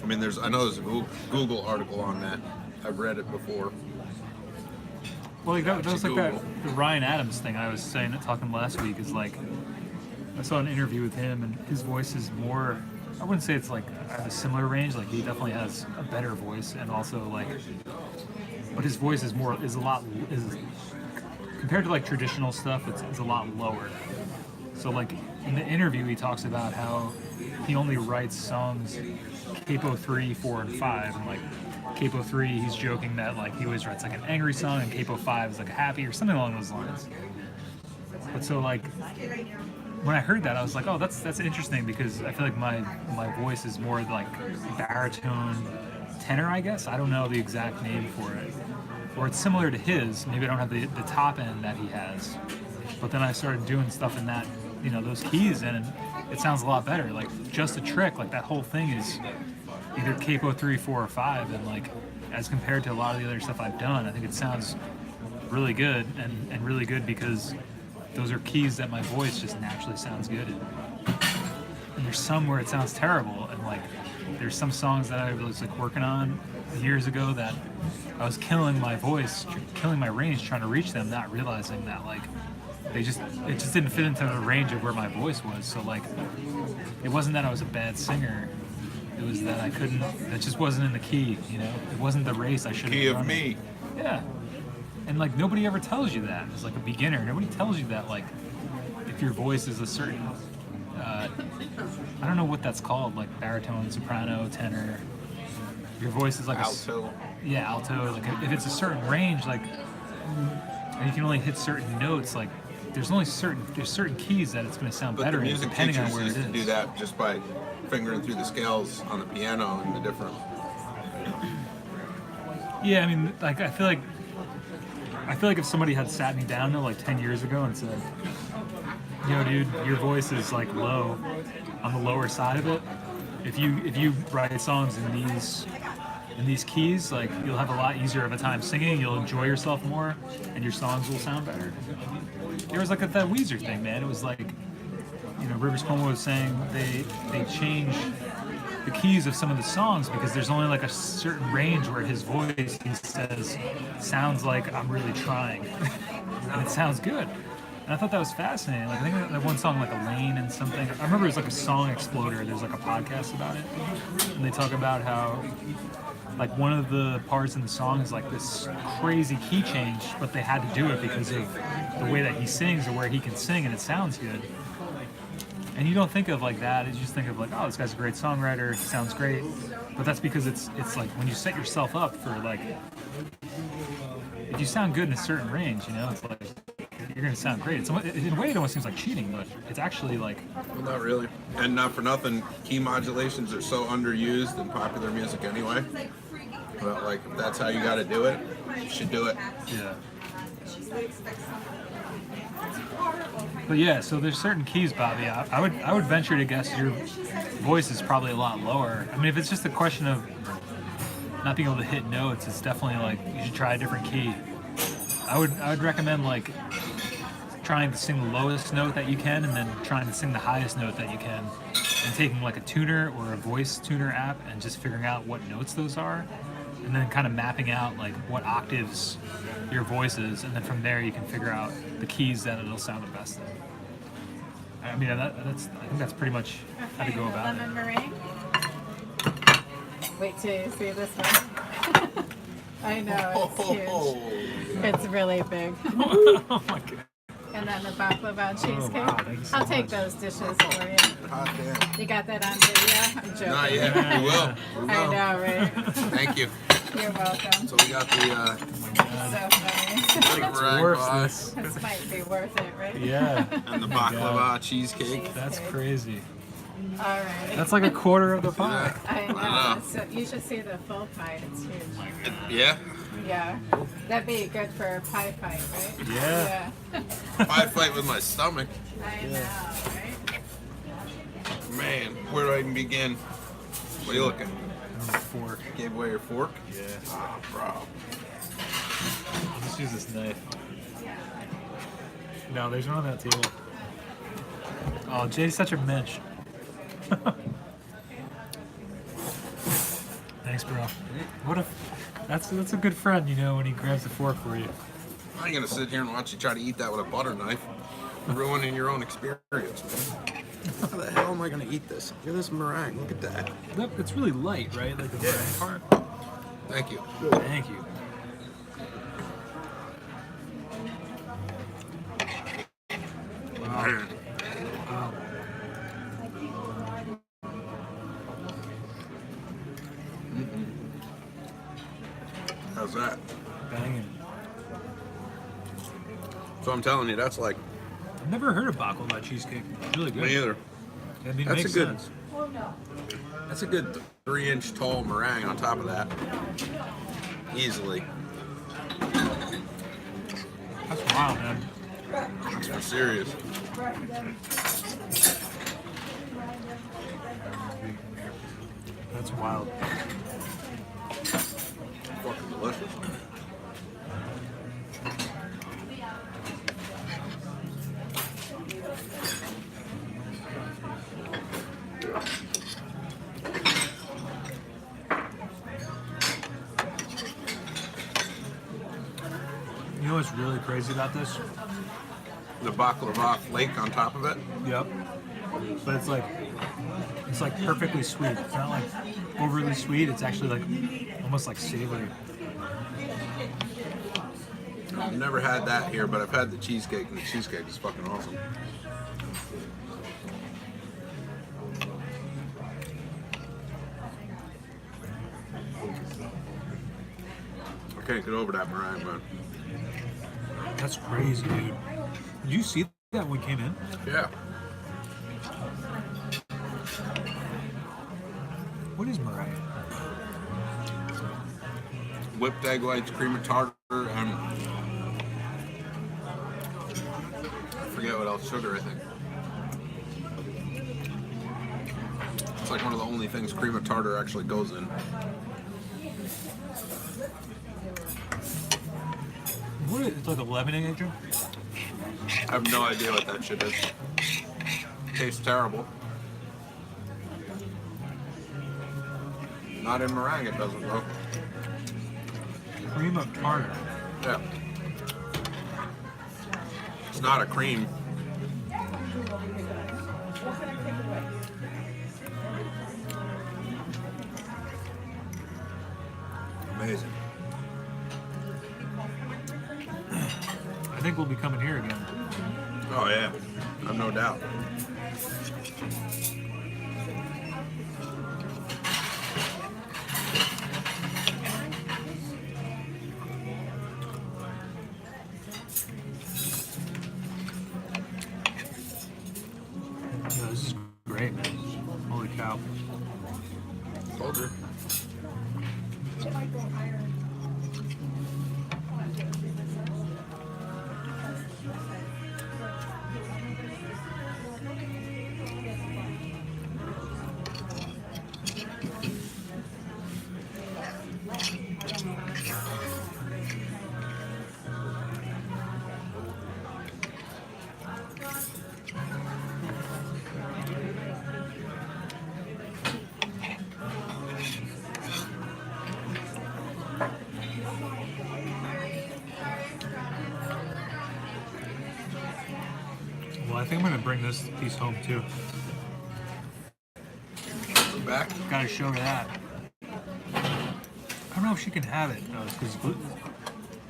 I mean, I know there's a Google article on that. I've read it before. Well, like that was like that the Ryan Adams thing I was saying, talking last week, is like I saw an interview with him, and his voice is more. I wouldn't say it's like a similar range. Like he definitely has a better voice, and also like, but his voice is compared to like traditional stuff. It's a lot lower. So like in the interview, he talks about how he only writes songs capo 3, 4, and 5, and like capo 3, he's joking that like he always writes like an angry song, and capo 5 is like a happy or something along those lines. But so like when I heard that, I was like, oh, that's interesting, because I feel like my voice is more like baritone tenor, I guess. I don't know the exact name for it. Or it's similar to his. Maybe I don't have the top end that he has. But then I started doing stuff in that, those keys, and it sounds a lot better. Like Just a Trick, like that whole thing is either capo 3, 4, or 5, and like as compared to a lot of the other stuff I've done, I think it sounds really good, and really good because those are keys that my voice just naturally sounds good in. And there's some where it sounds terrible, and like there's some songs that I was like working on years ago that I was killing my voice, killing my range trying to reach them, not realizing that like it just didn't fit into the range of where my voice was. So like it wasn't that I was a bad singer, it was that it just wasn't in the key, it wasn't the race I should have Key of running. me. Yeah. And like nobody ever tells you that as like a beginner. Nobody tells you that like if your voice is a certain I don't know what that's called, like baritone, soprano, tenor. Your voice is like alto. Alto. Like if it's a certain range, like, and you can only hit certain notes, like there's certain keys that it's going to sound But better the music depending on teachers where it used is. to do that just by fingering through the scales on the piano and the different. Yeah, I mean, like I feel like if somebody had sat me down though, like 10 years ago and said, dude, your voice is like low, on the lower side of it. If you write songs in these keys, like you'll have a lot easier of a time singing. You'll enjoy yourself more, and your songs will sound better. There was like that Weezer thing, man. It was like, Rivers Cuomo was saying they change the keys of some of the songs because there's only like a certain range where his voice, he says, sounds like I'm really trying, and it sounds good. And I thought that was fascinating. Like I think that one song, like Elaine and something. I remember it was like a Song Exploder. There's like a podcast about it, and they talk about how like one of the parts in the song is like this crazy key change, but they had to do it because of the way that he sings or where he can sing, and it sounds good. And you don't think of like that. You just think of like, oh, this guy's a great songwriter. He sounds great. But that's because it's like when you set yourself up for like, if you sound good in a certain range, it's like you're gonna sound great. In a way, it almost seems like cheating, but it's actually like. Well, not really. And not for nothing, key modulations are so underused in popular music anyway. But like, if that's how you got to do it, you should do it. Yeah. But yeah, so there's certain keys, Bobby. I would venture to guess your voice is probably a lot lower. I mean, if it's just a question of not being able to hit notes, it's definitely like you should try a different key. I would recommend like trying to sing the lowest note that you can, and then trying to sing the highest note that you can, and taking like a tuner or a voice tuner app and just figuring out what notes those are, and then kind of mapping out like what octaves your voice is, and then from there you can figure out the keys that it'll sound the best in. I mean, I think that's pretty much how to go about it. Lemon meringue. Wait till you see this one. I know, it's huge. It's really big. Oh my god. And then the baklava cheesecake. wow, thank you so I'll take much. those dishes for you. Hot damn. You got that on video? I'm joking. Not yet. We will. We I will. know, right? Thank you. You're welcome. So we got the So funny. big meringue Worth pie this. This might be worth it, right? Yeah. and the baklava cheesecake. That's crazy. All right. That's like a quarter of the pie. I know. know. So you should see the full pie. It's huge. Yeah. Yeah. That'd be good for a pie fight, right? Yeah. Pie fight with my stomach. I know, right? Man, where do I even begin? What are you looking? Fork. Gave away your fork? Yeah. Oh, bro. I'll just use this knife. No, there's one on that table. Oh, Jay's such a mensch. Thanks, bro. What a that's a good friend, you know, when he grabs the fork for you. I ain't gonna sit here and watch you try to eat that with a butter knife. Ruining your own experience, man. How the hell am I gonna eat this? Look at this meringue. Look at that. It's really light, right? Like the meringue part. Thank you. Thank you. Man. Wow. How's that? Banging. So I'm telling you, that's like I've never heard of baklava cheesecake. It's really good. me either. I mean, it That's makes a good- sense. That's a good 3-inch tall meringue on top of that. Easily. That's wild, man. That's for serious. That's wild. Fucking delicious. You know what's really crazy about this? The baklava flake on top of it. Yep. But it's like perfectly sweet. It's not like overly sweet. It's actually like almost like savory. I've never had that here, but I've had the cheesecake, and the cheesecake is fucking awesome. I can't get over that meringue, man. That's crazy, dude. Did you see that when we came in? Yeah. What is meringue? Whipped egg whites, cream of tartar, and I forget what else. Sugar, I think. It's like one of the only things cream of tartar actually goes in. What is it? It's like a leavening agent? I have no idea what that shit is. Tastes terrible. Not in meringue, it doesn't though. Cream of tartar. Yeah. It's not a cream. Amazing. I think we'll be coming here again. Oh yeah, I've no doubt. Yeah, this is great, man. Holy cow. Told you. think I'm gonna bring this piece home too. Back? Gotta show her that. I don't know if she can have it. No, it's because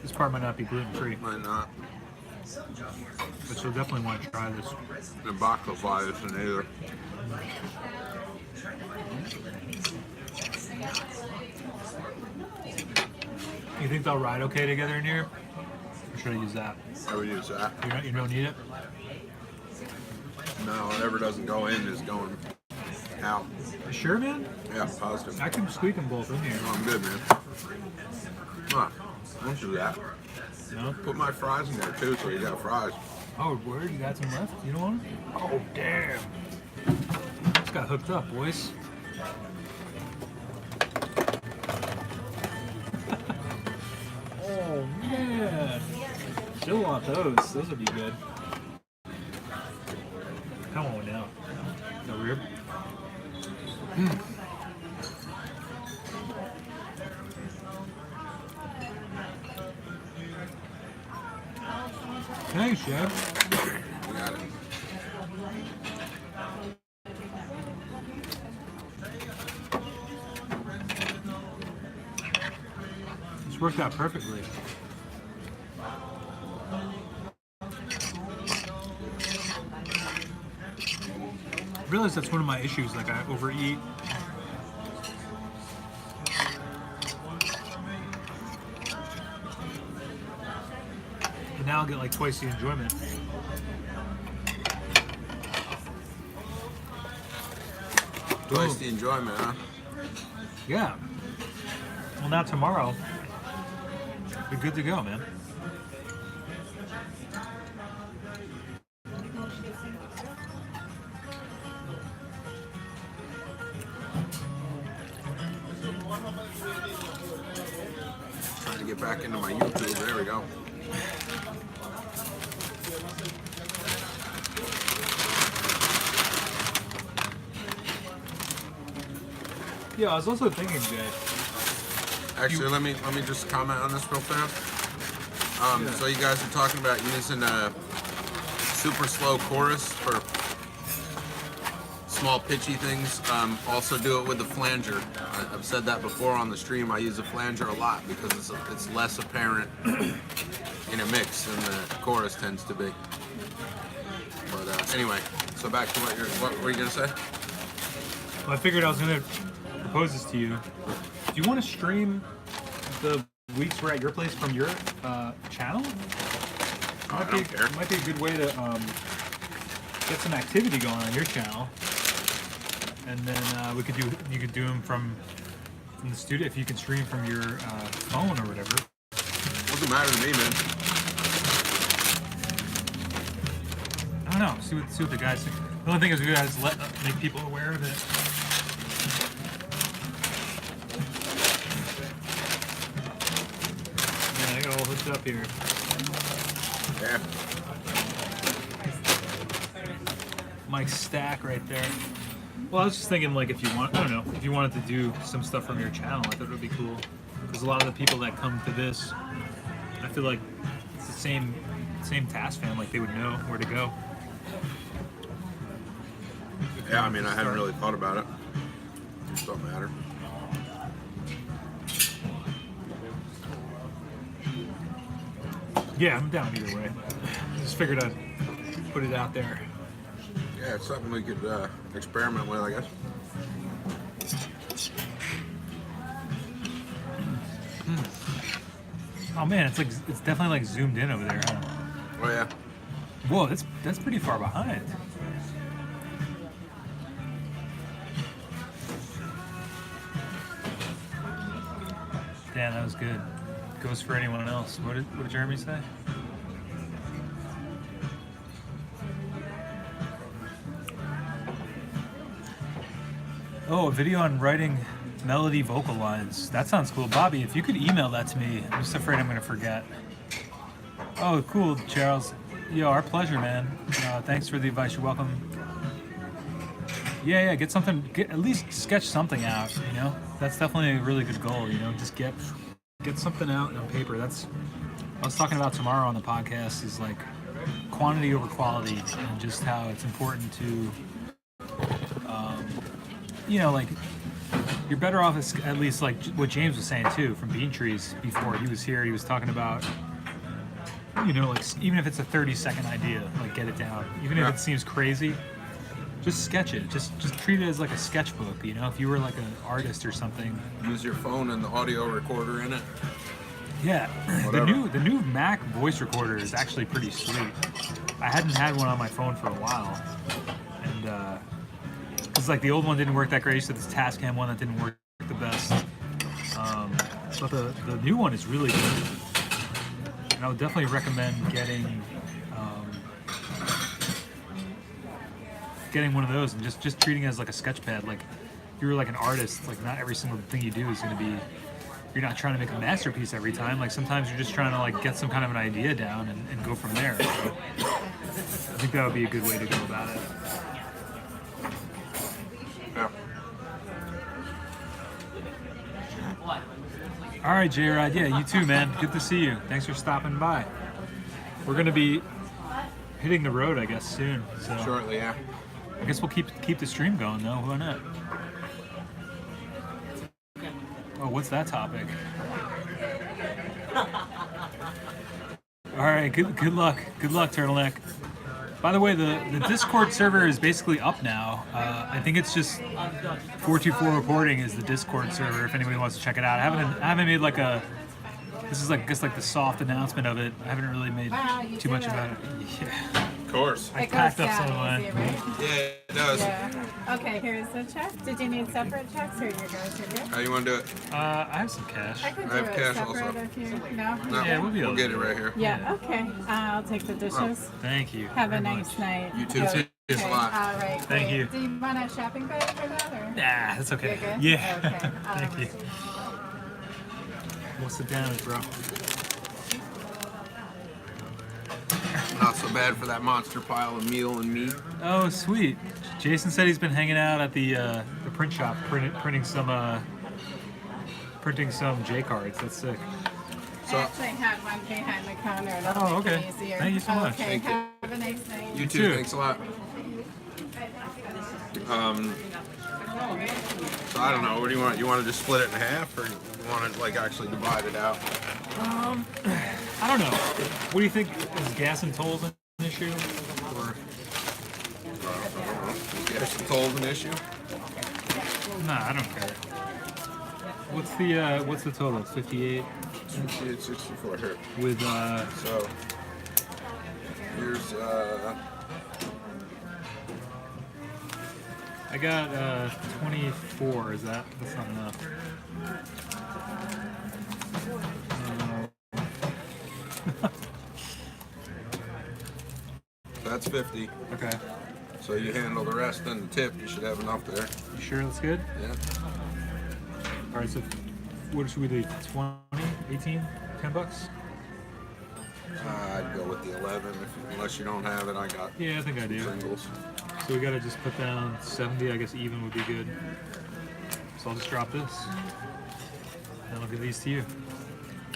this part might not be gluten free. Might not. But she'll definitely want to try this. The box will fly this in either. You think they'll ride okay together in here? Or should I use that? I would use that. You don't need it? No, whatever doesn't go in is going out. You sure, man? Yeah, positive. I can squeak them both in here. Oh, I'm good, man. Huh. Don't do that. No? Put my fries in there too, so you got fries. Oh, word? You got some left? You don't want them? Oh, damn. Just got hooked up, boys. Oh, man. Still want those. Those would be good. Come on now. No rib? Thanks, Chef. You got it. This worked out perfectly. I realize that's one of my issues, like I overeat. But now I'll get like twice the enjoyment. Twice the enjoyment, huh? Yeah. Well, now tomorrow, be good to go, man. Trying to get back into my YouTube. There we go. Yeah, I was also thinking, Jay. Actually, let me just comment on this real fast. So you guys are talking about using a super slow chorus for small pitchy things. Also do it with the flanger. I've said that before on the stream. I use the flanger a lot because it's less apparent in a mix than the chorus tends to be. But anyway, so back to what were you gonna say? Well, I figured I was gonna propose this to you. Do you want to stream the weeks we're at your place from your channel? I don't care. It might be a good way to get some activity going on your channel, and then you could do them from the studio if you can stream from your phone or whatever. Doesn't matter to me, man. I don't know. See what the guys think. The only thing is we gotta make people aware of it. Yeah, I got all hooked up here. Yeah. Mike's stack right there. Well, I was just thinking, like, if you wanted to do some stuff from your channel, I thought it would be cool. Because a lot of the people that come to this, I feel like it's the same TascFam, like they would know where to go. Yeah, I mean, I hadn't really thought about it. It don't matter. Yeah, I'm down either way. Just figured I'd put it out there. Yeah, it's something we could experiment with, I guess. Oh man, it's definitely like zoomed in over there, huh? Oh yeah. Whoa, that's pretty far behind. Damn, that was good. Goes for anyone else. What did Jeremy say? Oh, a video on writing melody vocal lines. That sounds cool. Bobby, if you could email that to me. I'm just afraid I'm going to forget. Oh, cool, Charles. Yo, our pleasure, man. Thanks for the advice. You're welcome. Yeah, get at least sketch something out, you know? That's definitely a really good goal, you know? Just get something out on paper. I was talking about tomorrow on the podcast is like quantity over quality, and just how it's important to, you know, like, you're better off at least like what James was saying too from Bean Trees before he was here. He was talking about, you know, like even if it's a 30-second idea, like get it down. Even if it seems crazy, just sketch it. Just treat it as like a sketchbook. You know, if you were like an artist or something. Use your phone and the audio recorder in it. Yeah, Whatever. the new Mac voice recorder is actually pretty sweet. I hadn't had one on my phone for a while, and because like the old one didn't work that great, so this TascFam one that didn't work the best. But the new one is really good, and I would definitely recommend getting one of those and just treating it as like a sketch pad. Like if you were like an artist, like not every single thing you do is going to be. You're not trying to make a masterpiece every time. Like sometimes you're just trying to like get some kind of an idea down and go from there. So I think that would be a good way to go about it. Yeah. All right, J-Rod. Yeah, you too, man. Good to see you. Thanks for stopping by. We're gonna be hitting the road, I guess, soon. So Shortly, yeah. I guess we'll keep the stream going, though. Why not? Oh, what's that topic? All right, good luck, turtleneck. By the way, the Discord server is basically up now. I think it's just 424 Recording is the Discord server. If anybody wants to check it out, I haven't made like a. This is like just like the soft announcement of it. I haven't really made too much about it. Yeah. Of course. I packed up some of mine. Easy, right? Yeah, it does. Yeah. Okay, here's the check. Did you need separate checks or you guys are good? How you want to do it? I have some cash. I could do I have it cash separate also. if you no. No, Yeah, we'll be able to get it do right here. Yeah. Okay. I'll take the dishes. Thank you. Have a very nice much. night. You too. Okay. Thanks a lot. All right. Thank great. you. Do you want a shopping bag for that or? Nah, that's okay. You're good? Yeah. Okay. Thank you. What's the damage, bro? Not so bad for that monster pile of meal and meat. Oh, sweet. Jason said he's been hanging out at the print shop, printing some J cards. That's sick. I actually had one behind the counter. That'll Oh, make okay. it easier. Thank you so much. Okay. Thank you. Have a nice night. You too. too. Thanks a lot. So I don't know. What do you want? You want to just split it in half, or you want to like actually divide it out? I don't know. What do you think? Is gas and tolls an issue? Or Gas and tolls an issue? nah, I don't care. What's the total? 58 64 here. with So here's I got 24. That's not enough. that's 50. Okay. So you handle the rest and the tip. You should have enough there. You sure that's good? Yeah. All right. So what should we do? 20, 18, 10 bucks? I'd go with the 11 unless you don't have it. I got Yeah, I think I do. singles. So we gotta just put down 70. I guess even would be good. So I'll just drop this, and I'll give these to you.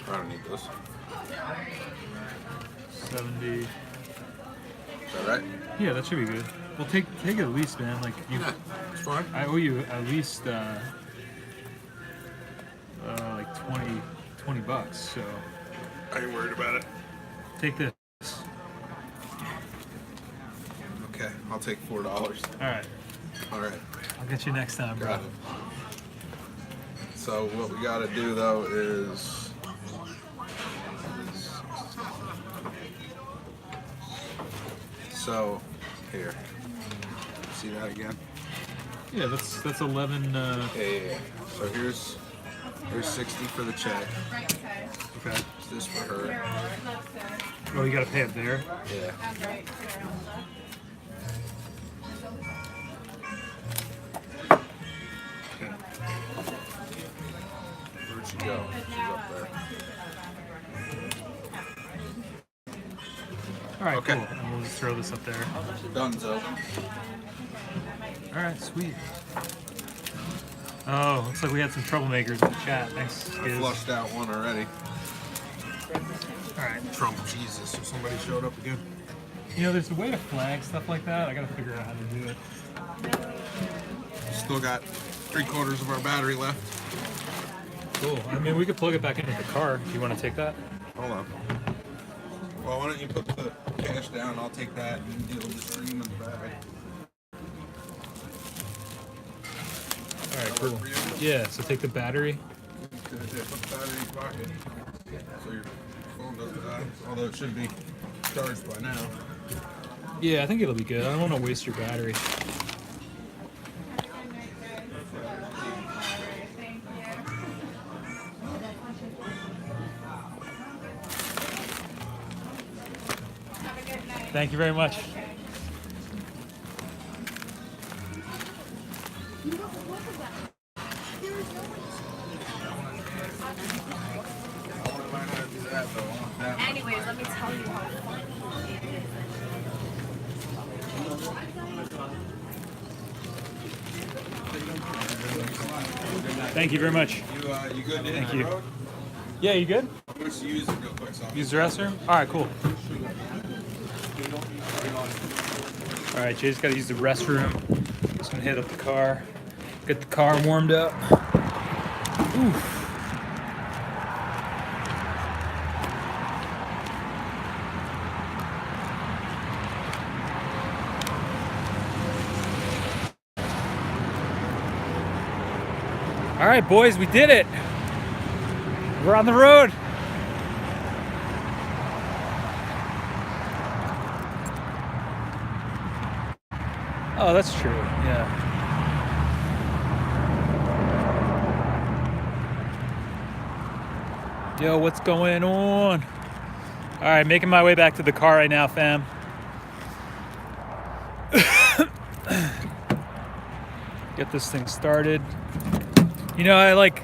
I don't need this. 70. Is that right? Yeah, that should be good. Well, take it at least, man. Like you, Yeah, it's fine. I owe you at least like 20 bucks. So I ain't worried about it. take this. Okay, I'll take $4. All right, All right, I'll get you next time, bro. got it. So what we got to do though is so here. See that again? Yeah, that's 11. Yeah. So here's 60 for the check. Right side. Okay. Is this for her? Here, left side. Oh, you gotta pay it there. Yeah. I'm right here. Okay. Where'd she go? She's up there. All right, Okay. cool. And we'll just throw this up there. Dunzo. All right, sweet. Oh, looks like we had some troublemakers in the chat. Thanks, I Giz. flushed out one already. All right. Trump Jesus. So somebody showed up again. You know, there's a way to flag stuff like that. I gotta figure out how to do it. Still got 3/4 of our battery left. Cool. I mean, we could plug it back into the car. Do you want to take that? Hold on. Well, why don't you put the cash down? I'll take that and deal with the stream and the battery. All right, cool. Yeah, so take the battery. Good idea. Put the battery in your pocket so your phone doesn't die. Although it should be charged by now. Yeah, I think it'll be good. I don't want to waste your battery. Thank you very much. Anyways, let me tell you how funny it is. Thank you very much. You good? Thank you. Yeah, you good? I'm going to use it real quick. So Use the restroom? All right, cool. All right, Jay's got to use the restroom. Just gonna hit up the car, get the car warmed up. Oof. All right, boys, we did it. We're on the road. Oh, that's true, yeah. Yo, what's going on? All right, making my way back to the car right now, fam. Get this thing started. You know, I like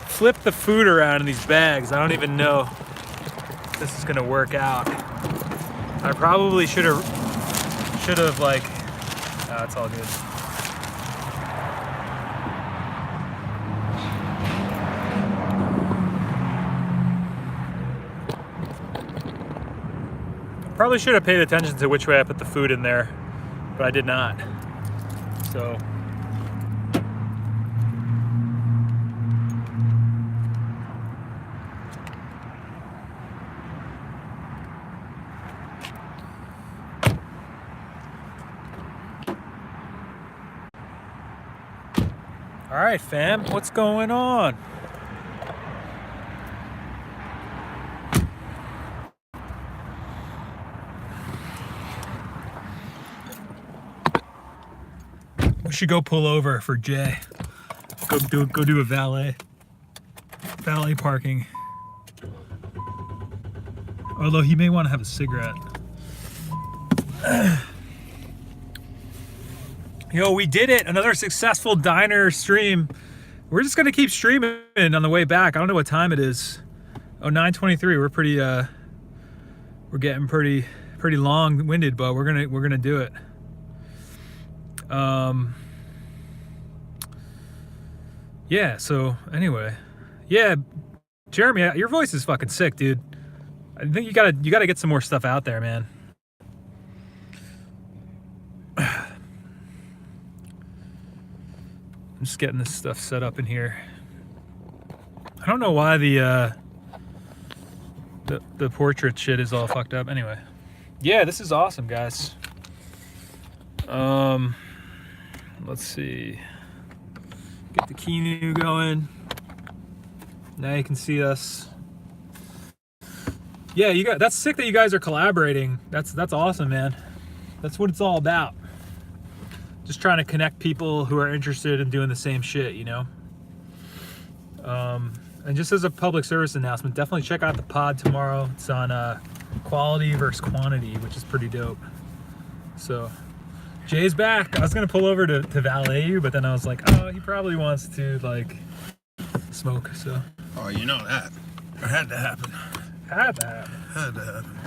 flip the food around in these bags. I don't even know if this is gonna work out. I probably should have like, it's all good. Probably should have paid attention to which way I put the food in there, but I did not. So. All right, fam, what's going on? We should go pull over for Jay. Go do a valet parking. Although he may want to have a cigarette. Yo, we did it! Another successful diner stream. We're just gonna keep streaming on the way back. I don't know what time it is. Oh, 9:23. We're pretty. We're getting pretty long-winded, but we're gonna do it. Yeah. So anyway, yeah, Jeremy, your voice is fucking sick, dude. I think you gotta get some more stuff out there, man. I'm just getting this stuff set up in here. I don't know why the portrait shit is all fucked up. Anyway, yeah, this is awesome, guys. Let's see. Get the Kinu going. Now you can see us. Yeah, that's sick that you guys are collaborating. That's awesome, man. That's what it's all about. Just trying to connect people who are interested in doing the same shit, you know? And just as a public service announcement, definitely check out the pod tomorrow. It's on quality versus quantity, which is pretty dope. So, Jay's back. I was gonna pull over to valet you, but then I was like, oh, he probably wants to, like, smoke, so. Oh, you know that. It had to happen. Had to happen. Had to happen.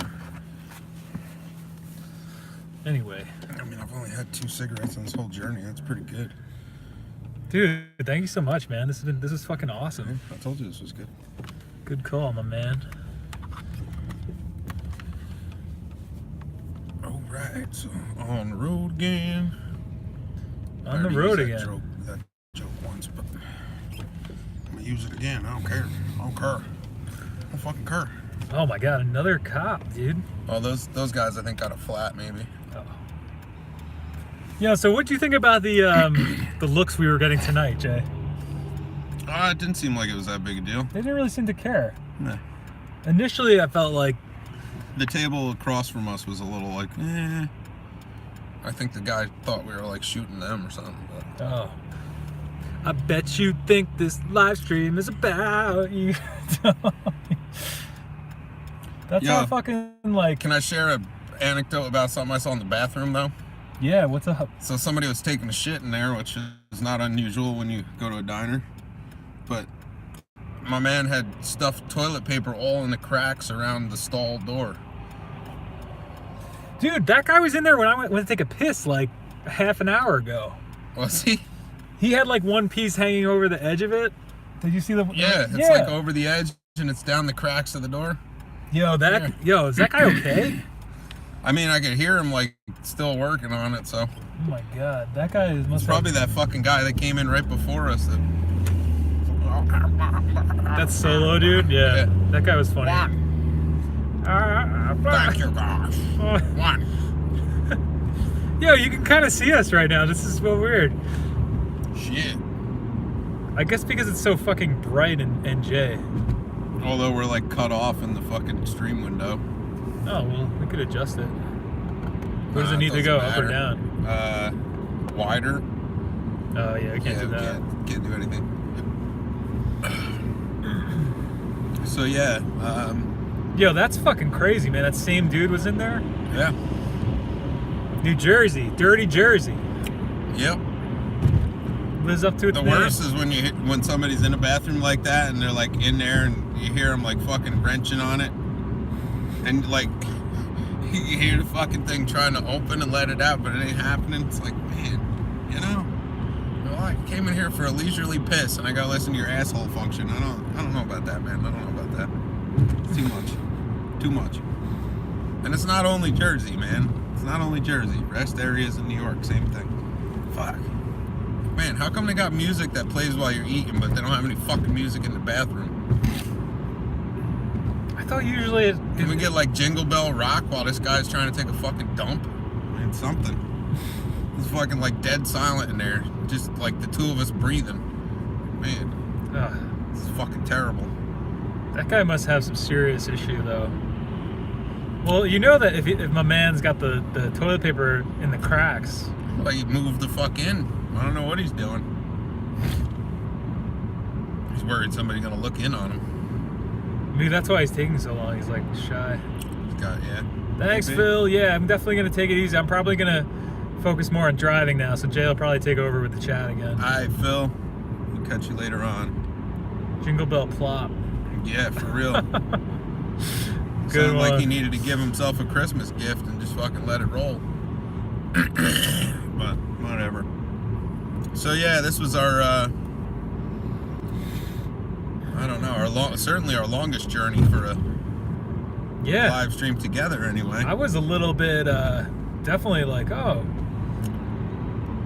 Anyway. I mean, I've only had 2 cigarettes on this whole journey. That's pretty good. Dude, thank you so much, man. This is fucking awesome. I told you this was good. Good call, my man. Oh So, on the road again. On the road again. That joke once, but I'm gonna use it again. I don't care. I don't fucking care. Oh my god, another cop, dude. Oh, those guys I think got a flat maybe. Oh. Yeah, so what do you think about the the looks we were getting tonight, Jay? It didn't seem like it was that big a deal. They didn't really seem to care. No. Initially, I felt like The table across from us was a little like, eh. I think the guy thought we were like shooting them or something. But. oh, I bet you think this live stream is about you. That's Yeah. how fucking like. Can I share an anecdote about something I saw in the bathroom though? Yeah, what's up? So somebody was taking a shit in there, which is not unusual when you go to a diner. But my man had stuffed toilet paper all in the cracks around the stall door. Dude, that guy was in there when I went to take a piss like a half an hour ago. Was he? He had like one piece hanging over the edge of it. Did you see the? Yeah, it's like over the edge and it's down the cracks of the door. Yo, is that guy okay? I mean, I could hear him like still working on it, so. Oh my god, that guy must It's probably that fucking guy that came in right before us. That's Solo, dude. Yeah, that guy was funny. Thank you, gosh. One. Yo, you can kind of see us right now. This is so weird. Shit. I guess because it's so fucking bright and Jay. Although we're like cut off in the fucking stream window. Oh well, we could adjust it. Where does it need to go? Up or down? Wider. Oh yeah, we can't do that. Can't do anything. So yeah. Yo, that's fucking crazy, man. That same dude was in there. Yeah. New Jersey, dirty Jersey. Yep. Lives up to its The name. worst is when somebody's in a bathroom like that and they're like in there and you hear them like fucking wrenching on it, and like you hear the fucking thing trying to open and let it out, but it ain't happening. It's like, man, you know, well, I came in here for a leisurely piss and I gotta listen to your asshole function. I don't know about that, man. I don't know about that. It's too much. And it's not only Jersey, man. It's not only Jersey. Rest areas in New York, same thing. Fuck. Man, how come they got music that plays while you're eating, but they don't have any fucking music in the bathroom? I thought usually Can we get like Jingle Bell Rock while this guy's trying to take a fucking dump? I mean, something. It's fucking like dead silent in there. Just like the two of us breathing. Man, this is fucking terrible. That guy must have some serious issue though. Well, you know that if my man's got the toilet paper in the cracks. Well, he moved the fuck in. I don't know what he's doing. He's worried somebody's gonna look in on him. Maybe that's why he's taking so long. He's like shy. He's got, yeah. Thanks, Phil. Yeah, I'm definitely gonna take it easy. I'm probably gonna focus more on driving now, so Jay will probably take over with the chat again. All right, Phil. We'll catch you later on. Jingle bell plop. Yeah, for real. Good Sounded one. like he needed to give himself a Christmas gift and just fucking let it roll. But whatever. So yeah, this was our I don't know, certainly our longest journey for a live stream together anyway. I was a little bit definitely like, oh,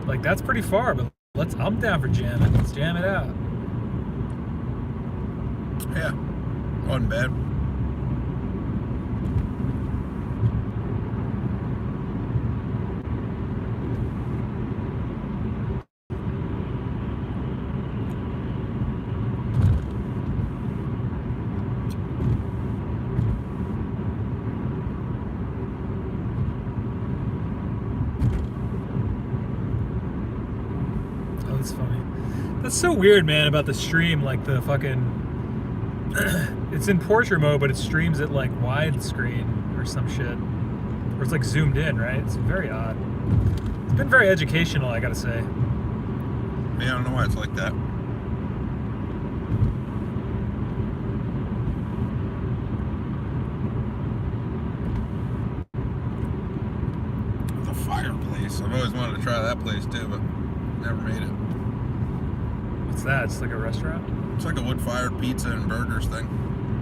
like that's pretty far, but I'm down for jamming. Let's jam it out. Yeah, wasn't bad. Oh, that's funny. That's so weird, man, about the stream, like the fucking it's in portrait mode, but it streams at like widescreen or some shit. Or it's like zoomed in, right? It's very odd. It's been very educational, I gotta say. Yeah, I don't know why it's like that. The fireplace. I've always wanted to try that place too, but never made it. What's that? It's like a restaurant? It's like a wood-fired pizza and burgers thing.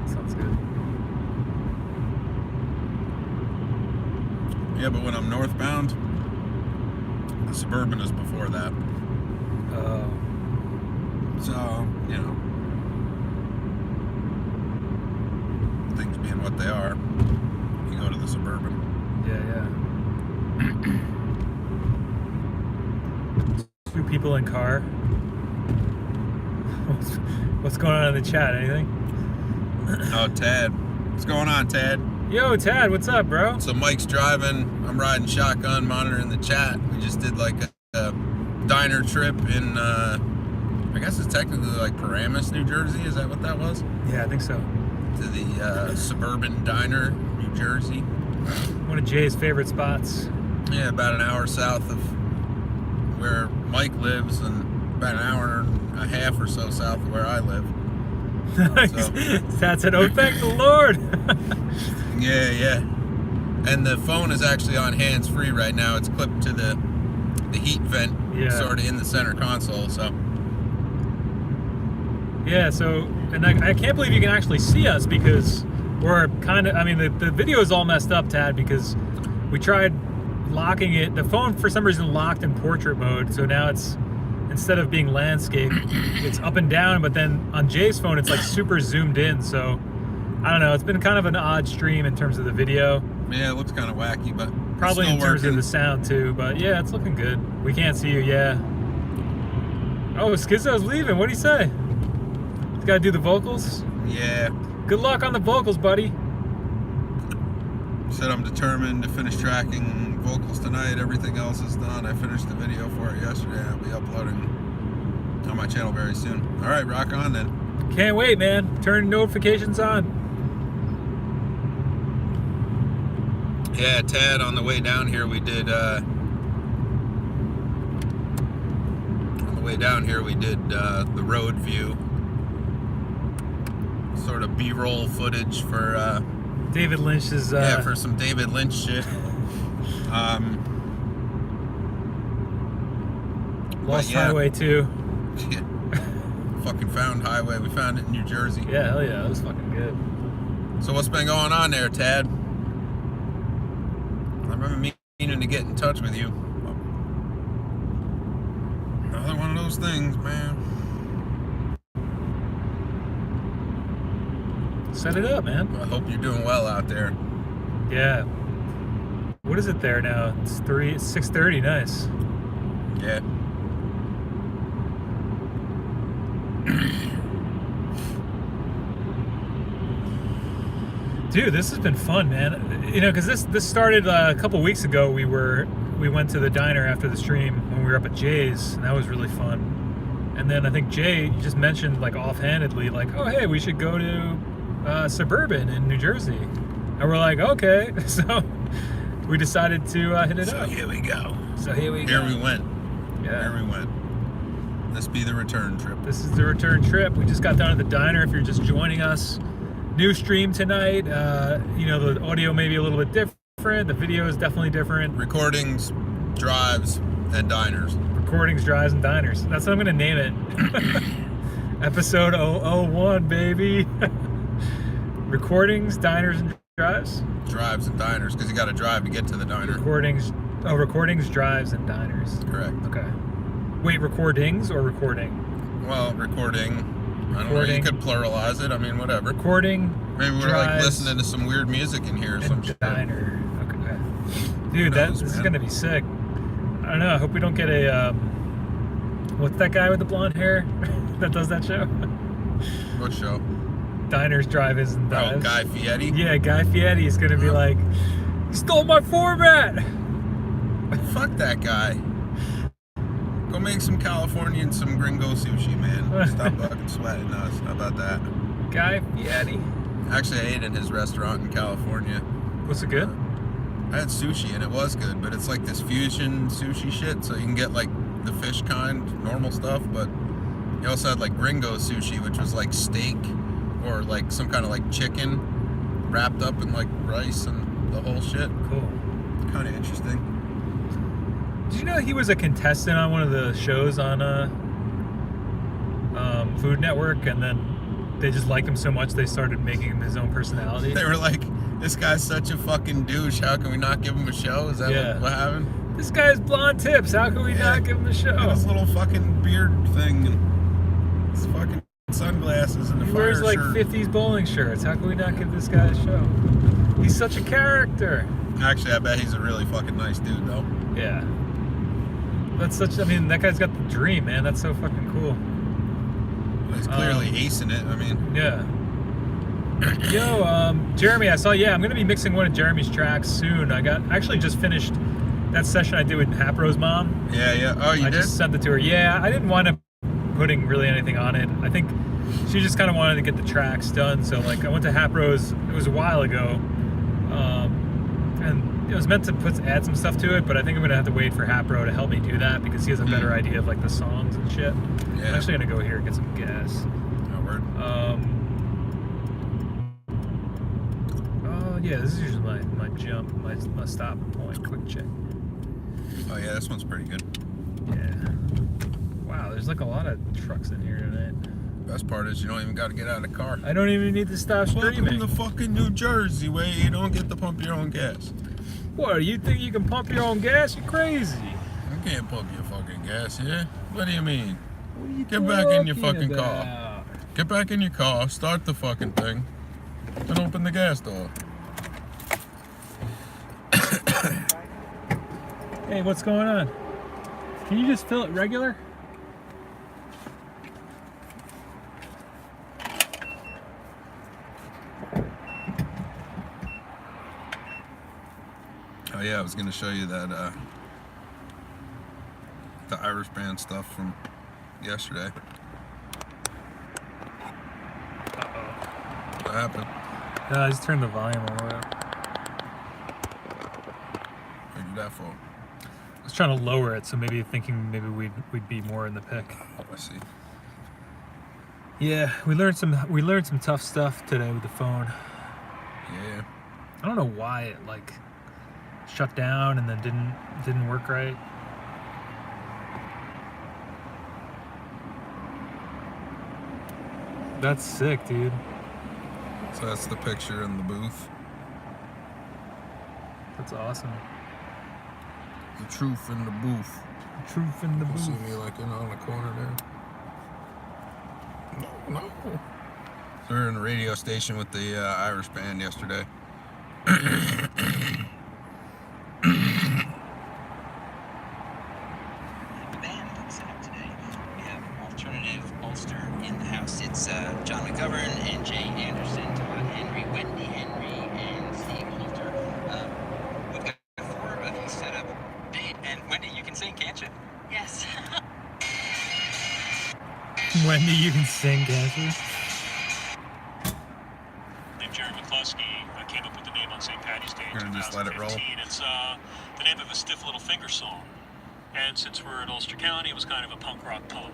Sounds good. Yeah, but when I'm northbound, the Suburban is before that. So, you know, things being what they are, you go to the Suburban. Yeah. Two people in car. What's going on in the chat? Anything? Oh, Tad. What's going on, Tad? Yo, Tad, what's up, bro? So Mike's driving, I'm riding shotgun, monitoring the chat. We just did like a diner trip in, I guess it's technically like Paramus, New Jersey. Is that what that was? Yeah, I think so. To the Suburban Diner, New Jersey. One of Jay's favorite spots. Yeah, about an hour south of where Mike lives and about an hour and a half or so south of where I live. So, Tad said, oh, thank the Lord. yeah. And the phone is actually on hands-free right now. It's clipped to the heat vent, sort of in the center console, so. Yeah, so, and I can't believe you can actually see us because we're kind of, I mean, the video is all messed up, Tad, because we tried locking it. The phone, for some reason, locked in portrait mode, so now it's, instead of being landscape, it's up and down, but then on Jay's phone, it's like super zoomed in, so, I don't know, it's been kind of an odd stream in terms of the video. Yeah, it looks kind of wacky, but probably still in terms working. of the sound, too, but yeah, it's looking good. We can't see you, yeah. Oh, Schizo's leaving, what'd he say? He's got to do the vocals? Yeah. Good luck on the vocals, buddy. Said I'm determined to finish tracking vocals tonight. Everything else is done. I finished the video for it yesterday. I'll be uploading on my channel very soon. All right, rock on then. Can't wait, man. Turn notifications on. Yeah, Tad, on the way down here we did the road view. Sort of B-roll footage for David Lynch's yeah, for some David Lynch shit. Lost yeah. Highway 2. Yeah. Fucking found highway. We found it in New Jersey. Yeah, hell yeah, that was fucking good. So what's been going on there, Tad? I've been meaning to get in touch with you. Another one of those things, man. Set it up, man. I hope you're doing well out there. Yeah. What is it there now? It's 6:30. Nice. Yeah. Dude, this has been fun, man. You know, because this started a couple weeks ago. We went to the diner after the stream when we were up at Jay's, and that was really fun. And then I think Jay just mentioned like offhandedly, like, oh hey, we should go to Suburban in New Jersey, and we're like, okay. So we decided to hit it up. So here we go. So here we went. Yeah. Here we went. This be the return trip. This is the return trip. We just got down at the diner. If you're just joining us, new stream tonight. You know, the audio may be a little bit different. The video is definitely different. Recordings, drives, and diners. Recordings, drives, and diners. That's what I'm gonna name it. Episode 001, baby. Recordings, diners, and drives. Drives and diners, because you got to drive to get to the diner. Recordings, drives, and diners. Correct. Okay. Wait, recordings or recording? Well, recording. I don't know. You could pluralize it. I mean, whatever. Recording. Maybe we're like listening to some weird music in here or some shit. Diner. Okay. Dude, this is gonna be sick. I don't know. I hope we don't get a. What's that guy with the blonde hair that does that show? What show? Diners, drive-ins, and dives. Oh, Guy Fieri? Yeah, Guy Fieri is gonna be like, he stole my format. Fuck that guy. Go make some California and some gringo sushi, man. Stop fucking sweating us. How about that? Guy Fieri. Actually, I ate in his restaurant in California. Was it good? I had sushi and it was good, but it's like this fusion sushi shit, so you can get like the fish kind, normal stuff, but you also had like gringo sushi, which was like steak or like some kind of like chicken wrapped up in like rice and the whole shit. Cool. Kind of interesting. Did you know he was a contestant on one of the shows on Food Network, and then they just liked him so much they started making him his own personality? They were like, This guy's such a fucking douche. How can we not give him a show? Is that what happened? This guy's blonde tips. How can we not give him a show? And his little fucking beard thing and his fucking sunglasses and the He fire wears like shirt. 50s bowling shirts. How can we not give this guy a show? He's such a character. Actually, I bet he's a really fucking nice dude, though. Yeah. That's such, I mean, that guy's got the dream, man. That's so fucking cool. He's clearly acing it, I mean. Yeah. Yo, Jeremy, I saw, I'm going to be mixing one of Jeremy's tracks soon. I actually just finished that session I did with Hapro's mom. Yeah. Oh, you I did? just sent it to her. Yeah, I didn't wind up putting really anything on it. I think she just kind of wanted to get the tracks done. So, like, I went to Hapro's, it was a while ago. And it was meant to add some stuff to it, but I think I'm going to have to wait for Hapro to help me do that because he has a better idea of, like, the songs and shit. Yeah. I'm actually going to go here and get some gas. Oh, word. Yeah, this is usually my jump, my stop point. Quick check. Oh, yeah, this one's pretty good. Yeah. Wow, there's like a lot of trucks in here tonight. Best part is you don't even got to get out of the car. I don't even need to stop streaming. Welcome to fucking New Jersey, where you don't get to pump your own gas. What, you think you can pump your own gas? You're crazy. You can't pump your fucking gas here. What do you mean? What are you Get back in your talking fucking car. about? Get back in your car, start the fucking thing, and open the gas door. Hey, what's going on? Can you just fill it regular? Oh yeah, I was gonna show you that the Irish band stuff from yesterday. What happened? I just turned the volume all the way up. What did that for? I was trying to lower it, so maybe thinking maybe we'd be more in the pick. Oh, I see. Yeah, we learned some tough stuff today with the phone. Yeah. I don't know why it like shut down and then didn't work right. That's sick, dude. So that's the picture in the booth. That's awesome. The truth in the booth. Truth in the You booth. see me like on the corner there? No. So we were in the radio station with the Irish band yesterday. Band set up today. We have alternative Ulster in the house. It's John McGovern and Jay Anderson, Todd Henry, Wendy Henry, and Steve Holter. We've got 4 of these set up. And Wendy, you can sing, can't you? Yes. Wendy, you can sing, can't you? Named Jerry McCluskey. I came up with the name on St. Patty's Day in We're gonna just let it roll. 2015. It's the name of a stiff little finger song. And since we're in Ulster County, it was kind of a punk rock poem.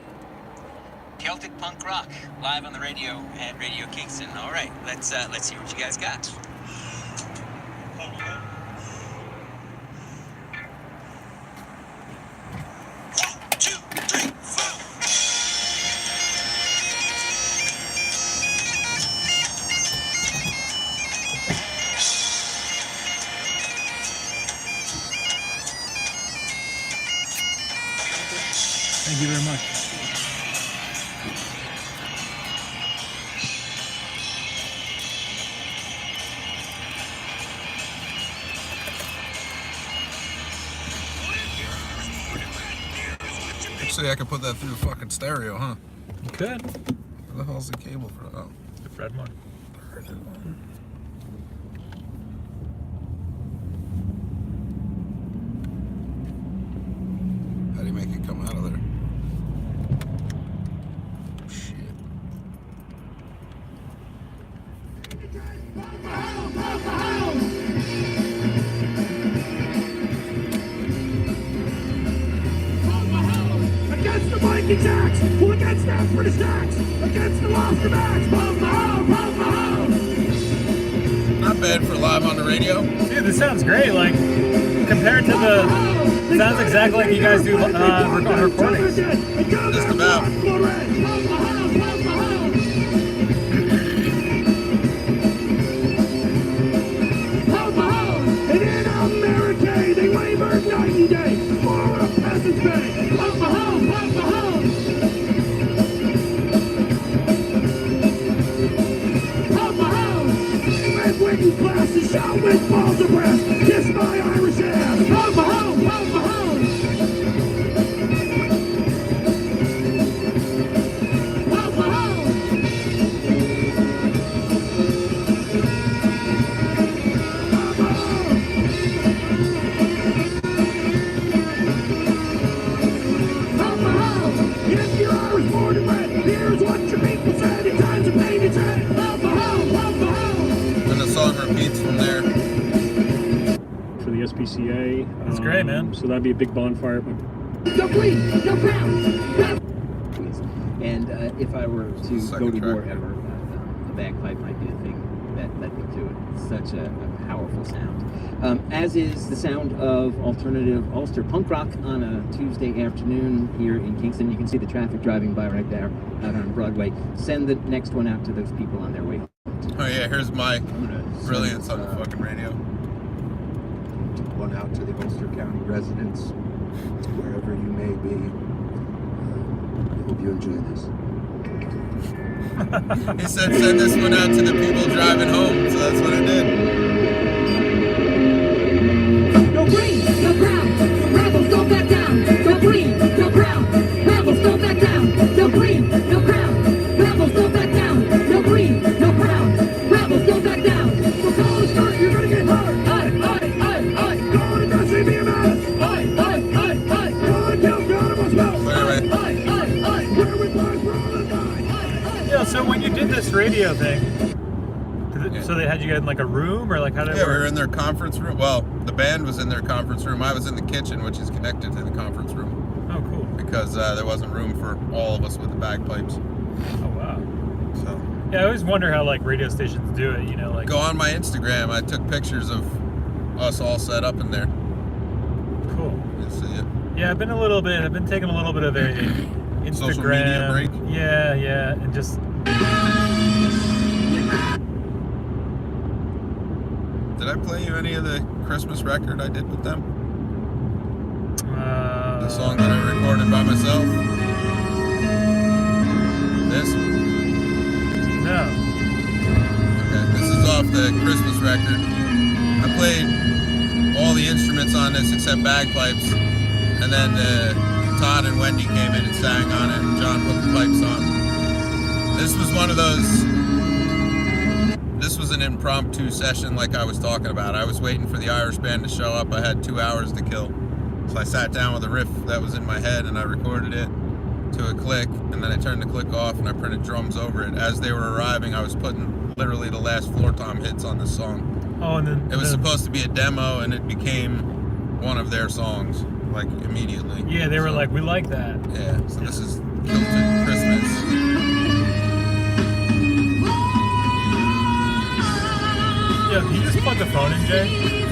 Celtic punk rock, live on the radio at Radio Kingston. All right, let's hear what you guys got. Thank you very much. Actually, I could put that through the fucking stereo, huh? You could. Where the hell's the cable for that? Oh. The Fred one. How do you make it come out of there? Shit. Against the Viking tax, who against that British tax, against the Ulster max, pump the house. Not bad for live on the radio. Dude, this sounds great. Like, compared to the... It sounds exactly like you guys do on recordings. Just about. PA. That's great, man. So that'd be a big bonfire. No green, no brown. And if I were to Second go to track. war ever, a bagpipe might be a thing that led me to it. It's such a powerful sound. As is the sound of alternative Ulster punk rock on a Tuesday afternoon here in Kingston. You can see the traffic driving by right there out on Broadway. Send the next one out to those people on their way home. Oh yeah, here's my I'm gonna brilliance send, on the fucking radio. One out to the Ulster County residents, wherever you may be. I hope you enjoy this. He said send this one out to the people driving home, so that's what I did. No green, no brown. Rebels don't back down. No green, no brown. Rebels don't back down. No green, no brown. Rebels don't back down. No green, no brown. Rebels don't back down. So go to start, you're gonna get hurt. Aye. Go to the CBMS. Aye. Go and kill cannibals. So anyway, Where we find we're all alive. Yeah, so when you did this radio thing, Yeah. so they had you guys in like a room, or like how did it yeah, we work? were in their conference room. Well, the band was in their conference room. I was in the kitchen, which is connected to the conference room, Oh, cool. because there wasn't room for all of us with the bagpipes. Oh, wow. So Yeah, I always wonder how like radio stations do it, you know, like go on my Instagram. I took pictures of us all set up in there. cool. You'll see it. Yeah, I've been taking a little bit of a Instagram. Social media break? Yeah, and just Did I play you any of the Christmas record I did with them? The song that I recorded by myself? This? No. Okay, this is off the Christmas record. I played all the instruments on this except bagpipes, and then Todd and Wendy came in and sang on it, and John put the pipes on. This was one of those. This was an impromptu session like I was talking about. I was waiting for the Irish band to show up. I had 2 hours to kill. So I sat down with a riff that was in my head and I recorded it to a click, and then I turned the click off and I printed drums over it. As they were arriving, I was putting literally the last floor tom hits on this song. Oh, and then It was supposed to be a demo and it became one of their songs, like immediately. yeah, they were So, like, we like that. yeah, so this is Kilted Christmas. Yeah, can you just plug the phone in, Jay?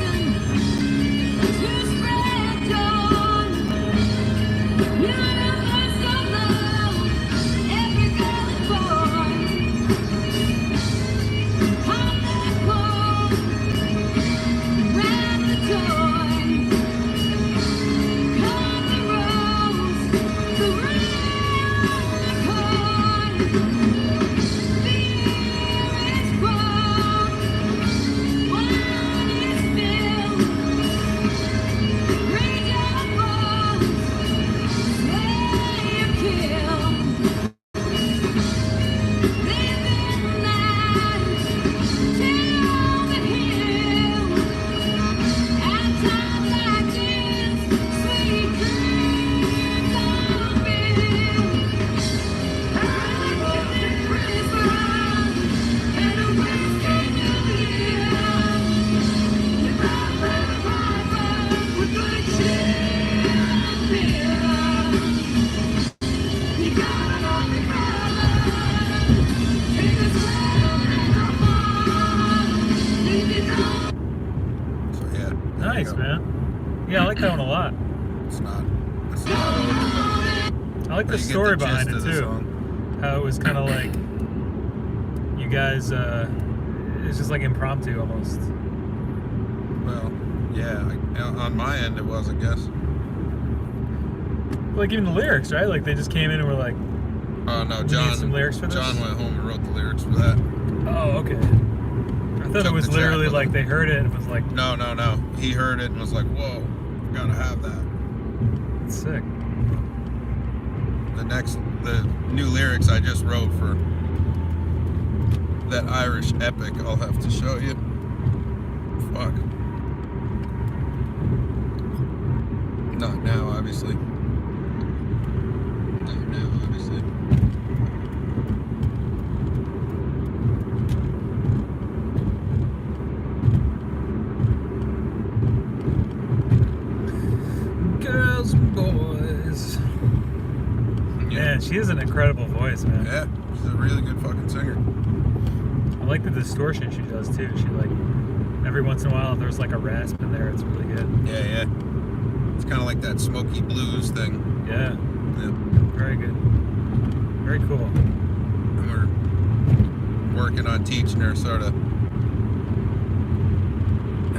So yeah. there you Nice, go. man. Yeah, I like that one a lot. It's not over, I like but the you get story the behind gist it of the too. song. How it was kind of like you guys. It's just like impromptu almost. Well, yeah, on my end it was, I guess. Like even the lyrics, right? Like they just came in and were like, Oh no, We need John. some lyrics for this? John went home and wrote the lyrics for that. "Oh, okay." I thought Took it was the track literally with like him. they heard it and was like, No. He heard it and was like, "Whoa, we gotta have that." "Sick." The new lyrics I just wrote for that Irish epic, I'll have to show you. Fuck. Not now, obviously. Not now, obviously. Man, she has an incredible voice, man. Yeah, she's a really good fucking singer. I like the distortion she does too. She like every once in a while there's like a rasp in there. It's really good. Yeah. It's kind of like that smoky blues thing. Yeah. Yeah. Very good. Very cool. And we're working on teaching her sort of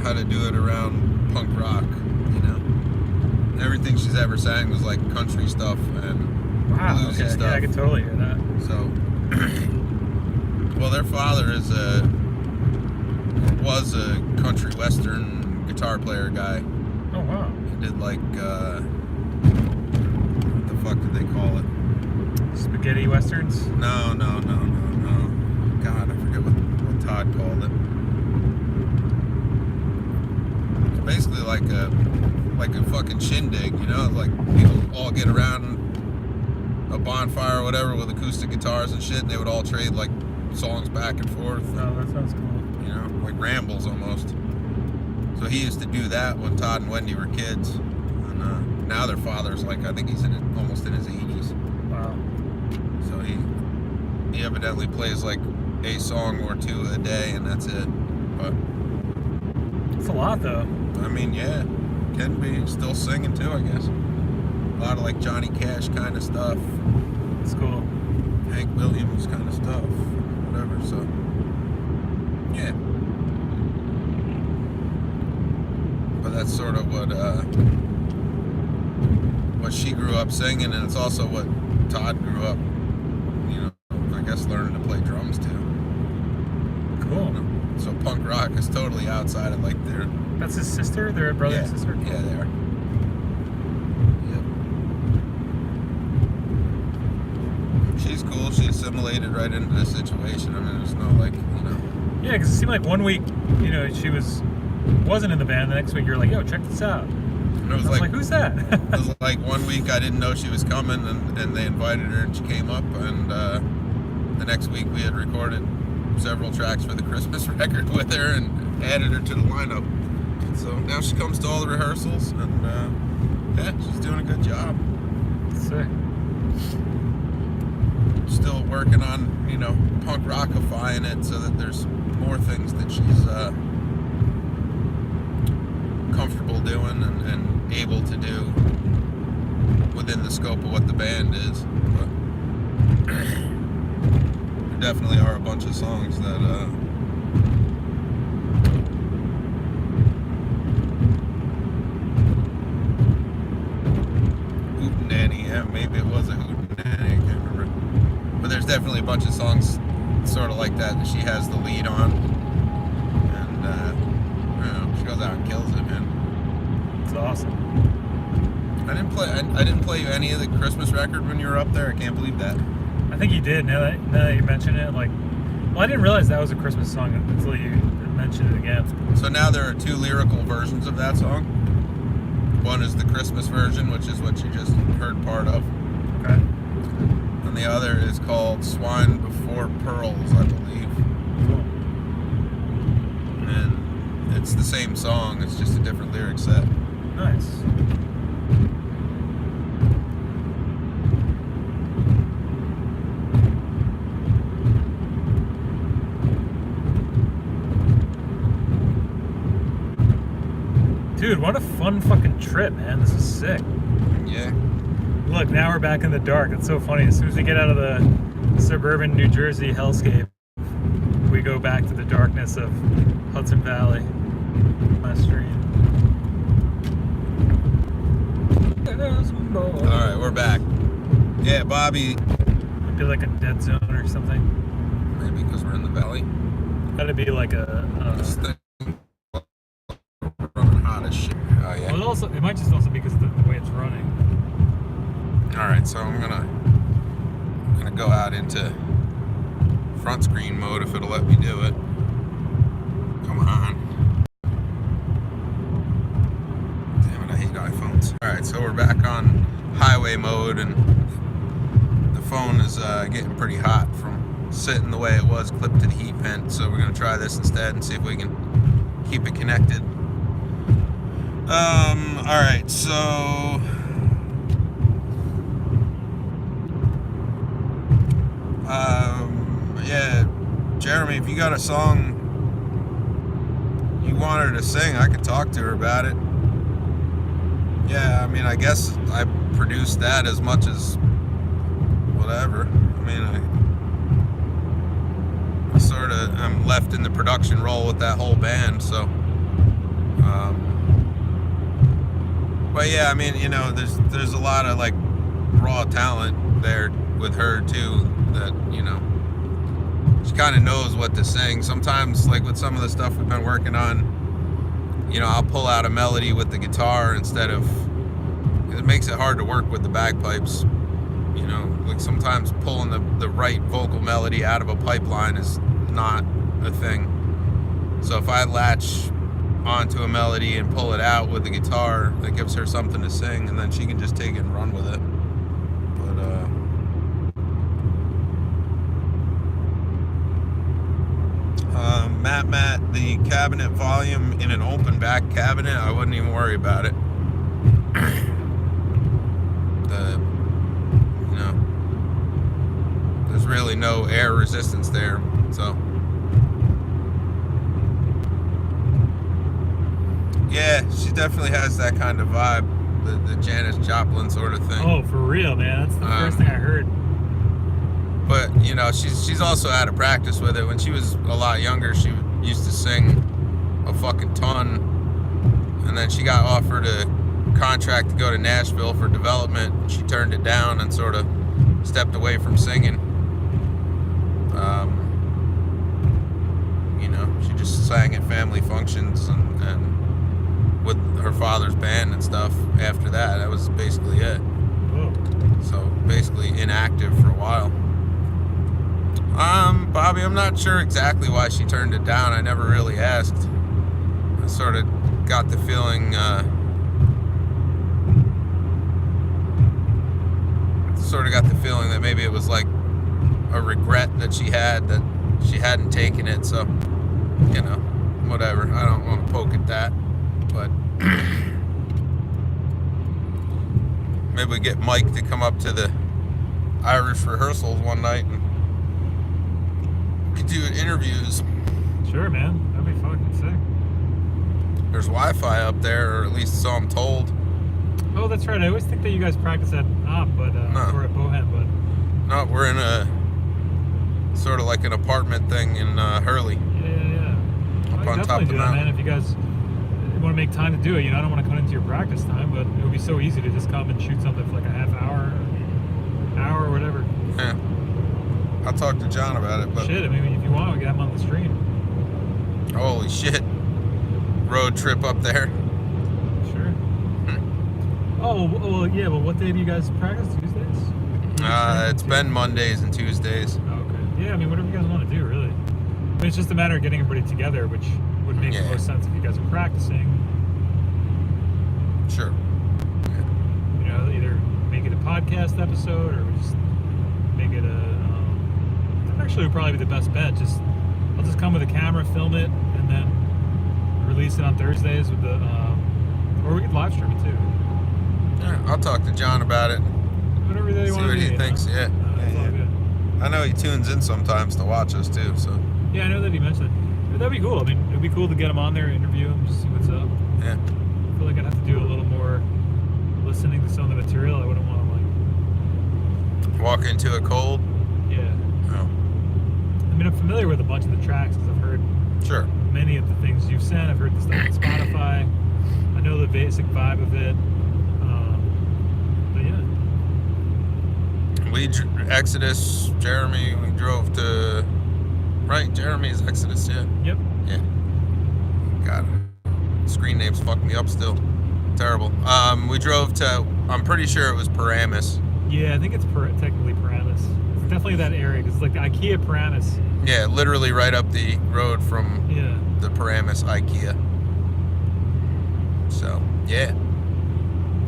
how to do it around punk rock, you know. Everything she's ever sang was like country stuff and bluesy Okay. stuff. Yeah, I can totally hear that. So, well, their father was a country western guitar player guy. Oh wow. He did like what the fuck did they call it? Spaghetti westerns? No. God, I forget what Todd called it. It's basically like a fucking shindig, you know, like people all get around a bonfire or whatever with acoustic guitars and shit, and they would all trade like songs back and forth. Oh, that sounds cool. You know, like rambles almost. So he used to do that when Todd and Wendy were kids, and now their father's like, I think he's almost in his 80s. Wow. So he evidently plays like a song or two a day, and that's it. But It's a lot though. I mean, yeah, can be still singing too, I guess. A lot of like Johnny Cash kind of stuff, It's cool. Hank Williams kind of stuff, whatever. So yeah, but that's sort of what she grew up singing, and it's also what Todd grew up, you know, I guess learning to play drums too. Cool. So punk rock is totally outside of like their. That's his sister? They're a brother and sister? Yeah, they are. Yep. She's cool. She assimilated right into the situation. I mean, there's no like, you know. Yeah, because it seemed like one week, you know, she wasn't in the band. The next week you're like, yo, check this out. And it was I was like, who's that? It was like one week I didn't know she was coming, and they invited her, and she came up, and the next week we had recorded several tracks for the Christmas record with her and added her to the lineup. So now she comes to all the rehearsals, and yeah, she's doing a good job. Sick. Still working on, you know, punk rockifying it so that there's more things that she's comfortable doing and able to do within the scope of what the band is. But there definitely are a bunch of songs that Hootenanny, yeah, maybe it was a Hootenanny, I can't remember. But there's definitely a bunch of songs sort of like that she has the lead on. And you know, she goes out and kills it, man. It's awesome. I didn't play you any of the Christmas record when you were up there. I can't believe that. I think you did. Now that you mention it, like, well, I didn't realize that was a Christmas song until you mentioned it again. So now there are two lyrical versions of that song. One is the Christmas version, which is what you just heard part of. Okay. And the other is called Swine Before Pearls, I believe. Cool. And it's the same song, it's just a different lyric set. Nice. Dude, what a fun fucking trip, man. This is sick. Yeah. Look, now we're back in the dark. It's so funny. As soon as we get out of the suburban New Jersey hellscape, we go back to the darkness of Hudson Valley. Last stream. Alright, we're back. Yeah, Bobby. Might be like a dead zone or something. Maybe because we're in the valley. Gotta be like a. This thing running hot as shit. Oh, yeah. Well, it might just also be because of the way it's running. Alright, so I'm gonna go out into front screen mode if it'll let me do it. Come on. Damn it, I hate iPhones. Alright, so we're back on highway mode, and the phone is getting pretty hot from sitting the way it was clipped to the heat vent, so we're gonna try this instead and see if we can keep it connected. Alright, so Yeah, Jeremy, if you got a song you want her to sing, I could talk to her about it. Yeah, I mean, I guess I produced that as much as whatever. I mean, I sort of am left in the production role with that whole band, so. But yeah, I mean, you know, there's a lot of like raw talent there with her too. That, you know, she kind of knows what to sing. Sometimes, like with some of the stuff we've been working on, you know, I'll pull out a melody with the guitar instead of. It makes it hard to work with the bagpipes. You know, like sometimes pulling the right vocal melody out of a pipeline is not a thing. So if I latch onto a melody and pull it out with the guitar, that gives her something to sing, and then she can just take it and run with it. But Matt, the cabinet volume in an open back cabinet, I wouldn't even worry about it. You know, there's really no air resistance there, so. Yeah, she definitely has that kind of vibe, the Janis Joplin sort of thing. Oh, for real, man. That's the first thing I heard. But, you know, she's also out of practice with it. When she was a lot younger, she used to sing a fucking ton. And then she got offered a contract to go to Nashville for development. She turned it down and sort of stepped away from singing. You know, she just sang at family functions and with her father's band and stuff after that. That was basically it. Whoa. So basically inactive for a while. Bobby, I'm not sure exactly why she turned it down. I never really asked. I sort of got the feeling, that maybe it was like a regret that she had that she hadn't taken it. So, you know, whatever. I don't want to poke at that, but maybe we get Mike to come up to the Irish rehearsals one night and we could do interviews. Sure, man. That'd be fucking sick. There's Wi-Fi up there, or at least so I'm told. Oh, that's right. I always think that you guys practice at Op, but No. or at Bohem, but No, we're in a sort of like an apartment thing in Hurley. yeah. Up Well, on you top of definitely the do that, man. mountain. If you guys want to make time to do it, you know, I don't want to cut into your practice time, but it would be so easy to just come and shoot something for like a half hour, or whatever. Yeah. I'll talk to John about it, but Shit, I mean, if you want, we can have him on the stream. holy shit. Road trip up there. Sure. Oh, well, yeah, well, what day do you guys practice? Tuesdays? It's been Mondays and Tuesdays. Oh, okay. Yeah, I mean, whatever you guys want to do, really. I mean, it's just a matter of getting everybody together, which would make the Yeah. most sense if you guys are practicing. Sure. You know, either make it a podcast episode or we just make it a. That actually would probably be the best bet. I'll just come with a camera, film it, and then release it on Thursdays with the. Or we could live stream it too. Yeah, I'll talk to John about it. Whatever they See want to what do. he thinks. You know? Yeah. It's all good. I know he tunes in sometimes to watch us too. So Yeah, I know that he mentioned it. That'd be cool. I mean, it'd be cool to get him on there, interview him, just see what's up. yeah. I feel like I'd have to do a little more listening to some of the material. I wouldn't want to Walk into it cold. yeah. Oh, I mean, I'm familiar with a bunch of the tracks because I've heard sure. many of the things you've sent. I've heard the stuff on Spotify. I know the basic vibe of it. But yeah. We Exodus, Jeremy. We drove to. Right, Jeremy's Exodus. Yeah. Yep. Yeah. God, screen names fuck me up still. Terrible. We drove to. I'm pretty sure it was Paramus. Yeah, I think it's technically Paramus. It's definitely that area because it's like the IKEA Paramus. Yeah, literally right up the road from Yeah. the Paramus IKEA. So yeah.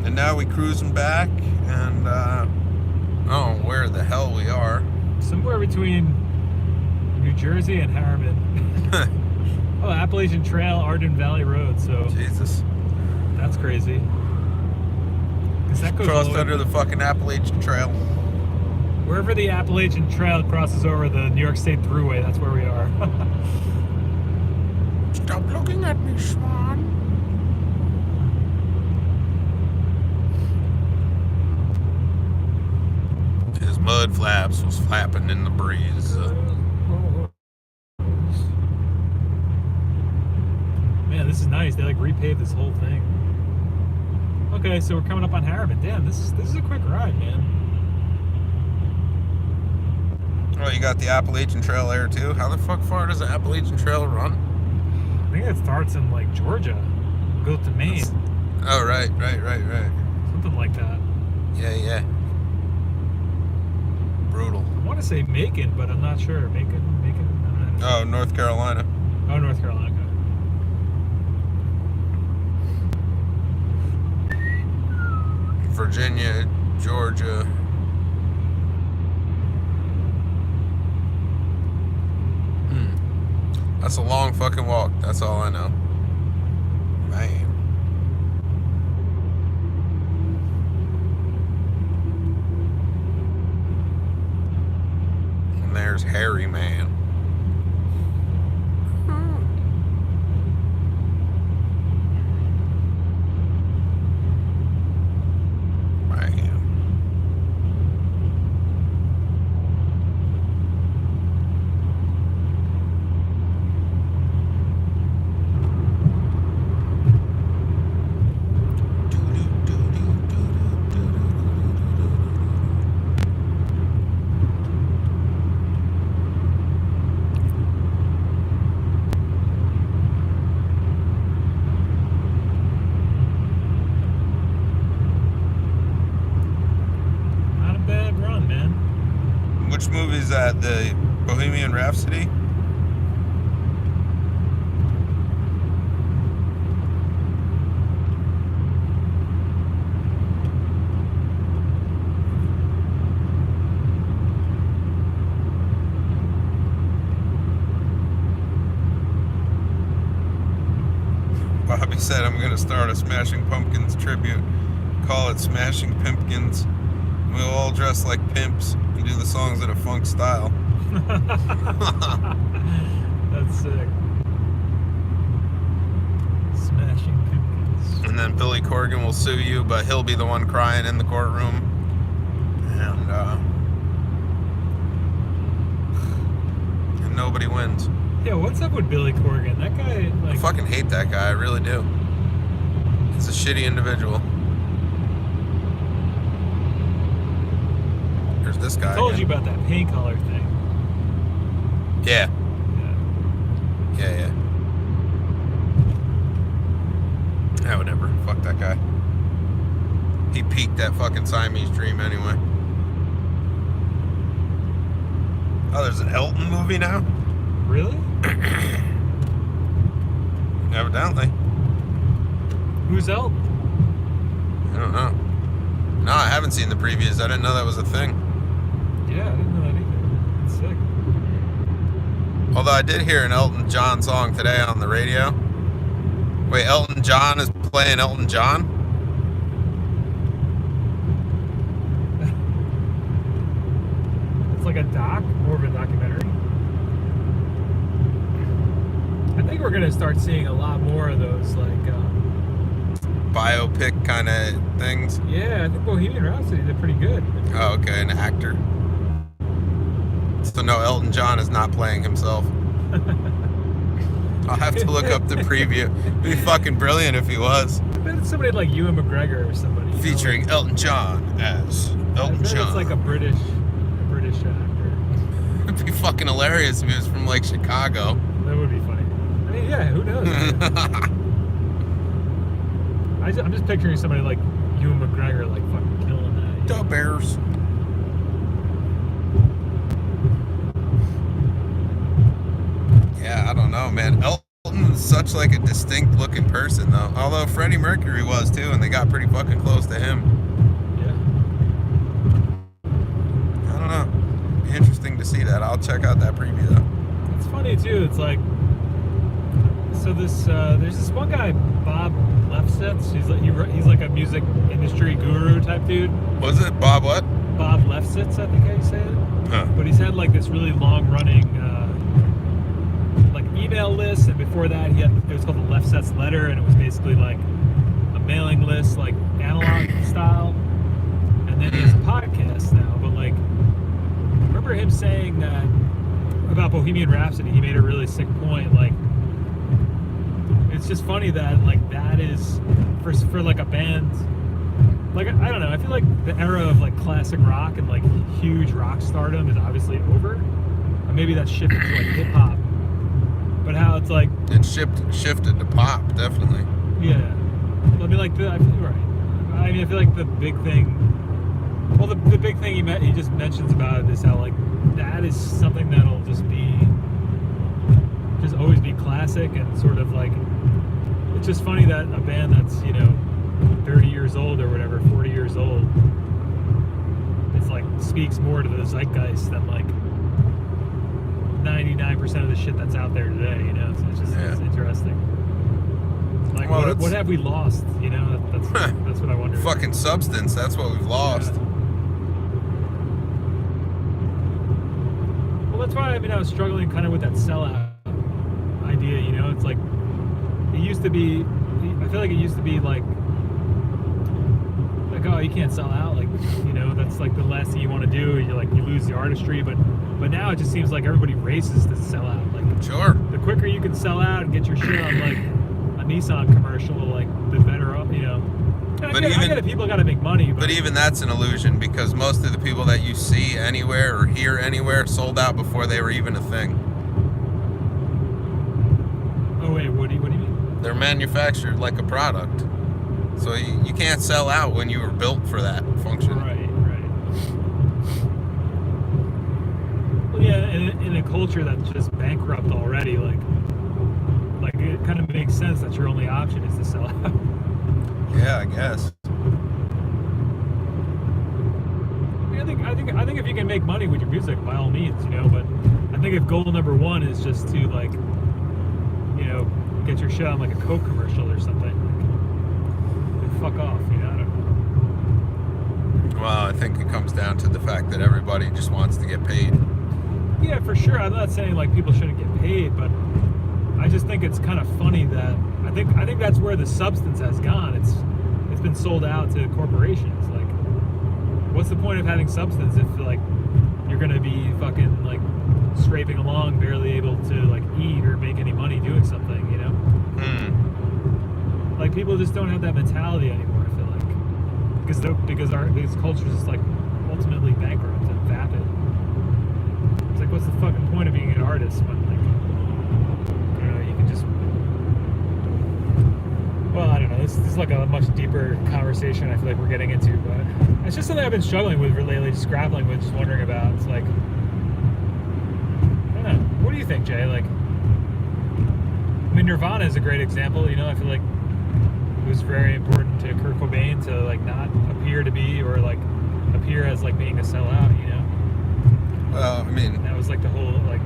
And now we cruising back, and I don't know where the hell we are. Somewhere between New Jersey and Harriman. Oh, Appalachian Trail, Arden Valley Road. So Jesus. that's crazy. 'Cause that goes all Crossed the way- under the fucking Appalachian Trail. Wherever the Appalachian Trail crosses over the New York State Thruway, that's where we are. Stop looking at me, Swan. His mud flaps was flapping in the breeze. Man, this is nice. They like repaved this whole thing. Okay, so we're coming up on Harriman. Damn, this is a quick ride, man. Oh, you got the Appalachian Trail there too? How the fuck far does the Appalachian Trail run? I think it starts in like Georgia, goes to Maine. Oh, right. Something like that. Yeah. Brutal. I want to say Macon, but I'm not sure. Macon. I don't know. Oh, North Carolina. Oh, North Carolina. Virginia, Georgia. That's a long fucking walk. That's all I know. Man. And there's Harry Man. Which movie is that? The Bohemian Rhapsody? Bobby said I'm going to start a Smashing Pumpkins tribute. Call it Smashing Pimpkins. We'll all dress like pimps and do the songs in a funk style. That's sick. Smashing Pimpkins. And then Billy Corgan will sue you, but he'll be the one crying in the courtroom. And nobody wins. Yeah, what's up with Billy Corgan? That guy, like... I fucking hate that guy, I really do. He's a shitty individual. There's this guy. I told again. you about that paint color thing. Yeah. Yeah. Yeah, whatever. Fuck that guy. He peaked that fucking Siamese dream anyway. Oh, there's an Elton movie now? Really? Evidently. Who's Elton? I don't know. No, I haven't seen the previews. I didn't know that was a thing. Yeah, I didn't know that either. It's sick. Although I did hear an Elton John song today on the radio. Wait, Elton John is playing Elton John? It's like a doc, more of a documentary. I think we're gonna start seeing a lot more of those, like Biopic kind of things. Yeah, I think Bohemian Rhapsody did pretty good. Oh, okay, an actor. So no, Elton John is not playing himself. I'll have to look up the preview. It'd be fucking brilliant if he was. I bet it's somebody like Ewan McGregor or somebody. Featuring Elton John as Elton John. It's like a British actor. It'd be fucking hilarious if he was from like Chicago. That would be funny. I mean, yeah, who knows? I'm just picturing somebody like Ewan McGregor, like fucking killing that. The Bears. Yeah, I don't know, man. Elton's such like a distinct looking person, though. Although Freddie Mercury was too, and they got pretty fucking close to him. Yeah. I don't know. Be interesting to see that. I'll check out that preview though. It's funny too. It's like, so this there's this one guy, Bob Lefsetz. He's like a music industry guru type dude. Was it Bob what? Bob Lefsetz. Lefsitz, I think how you say it. Huh. But he's had like this really long-running like email list, and before that it was called the Lefsitz letter, and it was basically like a mailing list, like analog style. And then he has a podcast now, but like, I remember him saying that about Bohemian Rhapsody. He made a really sick point. Like, it's just funny that like that is for like a band. Like, I don't know. I feel like the era of like classic rock and like huge rock stardom is obviously over. And maybe that's shifted to like hip hop. But how it's like It shifted to pop, definitely. yeah. I mean, like I feel right. I mean, I feel like the big thing. Well, the big thing he just mentions about it is how like that is something that'll just always be classic, and sort of like it's just funny that a band that's 30 years old or whatever, 40 years old, it's like speaks more to the zeitgeist than like 99% of the shit that's out there today. So it's just it's interesting. Like, Well, what have we lost? That's what I wonder. Fucking substance, that's what we've lost. Yeah. Well, that's why I was struggling kind of with that sellout idea. It's like it used to be. I feel like it used to be like oh, you can't sell out. Like that's like the last thing you want to do. You lose the artistry. But now it just seems like everybody races to sell out. Like Sure. the quicker you can sell out and get your shit on like a Nissan commercial, like the better off. I get it, people got to make money. But even that's an illusion, because most of the people that you see anywhere or hear anywhere sold out before they were even a thing. Oh wait, what do you mean? They're manufactured like a product. So you can't sell out when you were built for that function. Right. Well, yeah, in a culture that's just bankrupt already, like it kind of makes sense that your only option is to sell out. Yeah, I guess. I think if you can make money with your music, by all means, But I think if goal number one is just to like, get your shit on like a Coke commercial or something, like fuck off, I don't know. Well, I think it comes down to the fact that everybody just wants to get paid. Yeah, for sure. I'm not saying like people shouldn't get paid, but I just think it's kind of funny that I think that's where the substance has gone. It's been sold out to corporations. Like, what's the point of having substance if like you're gonna be fucking like scraping along, barely able to like eat or make any money doing something, Like, people just don't have that mentality anymore. I feel like because culture is like ultimately bankrupt and vapid. It's like, what's the fucking point of being an artist when like you can just. Well, I don't know. This is like a much deeper conversation I feel like we're getting into, but it's just something I've been struggling with lately, just grappling with, just wondering about. It's like, I don't know. What do you think, Jay? Like, I mean, Nirvana is a great example. I feel like it was very important to Kurt Cobain to like not appear to be or like appear as like being a sellout. Well, I mean, that was like the whole like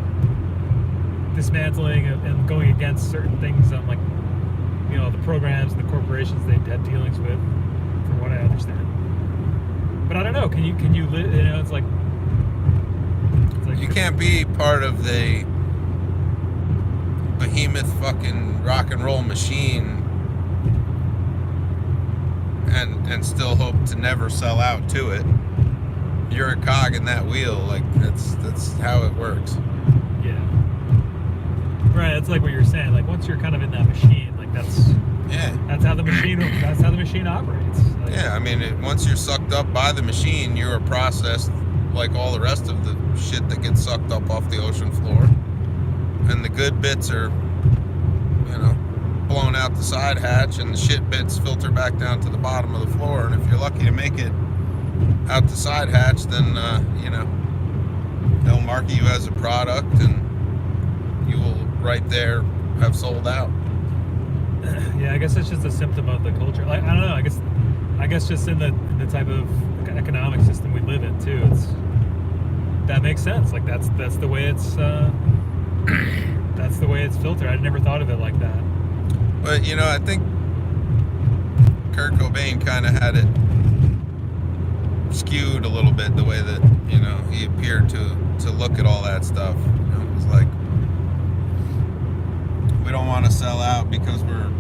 dismantling and going against certain things on like the programs and the corporations they had dealings with, from what I understand. But I don't know. Can you it's like you can't be part of the behemoth fucking rock and roll machine and still hope to never sell out to it. You're a cog in that wheel. Like, that's how it works. Yeah. Right. It's like what you're saying. Like, once you're kind of in that machine, like that's how the machine operates. Like, yeah, I mean, once you're sucked up by the machine, you are processed like all the rest of the shit that gets sucked up off the ocean floor. And the good bits are, blown out the side hatch, and the shit bits filter back down to the bottom of the floor. And if you're lucky to make it out the side hatch, then, they'll mark you as a product, and you will right there have sold out. Yeah, I guess it's just a symptom of the culture. Like, I don't know. I guess just in the type of economic system we live in too. That makes sense. Like that's the way it's that's the way it's filtered. I never thought of it like that. But I think Kurt Cobain kind of had it skewed a little bit the way that, you know, he appeared to look at all that stuff. You know, it was like, we don't want to sell out because we're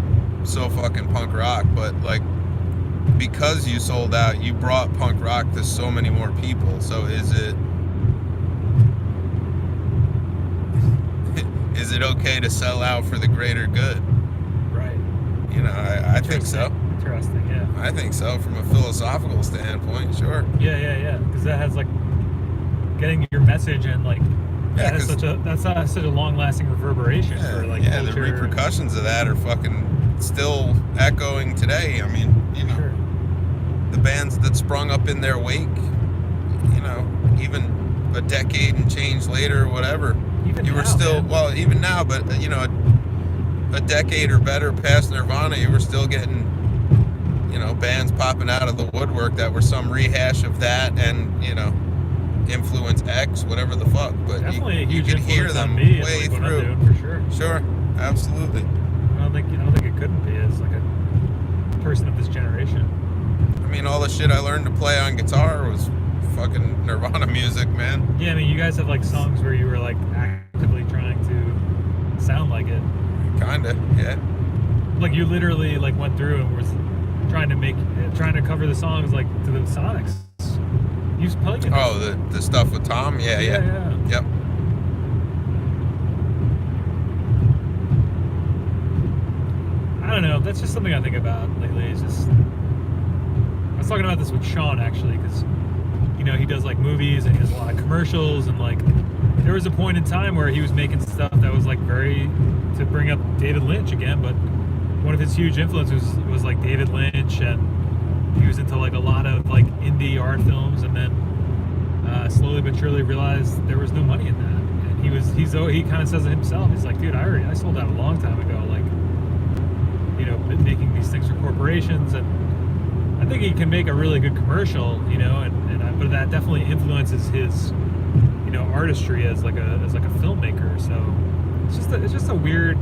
so fucking punk rock, but like, because you sold out, you brought punk rock to so many more people. So is it okay to sell out for the greater good? Right. You know, I think so. Interesting, yeah. I think so, from a philosophical standpoint, sure. Yeah. Because that has like getting your message and like that has such a long-lasting reverberation for like culture. The repercussions of that are fucking still echoing today. I mean, you know, Sure. the bands that sprung up in their wake, you know, even a decade and change later or whatever, Even you now, were still, man. well, even now, but you know, a decade or better past Nirvana, you were still getting, you know, bands popping out of the woodwork that were some rehash of that and, you know, influence X, whatever the fuck. But Definitely you a huge can hear influence them on me and way like what I'm through. doing for sure. Sure, absolutely. I don't think it couldn't be as like a person of this generation. I mean, all the shit I learned to play on guitar was fucking Nirvana music, man. Yeah, I mean, you guys have like songs where you were like actively trying to sound like it. Kinda, yeah. Like you literally like went through and was trying to cover the songs like to the Sonics. You just played it. Oh, the stuff with Tom? Yeah. Yep. I don't know. That's just something I think about lately. It's just I was talking about this with Sean actually, because you know he does like movies and he does a lot of commercials, and like there was a point in time where he was making stuff that was like very, to bring up David Lynch again, but one of his huge influences was like David Lynch, and he was into like a lot of like indie art films, and then slowly but surely realized there was no money in that. And he kind of says it himself. He's like, dude, I sold out a long time ago. Like, you know, making these things for corporations, and I think he can make a really good commercial, you know, but that definitely influences his, you know, artistry as like a filmmaker. So it's just a weird.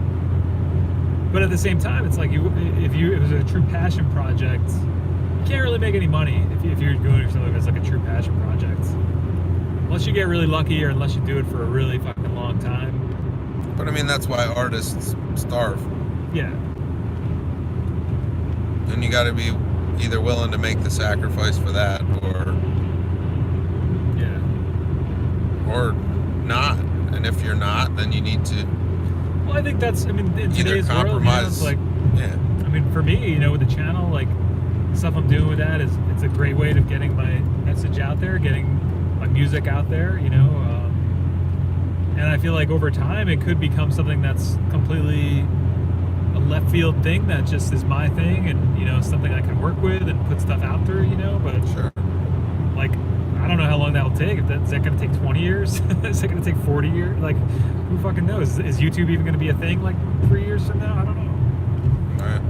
But at the same time, it's like if it was a true passion project, you can't really make any money if you're doing something that's like a true passion project, unless you get really lucky or unless you do it for a really fucking long time. But I mean, that's why artists starve. Yeah. And you got to be either willing to make the sacrifice for that, or not. And if you're not, then you need to. Well, I think that's. I mean, in either today's world, you know, it's like. Yeah. I mean, for me, you know, with the channel, like the stuff I'm doing with that it's a great way of getting my message out there, getting my music out there, you know. And I feel like over time, it could become something that's completely a left field thing that just is my thing, and you know, something I can work with and put stuff out there, you know. But sure, like, I don't know how long that'll take. Is that going to take 20 years? Is it going to take 40 years? Like, who fucking knows? Is YouTube even going to be a thing like 3 years from now? I don't know. All right.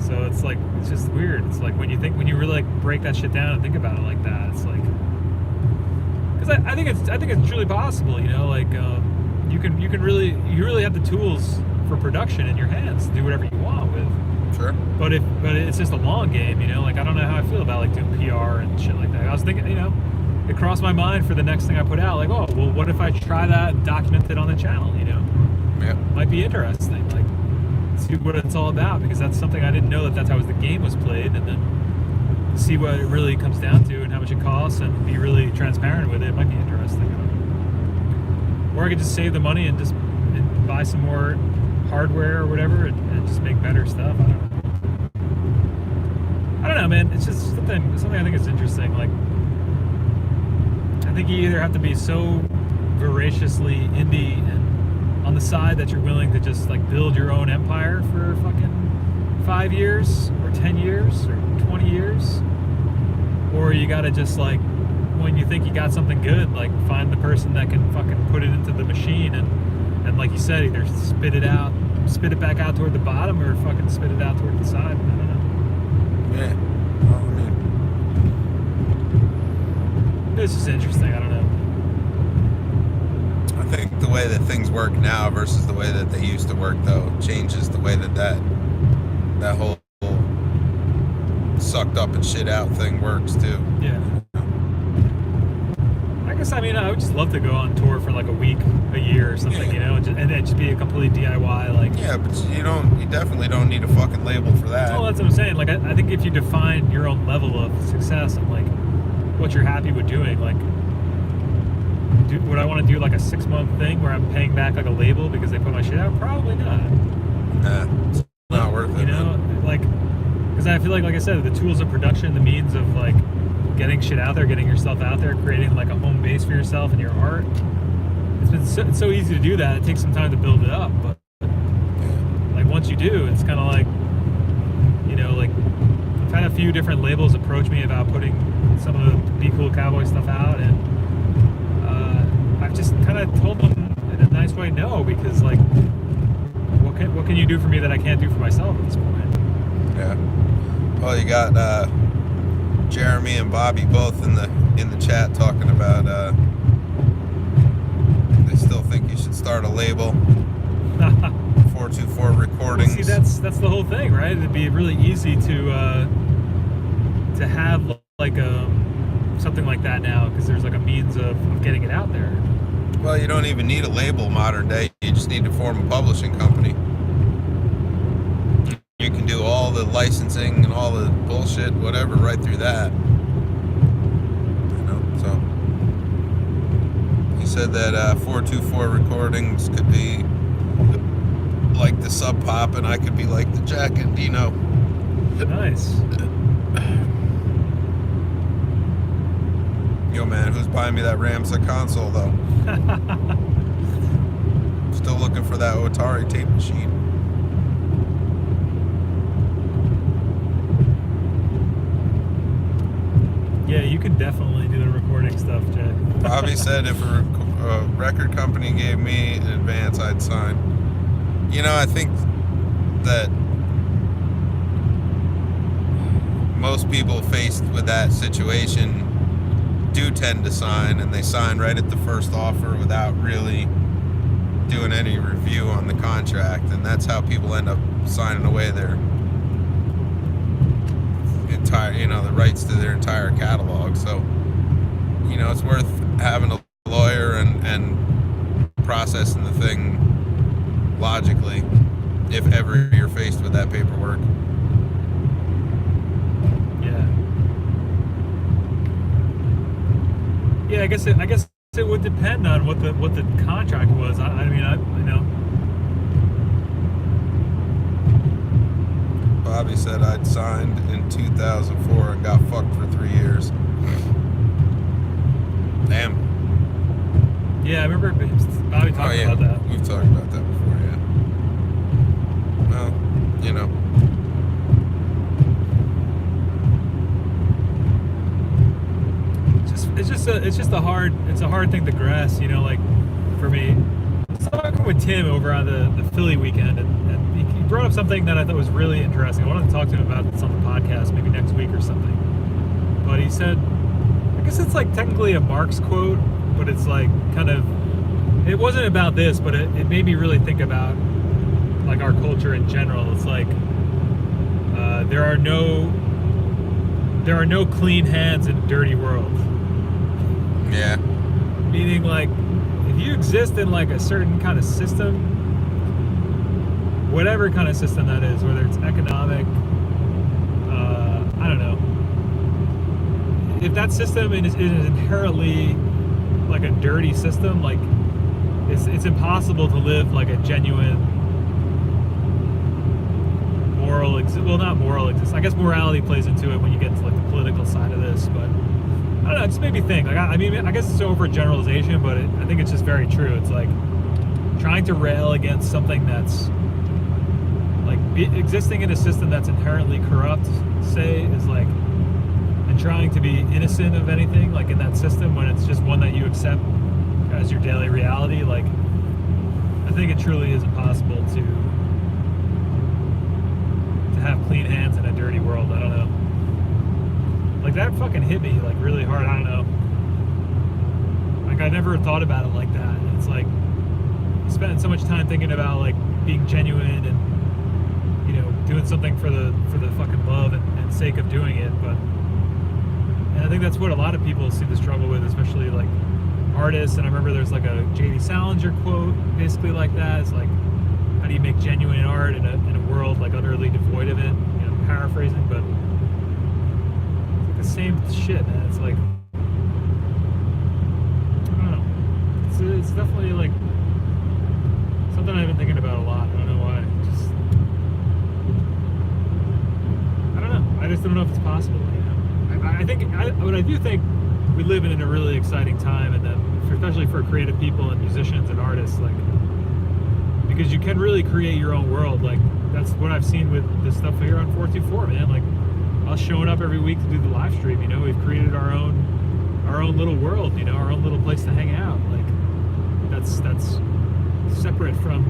So it's like, it's just weird. It's like when you really like break that shit down and think about it like that, it's like, because I think it's truly possible, you know, like you really have the tools for production in your hands to do whatever you want with. Sure. But it's just a long game, you know. Like, I don't know how I feel about like doing PR and shit like that. I was thinking, you know, it crossed my mind for the next thing I put out, like, oh, well, what if I try that and document it on the channel, you know? Yeah. Might be interesting, like, see what it's all about, because that's something I didn't know that's how the game was played, and then see what it really comes down to and how much it costs and be really transparent with it. It might be interesting. I don't know. Or I could just save the money and just buy some more hardware or whatever and just make better stuff. I don't know, man. It's just something I think is interesting. Like, I think you either have to be so voraciously indie and on the side that you're willing to just like build your own empire for fucking 5 years or 10 years or 20 years, or you gotta just like, when you think you got something good, like find the person that can fucking put it into the machine and like you said, either spit it back out toward the bottom, or fucking spit it out toward the side. I don't know. Yeah. Well, I mean, It's just interesting. I don't know. I think the way that things work now versus the way that they used to work, though, changes the way that whole sucked up and shit out thing works too. Yeah. guess, I mean, I would just love to go on tour for like a week, a year or something, you know, and it just be a complete DIY, like. Yeah, but you definitely don't need a fucking label for that. Well, that's what I'm saying. Like, I think if you define your own level of success and like what you're happy with doing, like, would I want to do like a 6-month thing where I'm paying back like a label because they put my shit out? Probably not. Nah, it's not worth it. You know, like, because I feel like I said, the tools of production, the means of like getting shit out there, getting yourself out there, creating like a home base for yourself and your art. It's so easy to do that. It takes some time to build it up, but like once you do, it's kind of like, you know, like I've had a few different labels approach me about putting some of the Be Cool Cowboy stuff out, and I've just kind of told them in a nice way no, because like what can you do for me that I can't do for myself at this point? Yeah. Well, you got Jeremy and Bobby both in the chat talking about they still think you should start a label. 424 Recordings. See, that's the whole thing, right? It'd be really easy to have like something like that now, because there's like a means of getting it out there. Well, you don't even need a label modern day. You just need to form a publishing company. You can do all the licensing and all the bullshit, whatever, right through that. You know, so he said that 424 Recordings could be like the Sub Pop, and I could be like the Jack and Dino. Nice. Yo, man, who's buying me that Ramsa console though? Still looking for that Atari tape machine. Yeah, you can definitely do the recording stuff, Jay. Bobby said if a record company gave me an advance, I'd sign. You know, I think that most people faced with that situation do tend to sign, and they sign right at the first offer without really doing any review on the contract, and that's how people end up signing away their entire, you know, the rights to their entire catalog. So, you know, it's worth having a lawyer and processing the thing logically if ever you're faced with that paperwork. Yeah, I guess it would depend on what the contract was. I mean, I know. Bobby said I'd signed in 2004 and got fucked for 3 years. Damn. Yeah, I remember Bobby talking about that. We've talked about that before, yeah. Well, you know. It's just a hard thing to grasp, you know, like for me. I was talking with Tim over on the Philly weekend, and he brought up something that I thought was really interesting. I wanted to talk to him about this on the podcast maybe next week or something. But he said, I guess it's like technically a Marx quote, but it's like kind of, it wasn't about this, but it made me really think about like our culture in general. It's like there are no clean hands in a dirty world. Yeah. Meaning, like, if you exist in like a certain kind of system, whatever kind of system that is, whether it's economic, I don't know. If that system is inherently like a dirty system, like it's impossible to live like a genuine moral well, not moral existence. I guess morality plays into it when you get to like the political side of this, but I don't know, it just made me think. Like, I mean, I guess it's overgeneralization, but I think it's just very true. It's like trying to rail against something that's like existing in a system that's inherently corrupt, say, is like, and trying to be innocent of anything like in that system when it's just one that you accept as your daily reality. Like, I think it truly is impossible to have clean hands in a dirty world. I don't know. Like, that fucking hit me like really hard. I don't know. Like, I never thought about it like that. And it's like spending so much time thinking about like being genuine and, you know, doing something for the fucking love and sake of doing it. But, and I think that's what a lot of people seem to struggle with, especially like artists, and I remember there's like a J.D. Salinger quote basically like that. It's like, how do you make genuine art in a world like utterly devoid of it? You know, paraphrasing, but it's like the same shit, man. It's like, I don't know. It's definitely like something I've been thinking about a lot. I don't know why. I don't know. I just don't know if it's possible. You know, I do think we live in a really exciting time, and then especially for creative people and musicians and artists, like, because you can really create your own world. Like, that's what I've seen with the stuff here on 424, man. Like, us showing up every week to do the live stream, you know, we've created our own little world, you know, our own little place to hang out. Like, that's separate from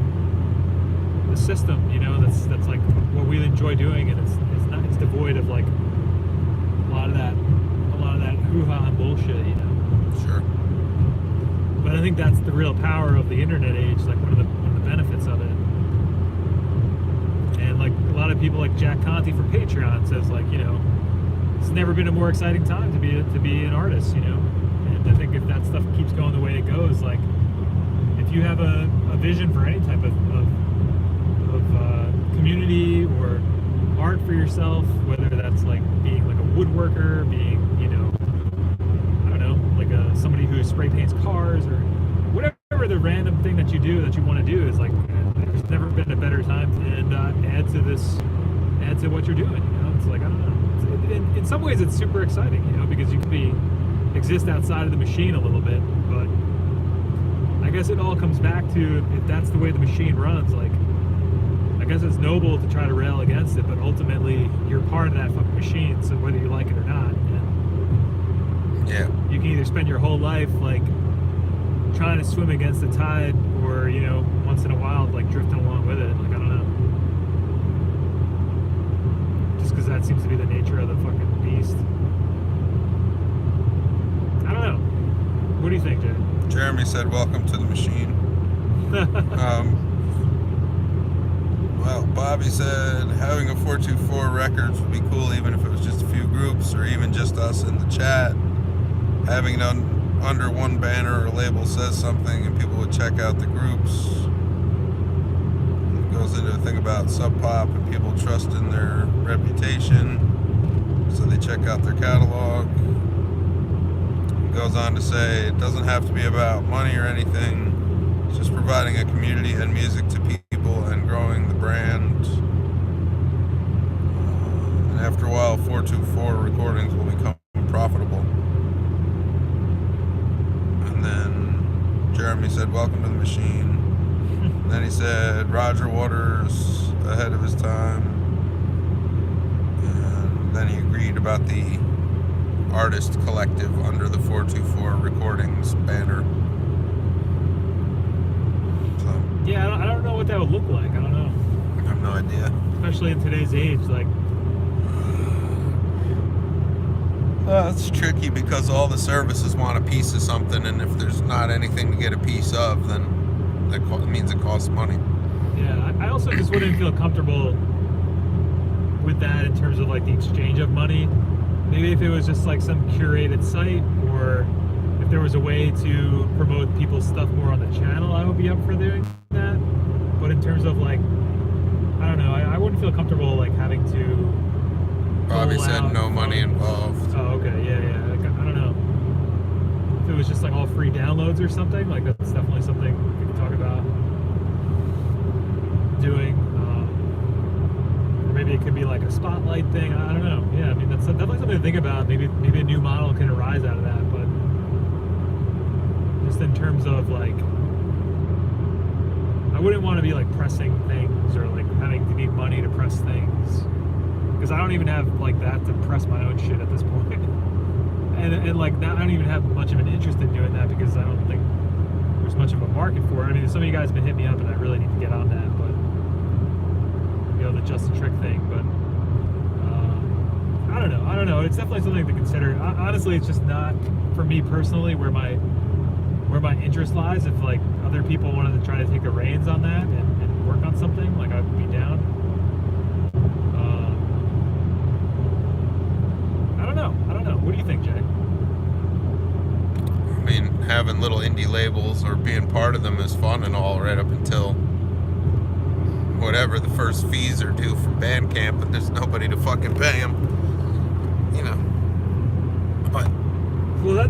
the system, you know. That's like what we enjoy doing, and it's devoid of like a lot of that hoo-ha and bullshit, you know. Sure. But I think that's the real power of the internet age, like one of the benefits of it. And like a lot of people, like Jack Conte from Patreon says, like, you know, it's never been a more exciting time to be an artist, you know. And I think if that stuff keeps going the way it goes, like, if you have a vision for any type of community or art for yourself, whether that's like being like a woodworker, being, you know, I don't know, like somebody who spray paints cars, or whatever the random thing that you do that you want to do, is like, there's never been a better time to add to what you're doing, you know. It's like, I don't know, in some ways it's super exciting, you know, because you can exist outside of the machine a little bit. But I guess it all comes back to, if that's the way the machine runs, like, I guess it's noble to try to rail against it, but ultimately you're part of that fucking machine, so whether you like it or not. And Yeah. you can either spend your whole life like trying to swim against the tide, or, you know, once in a while like drifting along with it. Like, I don't know, just because that seems to be the nature of the fucking beast. I don't know. What do you think, Jay? Jeremy said, "Welcome to the machine." Well, Bobby said, having a 424 records would be cool, even if it was just a few groups, or even just us in the chat. Having it under one banner or label says something, and people would check out the groups. It goes into a thing about Sub Pop, and people trust in their reputation, so they check out their catalog. It goes on to say, it doesn't have to be about money or anything. It's just providing a community and music to people and growing the brand. And after a while, 424 recordings will become profitable. And then Jeremy said, "Welcome to the machine." And then he said, Roger Waters ahead of his time. And then he agreed about the artist collective under the 424 recordings banner. Yeah, I don't know what that would look like. I don't know. I have no idea. Especially in today's age, like. It's tricky because all the services want a piece of something, and if there's not anything to get a piece of, then that means it costs money. Yeah, I also just wouldn't feel comfortable with that in terms of like the exchange of money. Maybe if it was just like some curated site, or if there was a way to promote people's stuff more on the channel, I would be up for doing that. But in terms of like, I don't know, I wouldn't feel comfortable like having to. Bobby said no money involved. Oh, okay, yeah. Like, I don't know. If it was just like all free downloads or something, like that's definitely something we could talk about doing. Or maybe it could be like a spotlight thing. I don't know. Yeah, I mean that's definitely something to think about. Maybe a new model can arise out of that. But just in terms of like, I wouldn't want to be like pressing things, or like having to need money to press things, because I don't even have like that to press my own shit at this point. And like I don't even have much of an interest in doing that, because I don't think there's much of a market for it. I mean, some of you guys have been hitting me up, and I really need to get on that, but you know, the Just a Trick thing. But I don't know. It's definitely something to consider. Honestly, it's just not for me personally where my interest lies. If like other people wanted to try to take the reins on that and work on something, like I'd be down. I don't know. What do you think, Jay? mean, having little indie labels or being part of them is fun and all, right up until whatever the first fees are due from Bandcamp, but there's nobody to fucking pay them, you know. But Well, I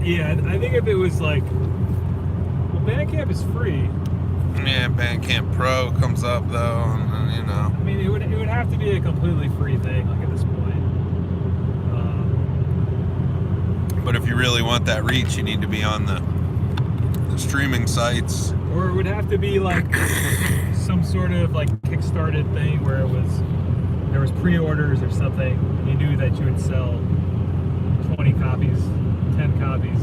think if it was like, well, Bandcamp is free. yeah, Bandcamp Pro comes up though, and you know. I mean, it would have to be a completely free thing, like at this point. But if you really want that reach, you need to be on the streaming sites. Or it would have to be like some sort of like kickstarted thing where there was pre-orders or something. And you knew that you would sell 20 copies, 10 copies.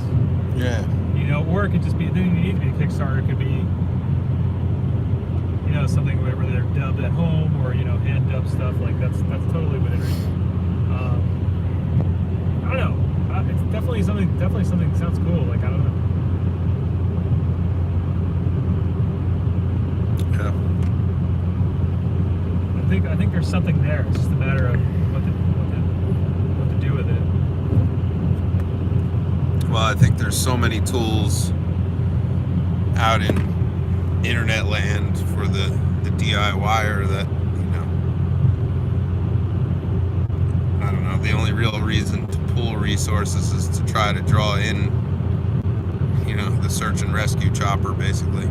Yeah. You know, or it could just be, it didn't need to be a Kickstarter. It could be, you know, something where they're dubbed at home, or, you know, hand dubbed stuff. Like that's totally within reach. I don't know. It's definitely something that sounds cool. Like, I don't know. Yeah. I think there's something there. It's just a matter of what to do with it. Well, I think there's so many tools out in internet land for the DIYer that, you know, I don't know, the only real reason to pool resources is to try to draw in, you know, the search and rescue chopper, basically.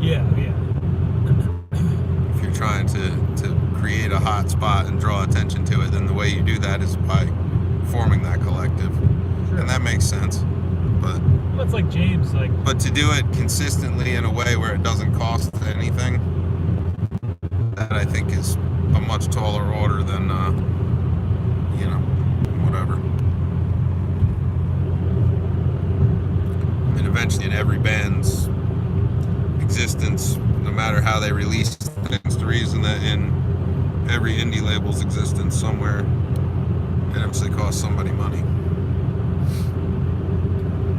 Yeah. If you're trying to create a hot spot and draw attention to it, then the way you do that is by forming that collective. Sure. And that makes sense. But Well, it's like James, like. But to do it consistently in a way where it doesn't cost anything, that I think is a much taller order than, you know, whatever. I mean, eventually in every band's existence, no matter how they release things, the reason that in every indie label's existence somewhere, it eventually costs somebody money.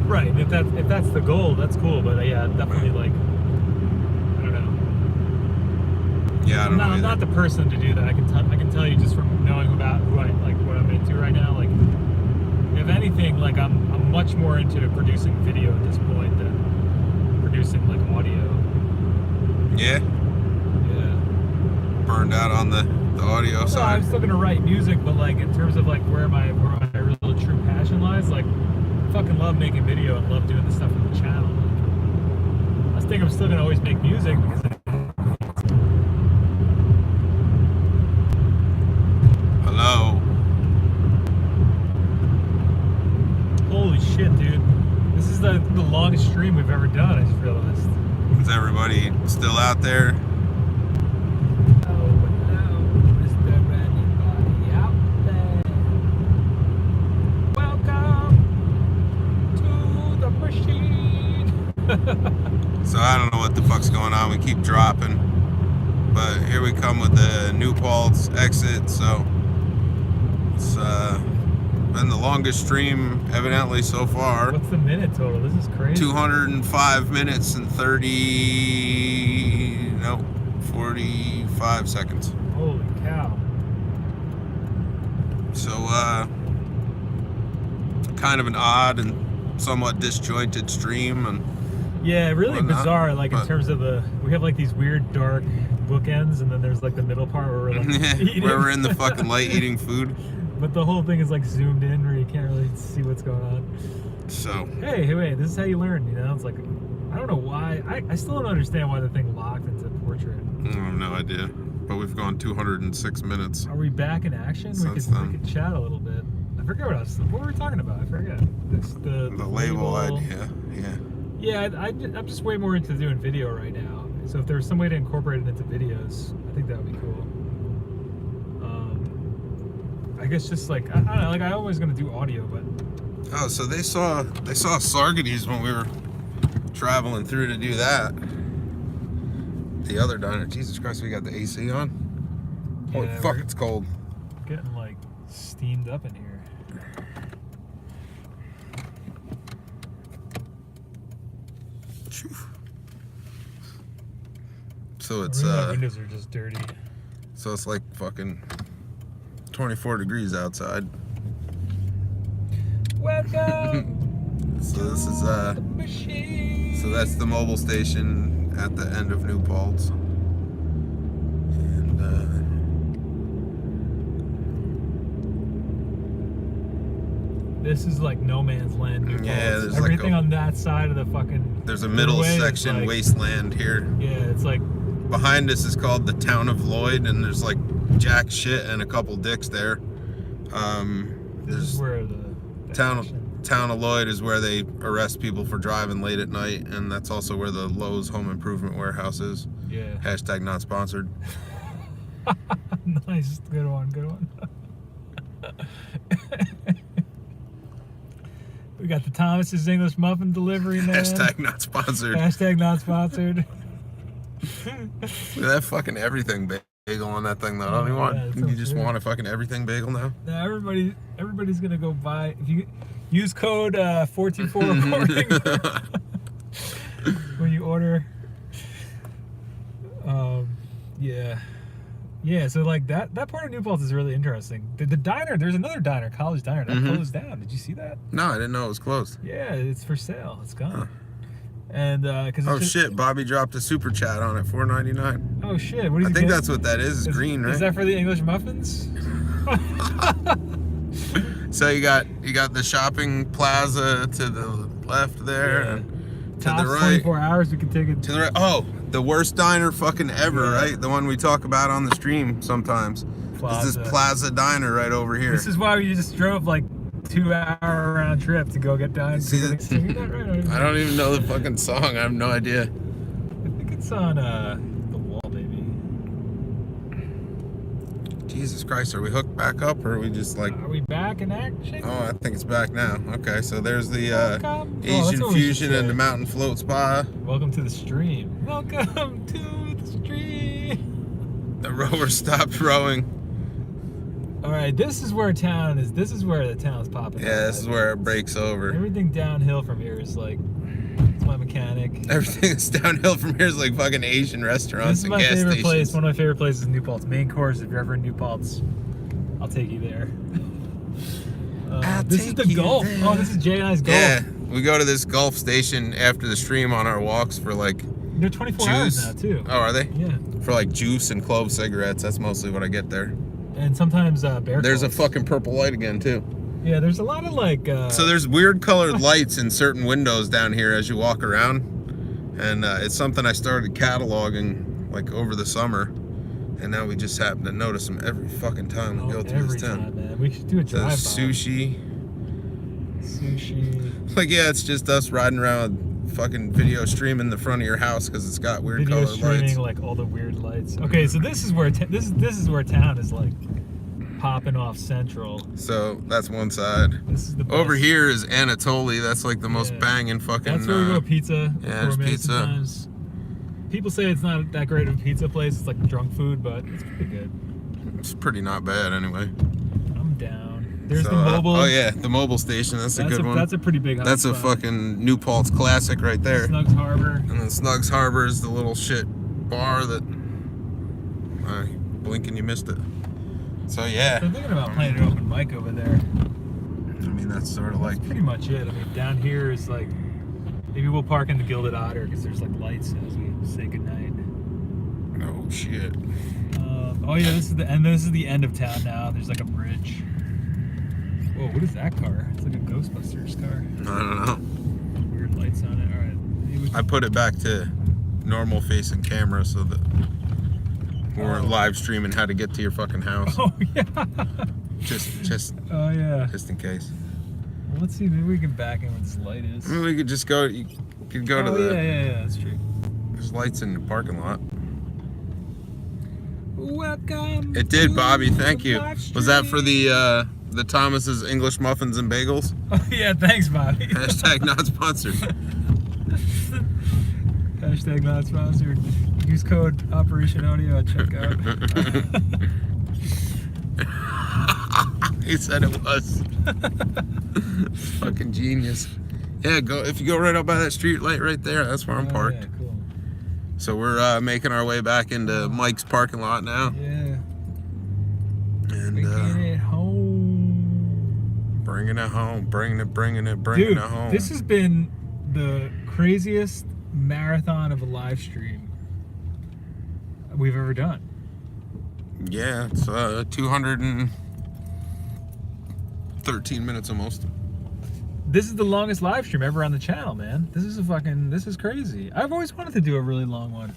Right. If that's the goal, that's cool. But yeah, definitely like, I don't know. Yeah, I don't know. I'm not the person to do that. I can tell you just from knowing about who I like, what I'm into right now. Like, if anything, like I'm much more into producing video at this point than producing like audio. Yeah? Yeah. Burned out on the audio So side. I'm still gonna write music, but like in terms of like where my real true passion lies, like I fucking love making video and love doing the stuff on the channel. Like, I think I'm still gonna always make music because Hello. holy shit, dude. This is the longest stream we've ever done, I just realized. Is everybody still out there? Is there anybody out there? Welcome to the machine. So I don't know what the fuck's going on. We keep dropping. But here we come with the New Paltz exit. So it's been the longest stream evidently so far. What's the minute total? This is crazy. 205 minutes and 45 seconds. Holy cow. So kind of an odd and somewhat disjointed stream, and Yeah, really whatnot, bizarre, like in but- terms of we have like these weird dark bookends, and then there's like the middle part where we're like eating. where we're in the fucking light eating food. But the whole thing is like zoomed in where you can't really see what's going on. So Hey, wait, this is how you learn, you know? It's like, I don't know why, I still don't understand why the thing locked into portrait. I have no idea. But we've gone 206 minutes. Are we back in action? We Since could then. chat a little bit. I forget what were we talking about? I forget. The label idea, yeah. Yeah, I'm just way more into doing video right now. So if there's some way to incorporate it into videos, I think that would be cool. I guess just like, I don't know, like I'm always gonna do audio, but Oh, so they saw Sargady's when we were traveling through to do that. The other diner. Jesus Christ, we got the AC on. Holy Yeah, fuck, we're- it's cold. getting like steamed up in here. Phew. So it's Maybe my windows are just dirty. so it's like fucking 24 degrees outside. Welcome. So this is to the machine. so that's the mobile station at the end of New Paltz. And this is like no man's land. New Yeah, Paltz. there's like Everything a- on that side of the fucking. there's a middle freeway is section like- wasteland here. Yeah, it's like Behind us is called the town of Lloyd, and there's like jack shit and a couple dicks there. this is where the Town action- Town of Lloyd is where they arrest people for driving late at night, and that's also where the Lowe's Home Improvement Warehouse is. Yeah. Hashtag not sponsored. Nice, good one, good one. We got the Thomas's English Muffin Delivery Man. Hashtag not sponsored. Hashtag not sponsored. Look at that fucking everything bagel on that thing though. I don't even Yeah, want. that You sounds just good. want a fucking everything bagel now? Now everybody's gonna go buy. If you use code 424 recording when you order. Yeah. So like that part of New Paltz is really interesting. The diner, there's another diner, College Diner, that closed down. Did you see that? No, I didn't know it was closed. Yeah, it's for sale. It's gone. And because Oh shit! Bobby dropped a super chat on it, $4.99. Oh shit! What do I you think that's what that is. It's green, right? Is that for the English muffins? So you got the shopping plaza to the left there, Yeah. and to Tops the right. 24 hours. We can take it. To the right. Oh, the worst diner fucking ever, Yeah. right? The one we talk about on the stream sometimes. Is Plaza. this Plaza Diner right over here? This is why we just drove like 2-hour round trip to go get done. See that- Singing that right? I don't even know the fucking song. I have no idea. I think it's on the wall, maybe. Jesus Christ, are we hooked back up, or are we just like? Are we back in action? Oh, I think it's back now. Okay, so there's the Welcome. Oh, that's Asian what we should Fusion and say. the Mountain Float Spa. Welcome to the stream. Welcome to the stream. The rower stopped rowing. All right, this is where town is. This is where the town's popping. Yeah, this is where it breaks over. Everything downhill from here is like, it's my mechanic. Everything that's downhill from here is like fucking Asian restaurants This is and my gas favorite stations. place. One of my favorite places in New Paltz. Main course. If you're ever in New Paltz, I'll take you there. This is the take you golf. there. Oh, this is Jay and I's golf. Yeah, we go to this golf station after the stream on our walks for like They're 24 hours juice. now too. Oh, are they? Yeah, For like juice and clove cigarettes. That's mostly what I get there. and sometimes bear. There's a calls. fucking purple light again too. Yeah, there's a lot of like. So there's weird colored lights in certain windows down here as you walk around, and it's something I started cataloging like over the summer, and now we just happen to notice them every fucking time we go through every this town. time, man. We should do a So drive-by. sushi. Sushi. Like, yeah, it's just us riding around with fucking video streaming the front of your house because it's got weird Video colored streaming, lights. like all the weird lights. Okay, so this is where this is where town is like popping off central. So that's one side. This is the best. Over here is Anatoly. That's like the most Yeah. banging fucking. That's where we go pizza. yeah, there's gourmet pizza. Sometimes. People say it's not that great of a pizza place. It's like drunk food, but it's pretty good. It's pretty not bad anyway. I'm down. There's So, the mobile. oh yeah, the mobile station. That's a good one. That's a pretty big. That's a hotspot. fucking New Paltz classic right there. Snugs Harbor. And then Snugs Harbor is the little shit bar that. Blink and you missed it. So yeah, I'm thinking about playing an open mic over there. I mean that's sort of like. Pretty much it. I mean, down here is like maybe we'll park in the Gilded Otter because there's like lights as we say goodnight. Oh shit. Oh yeah, this is the end. This is the end of town now. There's like a bridge. Whoa, what is that car? It's like a Ghostbusters car. I don't know. Weird lights on it. All right. Maybe I put it back to normal facing camera so that we weren't live streaming how to get to your fucking house. Oh yeah. Just Oh yeah. just in case. Well, let's see. Maybe we can back in when this light is. I mean, we could just go. You could go to Oh the. yeah. That's true. There's lights in the parking lot. Welcome. It did, to Bobby. Thank the you. live Was that for stream. the Thomas's English Muffins and Bagels? Oh yeah. Thanks, Bobby. Hashtag not sponsored. Hashtag not sponsored. Use code Operation Audio at checkout. He said it was. Fucking genius. Yeah, go if you go right up by that street light right there. That's where I'm parked. Yeah, cool. So we're making our way back into Mike's parking lot now, Yeah. and Making it home. Bringing it home, bringing it Dude, home. this has been the craziest marathon of a live stream we've ever done. Yeah, it's 213 minutes almost. This is the longest live stream ever on the channel, man. This is crazy. I've always wanted to do a really long one.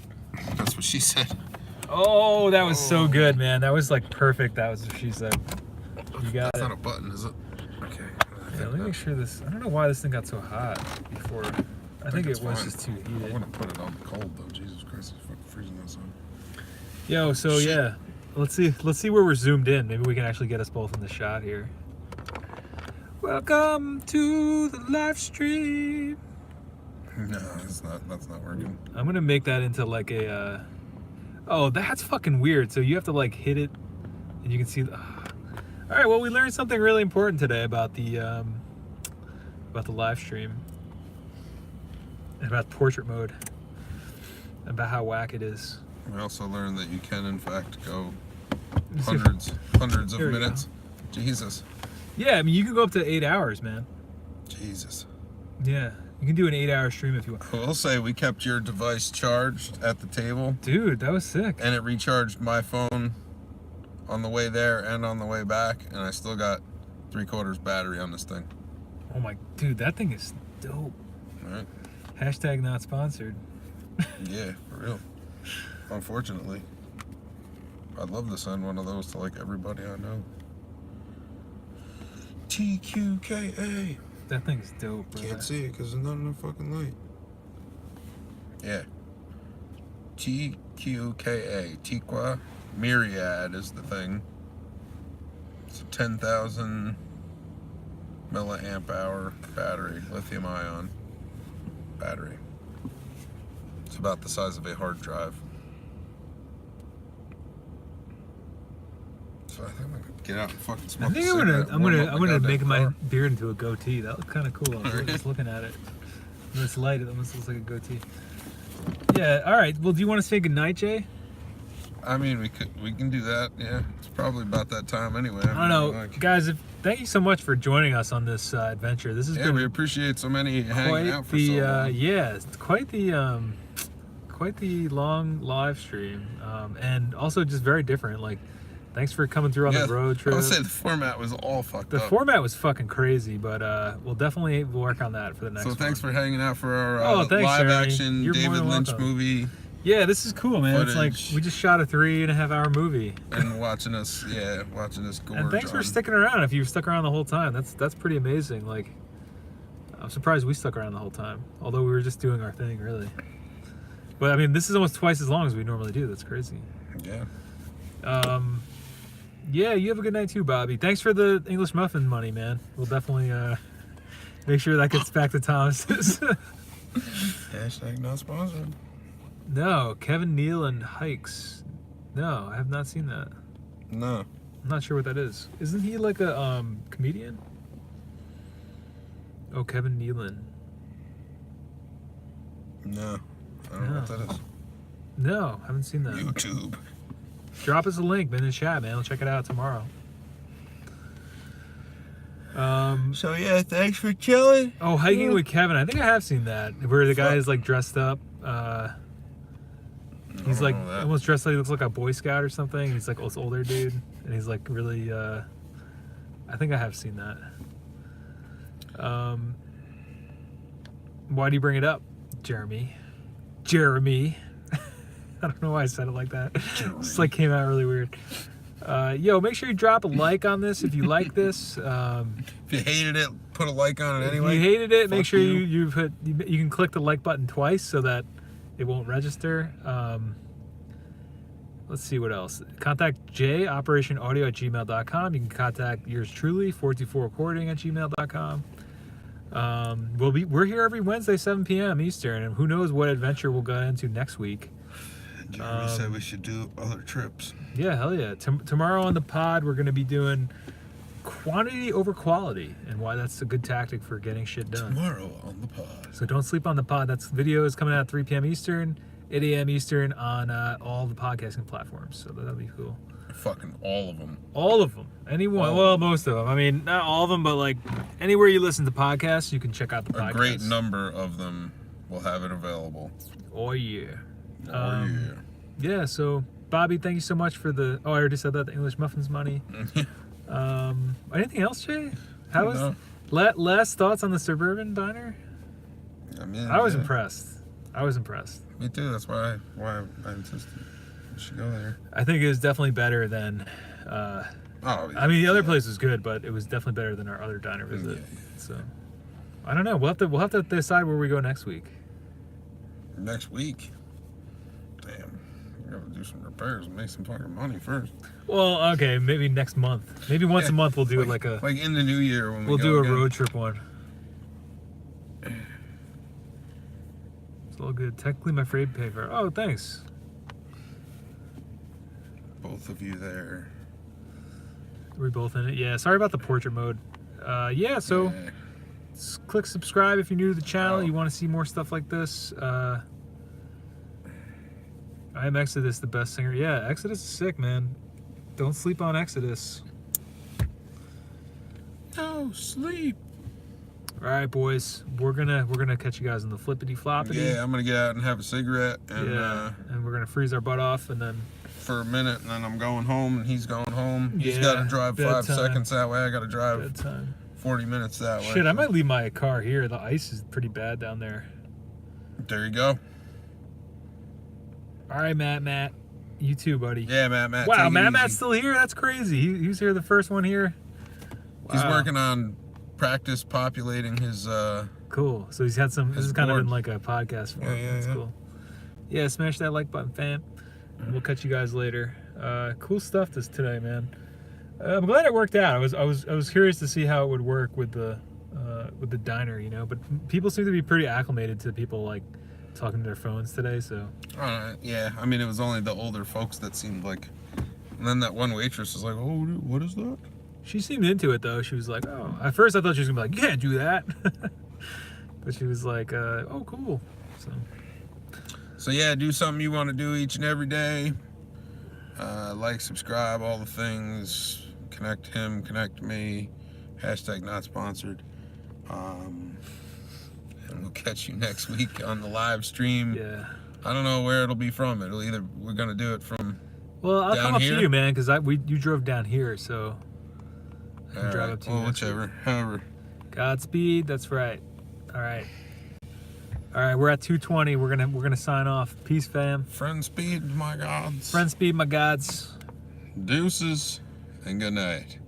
That's what she said. Oh, that was so good, man. That was like perfect. That was what she said. You got That's it. not a button, is it? Okay. Yeah, let me make sure this. I don't know why this thing got so hot before. I think it it's was fine. just too I heated. wouldn't put it on the cold though. Jesus Christ, it's fucking freezing outside. Yo, so Shit. yeah, let's see where we're zoomed in. Maybe we can actually get us both in the shot here. Welcome to the live stream. No, it's not. That's not working. I'm gonna make that into like a. Oh, that's fucking weird. So you have to like hit it, and you can see. All right. Well, we learned something really important today about the live stream, and about portrait mode, about how whack it is. We also learned that you can, in fact, go See if- hundreds of Here we minutes. Jesus. Yeah, I mean you can go up to 8 hours, man. Jesus. Yeah, you can do an 8-hour stream if you want. I will say we kept your device charged at the table, Dude, that was sick. and it recharged my phone on the way there and on the way back, and I still got 3/4 battery on this thing. Oh my, dude, that thing is dope. All right. Hashtag not sponsored. Yeah, for real. Unfortunately. I'd love to send one of those to like everybody I know. TQKA. That thing's dope, bro. Can't see it because there's not enough fucking light. Yeah. TQKA. Tiqua Myriad is the thing. It's a 10,000 milliamp hour battery, lithium ion battery. It's about the size of a hard drive. So I think I'm gonna get out and fucking I smoke think a I'm cigarette, gonna warm up make goddamn my car. beard into a goatee. That looks kind of cool. I was Alright. just looking at it. In this light, it almost looks like a goatee. Yeah. All right. Well, do you want to say goodnight, Jay? I mean, we can do that. Yeah, it's probably about that time anyway. I don't know, guys. Thank you so much for joining us on this adventure. This has Yeah, been we appreciate so many hanging quite out for the so long. yeah, it's quite the long live stream, and also just very different. Like, thanks for coming through on the road trip. I would say the format was all fucked The up. format was fucking crazy, but we'll definitely work on that for the next one. So thanks for hanging out for our Thanks, live Jeremy. action You're more David than Lynch welcome. movie Yeah, this is cool, man. It's like Footage. we just shot a 3.5-hour movie. and watching us gorge. And thanks for on- sticking around. If you stuck around the whole time, that's pretty amazing. Like, I'm surprised we stuck around the whole time. Although we were just doing our thing, really. But I mean, this is almost twice as long as we normally do. That's crazy. Yeah. Yeah, you have a good night too, Bobby. Thanks for the English muffin money, man. We'll definitely make sure that gets back to Thomas's. Hashtag not sponsored. No, Kevin Neal and Hikes. No, I have not seen that. No. I'm not sure what that is. Isn't he like a comedian? Oh, Kevin Nealon. No. I don't know what that is. No, haven't seen that. YouTube. Drop us a link in the chat, man. I'll check it out tomorrow. So yeah, thanks for chilling. Oh, Hiking with Kevin. I think I have seen that. Where the guy is like dressed up. He's like almost dressed like he looks like a Boy Scout or something. He's like this older dude, and he's like really. I think I have seen that. Why do you bring it up, Jeremy? Jeremy. I don't know why I said it like that. Just like came out really weird. Yo, make sure you drop a like on this if you like this. If you hated it, put a like on it anyway. If you hated it, make Fuck sure you. you can click the like button twice so that it won't register. Let's see what else. Contact Jay, operationaudio@gmail.com. You can contact yours truly, 424recording@gmail.com. We're here every Wednesday, 7 p.m. Eastern, and who knows what adventure we'll go into next week. Jeremy said we should do other trips. Yeah, hell yeah. Tomorrow on the pod, we're going to be doing quantity over quality and why that's a good tactic for getting shit done. Tomorrow on the pod. So don't sleep on the pod. That's video is coming out at 3 p.m. Eastern, 8 a.m. Eastern on all the podcasting platforms. So that'll be cool. Fucking all of them. All of them. Anyone. Well, most of them. I mean, not all of them, but like anywhere you listen to podcasts, you can check out the podcast. A great number of them will have it available. Oh, yeah. Oh, yeah. Yeah, so, Bobby, thank you so much for the... Oh, I already said that, the English muffins money. Anything else, Jay? How was... Last thoughts on the Suburban Diner? I mean, I was impressed. I was impressed. Me too. That's why I insisted we should go there. I think it was definitely better than... I mean, the other place was good, but it was definitely better than our other diner visit. Yeah. So, I don't know. We'll have to decide where we go next week. Next week? Damn. We gotta do some repairs and make some fucking money first. Well, okay, maybe next month. Maybe once a month we'll do like a... Like in the new year when we'll do a road trip one. It's all good. Technically my freight paper. Oh, thanks. Both of you there. Are we both in it? Yeah, sorry about the portrait mode. Yeah, so click subscribe if you're new to the channel. You want to see more stuff like this. I am Exodus, the best singer. Yeah, Exodus is sick, man. Don't sleep on Exodus. No sleep. All right, boys. We're gonna catch you guys in the flippity floppity. Yeah, I'm gonna get out and have a cigarette and and we're gonna freeze our butt off and then for a minute, and then I'm going home and he's going home. He's got to drive 5 seconds that way. I got to drive 40 minutes that way. Shit, I might leave my car here. The ice is pretty bad down there. There you go. All right, Matt. You too, buddy. Yeah, Matt. Wow, Matt's still here? That's crazy. He was here the first one here. Wow. He's working on practice populating his... Cool. So he's had some... This has kind of been like a podcast for him. Yeah, That's cool. Yeah, smash that like button, fam. We'll catch you guys later. Cool stuff today, man. I'm glad it worked out. I was curious to see how it would work with the diner, you know. But people seem to be pretty acclimated to people like talking to their phones today. So. Yeah, I mean it was only the older folks that seemed like. And then that one waitress was like, "Oh, what is that?" She seemed into it though. She was like, "Oh." At first I thought she was gonna be like, "You can't do that," but she was like, "Oh, cool." So yeah, do something you want to do each and every day. Like, subscribe, all the things. Connect him, connect me. # not sponsored. And we'll catch you next week on the live stream. Yeah. I don't know where it'll be from. It'll either we're gonna do it from. Well, I'll come up to you, man, because you drove down here, so I can drive up to you. Well, whichever, however. Godspeed. That's right. All right. All right, we're at 2:20. We're gonna sign off. Peace, fam. Friend speed, my gods. Friend speed, my gods. Deuces and good night.